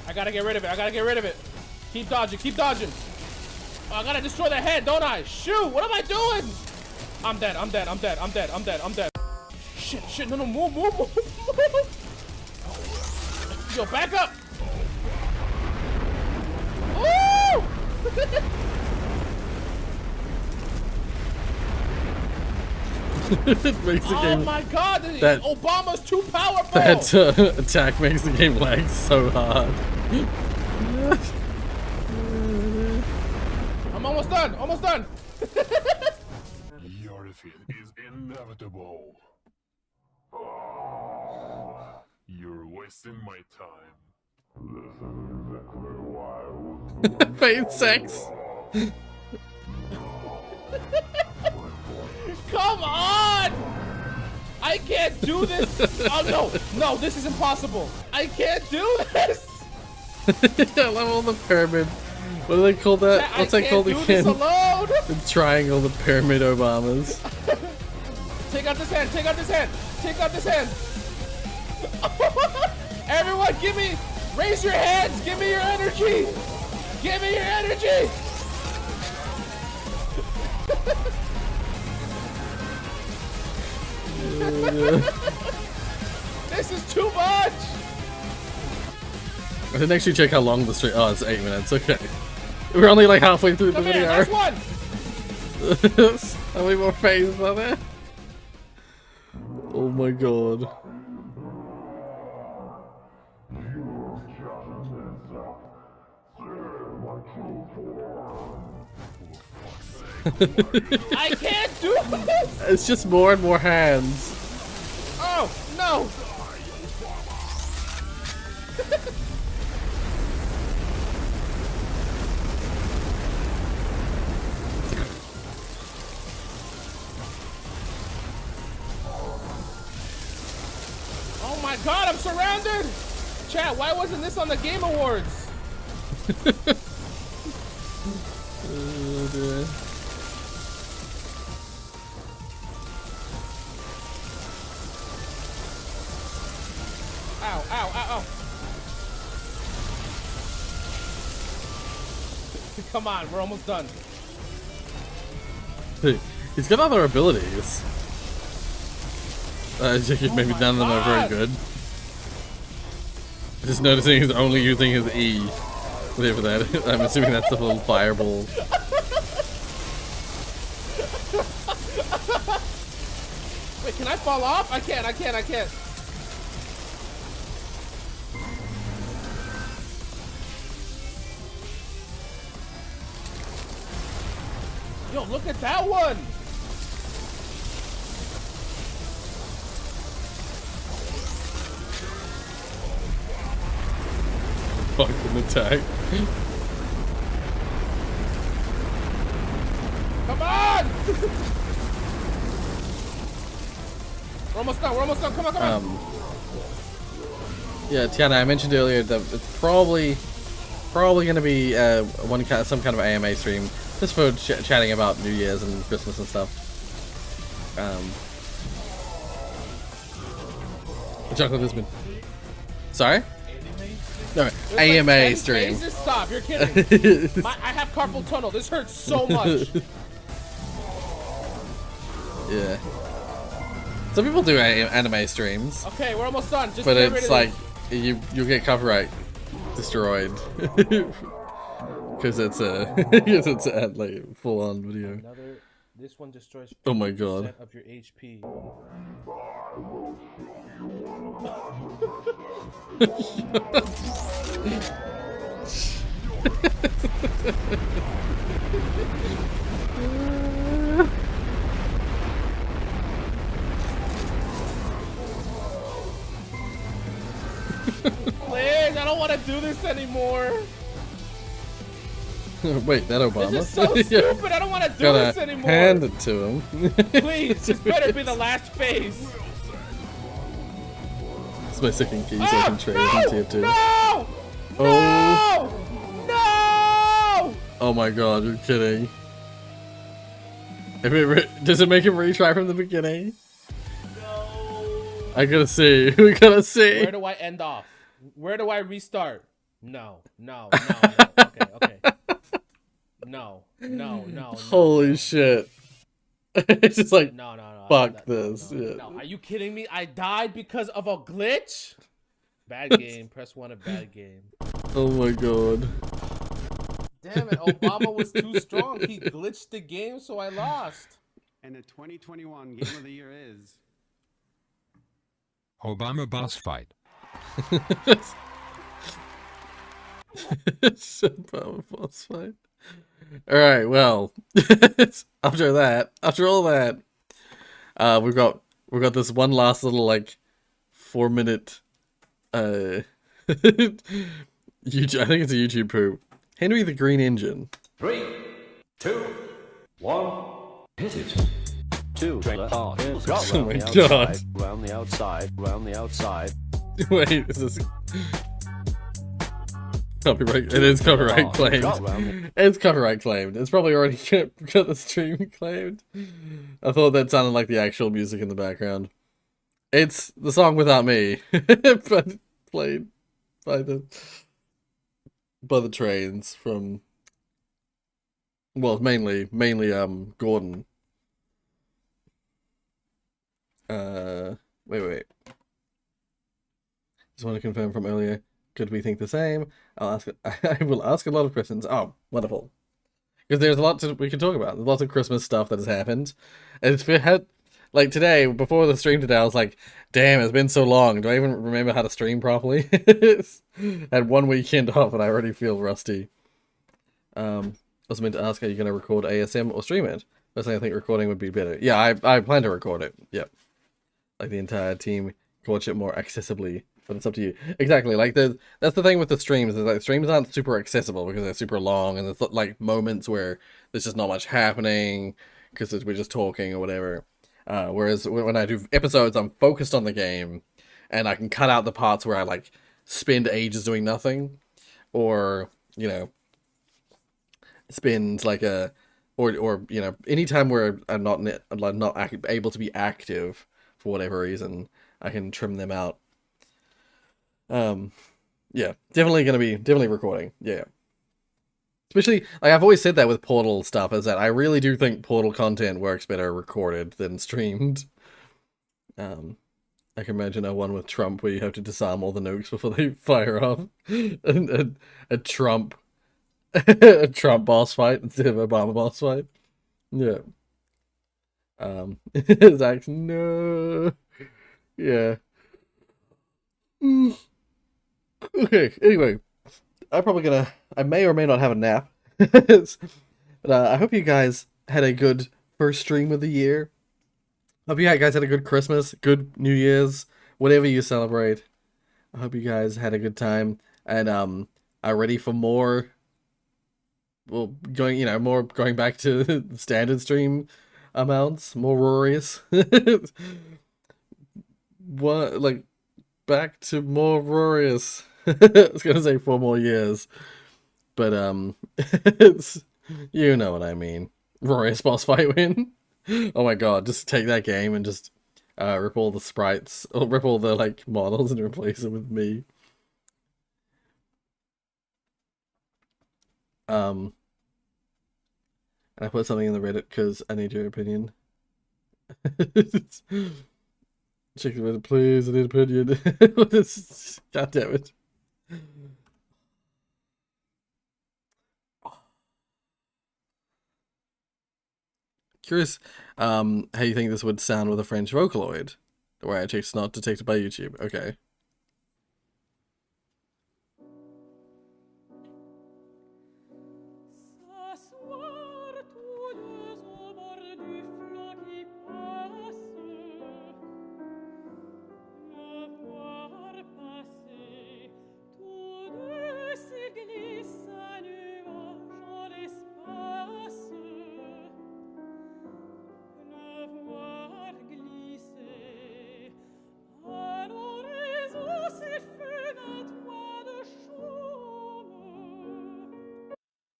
I gotta get rid of it. I gotta get rid of it. Keep dodging. Keep dodging. Oh, I gotta destroy the head, don't I? Shoot! What am I doing? I'm dead. I'm dead. I'm dead. I'm dead. I'm dead. I'm dead. Shit! Shit! No! No! Move! Move! Move! Yo! Back up! Ooh! It makes the game. Oh my god! That, Obama's too powerful. That attack makes the game lag so hard. I'm almost done. Almost done. Your defeat is inevitable. You're wasting my time. This is exactly why I was Fade sex. Come on! I can't do this. Oh no! No, this is impossible. I can't do this. I love all the pyramid. What do they call that? What's that called again? The triangle, the pyramid Obamas. Take out this hand. Take out this hand. Take out this hand. Everyone, give me. Raise your hands. Give me your energy. Give me your energy. This is too much. I didn't actually check how long the stream. Oh, it's 8 minutes. Okay, we're only like halfway through the video. Last one. How many more phases are there? Oh my god. I can't do this. It's just more and more hands. Oh no. Oh my god, I'm surrounded! Chat, why wasn't this on the Game Awards? Oh dear. Ow, ow, ow, ow. Come on, we're almost done. Hey, he's got other abilities. Maybe none of them are very good. Just noticing he's only using his E. Whatever that is. I'm assuming that's the little fireball. Wait, can I fall off? I can't. Yo, look at that one! Fucking attack. Come on! We're almost done. Come on. Yeah, Tiana, I mentioned earlier that it's probably gonna be some kind of AMA stream just for chatting about New Year's and Christmas and stuff. Chocolate has been. Sorry? No, There's AMA like 10 stream. phases? Stop, you're kidding. I have carpal tunnel. This hurts so much. Yeah. Some people do anime streams. Okay, we're almost done. Just but get rid it's of like you get copyright destroyed because it's a like full on video. This one destroys. Oh my god. Of your HP. Please, I don't want to do this anymore. Wait, that Obama? This is so stupid. I don't want to do Gotta this anymore. hand it to him. Please, this better be the last phase. It's my second key, so I can trade in TF2. No! Oh. No! Oh my god, you're kidding. Does it make him retry from the beginning? No. I gotta see. We gotta see. Where do I end off? Where do I restart? No. Okay. No. Holy shit. It's just like, no. fuck this. Yeah. No, are you kidding me? I died because of a glitch? Bad game. Press 1 of bad game. Oh my god. Damn it, Obama was too strong. He glitched the game, so I lost. And the 2021 Game of the Year is... Obama boss fight. Obama boss fight. Alright, well, after all that, we've got this one last little like 4-minute YouTube, I think it's a YouTube poop. Henry the Green Engine. 3, 2, 1, hit it. 2, Oh my god. Round the outside. Wait, is this copyright? It is copyright claimed. It's copyright claimed. It's probably already got the stream claimed. I thought that sounded like the actual music in the background. It's the song Without Me, but played by the trains from, well, mainly Gordon. Wait. Just want to confirm from earlier. Could we think the same? I will ask a lot of questions. Oh, wonderful. Because there's a lot we can talk about. There's lots of Christmas stuff that has happened. And it's been, like today, before the stream today, I was like, damn, it's been so long. Do I even remember how to stream properly? Had one weekend off and I already feel rusty. I was meant to ask, are you going to record ASM or stream it? Personally, I think recording would be better. Yeah, I plan to record it. Yep. Like the entire team, watch it more accessibly. But it's up to you. Exactly, like that's the thing with the streams, is like streams aren't super accessible because they're super long and there's like moments where there's just not much happening because we're just talking or whatever. Whereas when I do episodes, I'm focused on the game and I can cut out the parts where I like spend ages doing nothing, or you know, spend like or you know, any time where I'm not able to be active for whatever reason, I can trim them out. Yeah, definitely recording. Yeah. Especially, like, I've always said that with Portal stuff, is that I really do think Portal content works better recorded than streamed. I can imagine a one with Trump where you have to disarm all the nukes before they fire off. and a Trump boss fight instead of Obama boss fight. Yeah. Zach, no. Yeah. Okay, anyway. I may or may not have a nap. But I hope you guys had a good first stream of the year. Hope you guys had a good Christmas, good New Year's, whatever you celebrate. I hope you guys had a good time and are ready for more. Well, going back to standard stream amounts, more Rorius. What, like, back to more Rorius. I was gonna say 4 more years, but it's, you know what I mean. Rorius boss fight win. Oh my god, just take that game and just rip all the sprites, or rip all the like models and replace them with me. And I put something in the Reddit because I need your opinion. Check the Reddit, please. I need opinion. God damn it. Curious how you think this would sound with a French Vocaloid. The way I check's not detected by YouTube. Okay.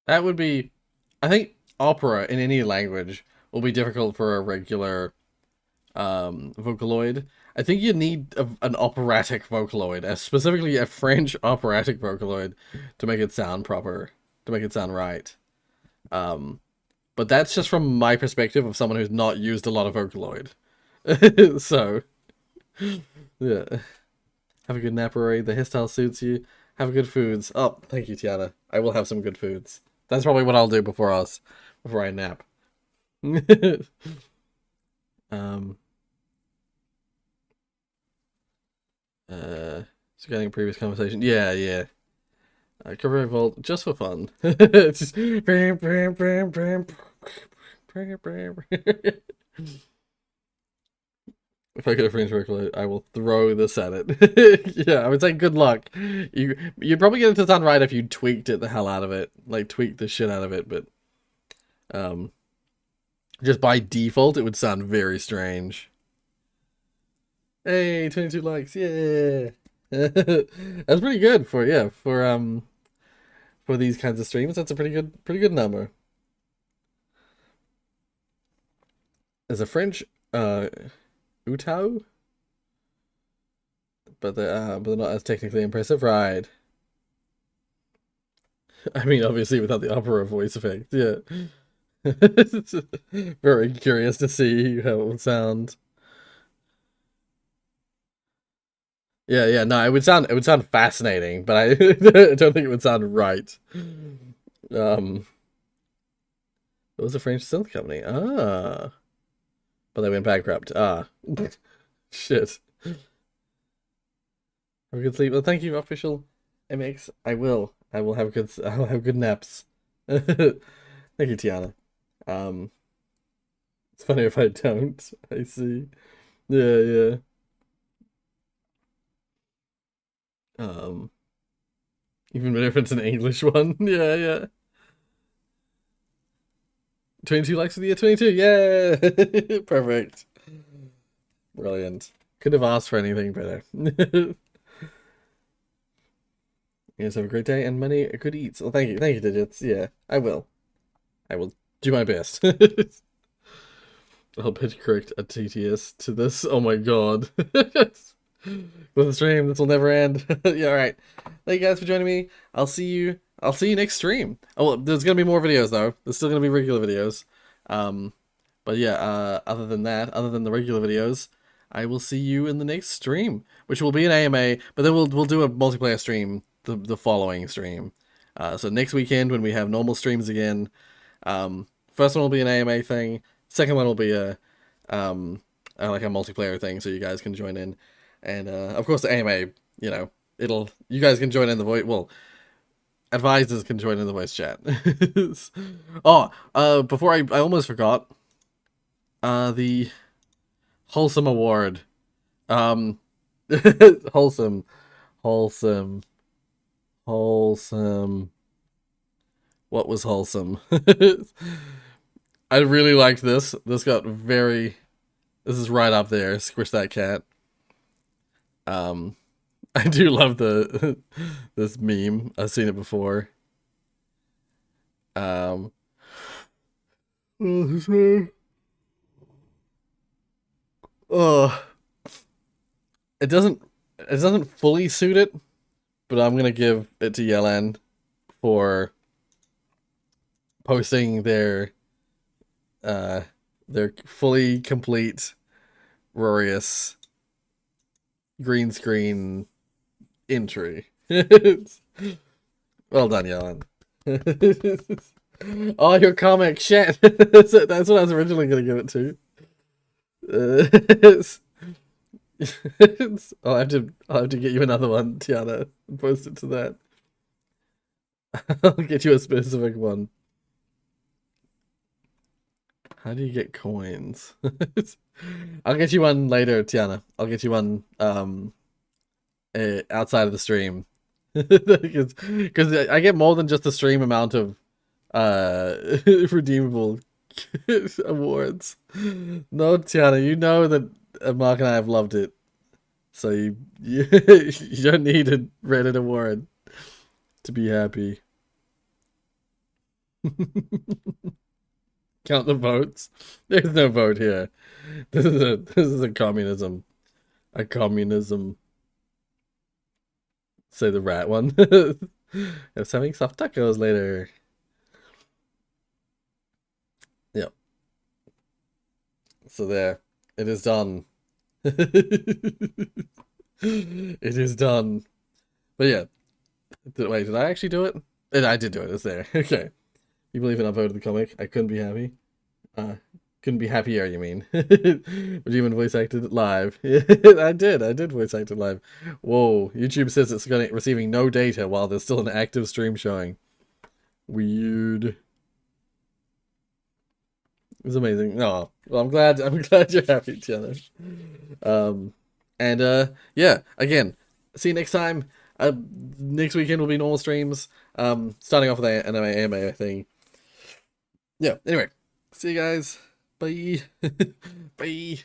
That would be, I think opera in any language will be difficult for a regular Vocaloid. I think you need an operatic Vocaloid, specifically a French operatic Vocaloid, to make it sound proper, to make it sound right. But that's just from my perspective of someone who's not used a lot of Vocaloid. So, yeah. Have a good nap, Rory. The hairstyle suits you. Have good foods. Oh, thank you, Tiana. I will have some good foods. That's probably what I'll do before I nap. So getting a previous conversation. Yeah. Cover Vault just for fun. Just if I could have French Vocaloid, I will throw this at it. Yeah, I would say good luck. You'd probably get it to sound right if you tweaked it the hell out of it. Like, tweaked the shit out of it, but just by default, it would sound very strange. Hey, 22 likes, yeah! That's pretty good for these kinds of streams. That's a pretty good number. There's a French, Utao, but they're not as technically impressive, right? I mean, obviously without the opera voice effect, yeah. Very curious to see how it would sound. Yeah, no, it would sound fascinating, but I don't think it would sound right. It was a French synth company. Ah. But they went bankrupt. Ah. Shit. Have a good sleep. Well, thank you, official MX. I'll have good naps. Thank you, Tiana. It's funny if I don't. I see. Yeah. Even better if it's an English one. Yeah. 22 likes of the year, 22, yeah! Perfect. Brilliant. Could have asked for anything better. You guys have a great day and many good eats. Well, thank you, Digits. Yeah, I will do my best. I'll pitch correct a TTS to this. Oh my god. With the stream, this will never end. Yeah, alright. Thank you guys for joining me. I'll see you next stream. Oh, well, there's gonna be more videos though. There's still gonna be regular videos. But yeah, other than the regular videos, I will see you in the next stream, which will be an AMA, but then we'll do a multiplayer stream the following stream. So next weekend when we have normal streams again, first one will be an AMA thing. Second one will be a like a multiplayer thing, so you guys can join in. And of course, the AMA, you guys can join in the voice. Well, advisors can join in the voice chat. Before I almost forgot. The wholesome award. Wholesome. What was wholesome? I really liked this. This is right up there. Squish that cat. I do love this meme. I've seen it before. It doesn't fully suit it, but I'm gonna give it to Yellen for posting their fully complete Rorius green screen entry. Well done, Yellen. Oh, your comic shit. That's what I was originally gonna give it to. I'll have to get you another one, Tiana, and post it to that. I'll get you a specific one. How do you get coins? I'll get you one later, Tiana. I'll get you one outside of the stream. Because I get more than just the stream amount of redeemable awards. No, Tiana, you know that Mark and I have loved it. So you don't need a Reddit award to be happy. Count the votes. There's no vote here. This is a communism. A communism. Say the rat one. I was having soft tacos later. Yep. So there. It is done. It is done. But yeah. Wait, did I actually do it? I did do it. It's there. Okay. You believe in upvoted the comic? I couldn't be happy. Couldn't be happier, you mean? But you even voice acted live. I did voice acted live. Whoa, YouTube says it's receiving no data while there's still an active stream showing. Weird. It's amazing. Oh, well, I'm glad you're happy, Tiana. Yeah, again, see you next time. Next weekend will be normal streams. Starting off with an AMA thing. Yeah, anyway. See you guys. Bye. Bye.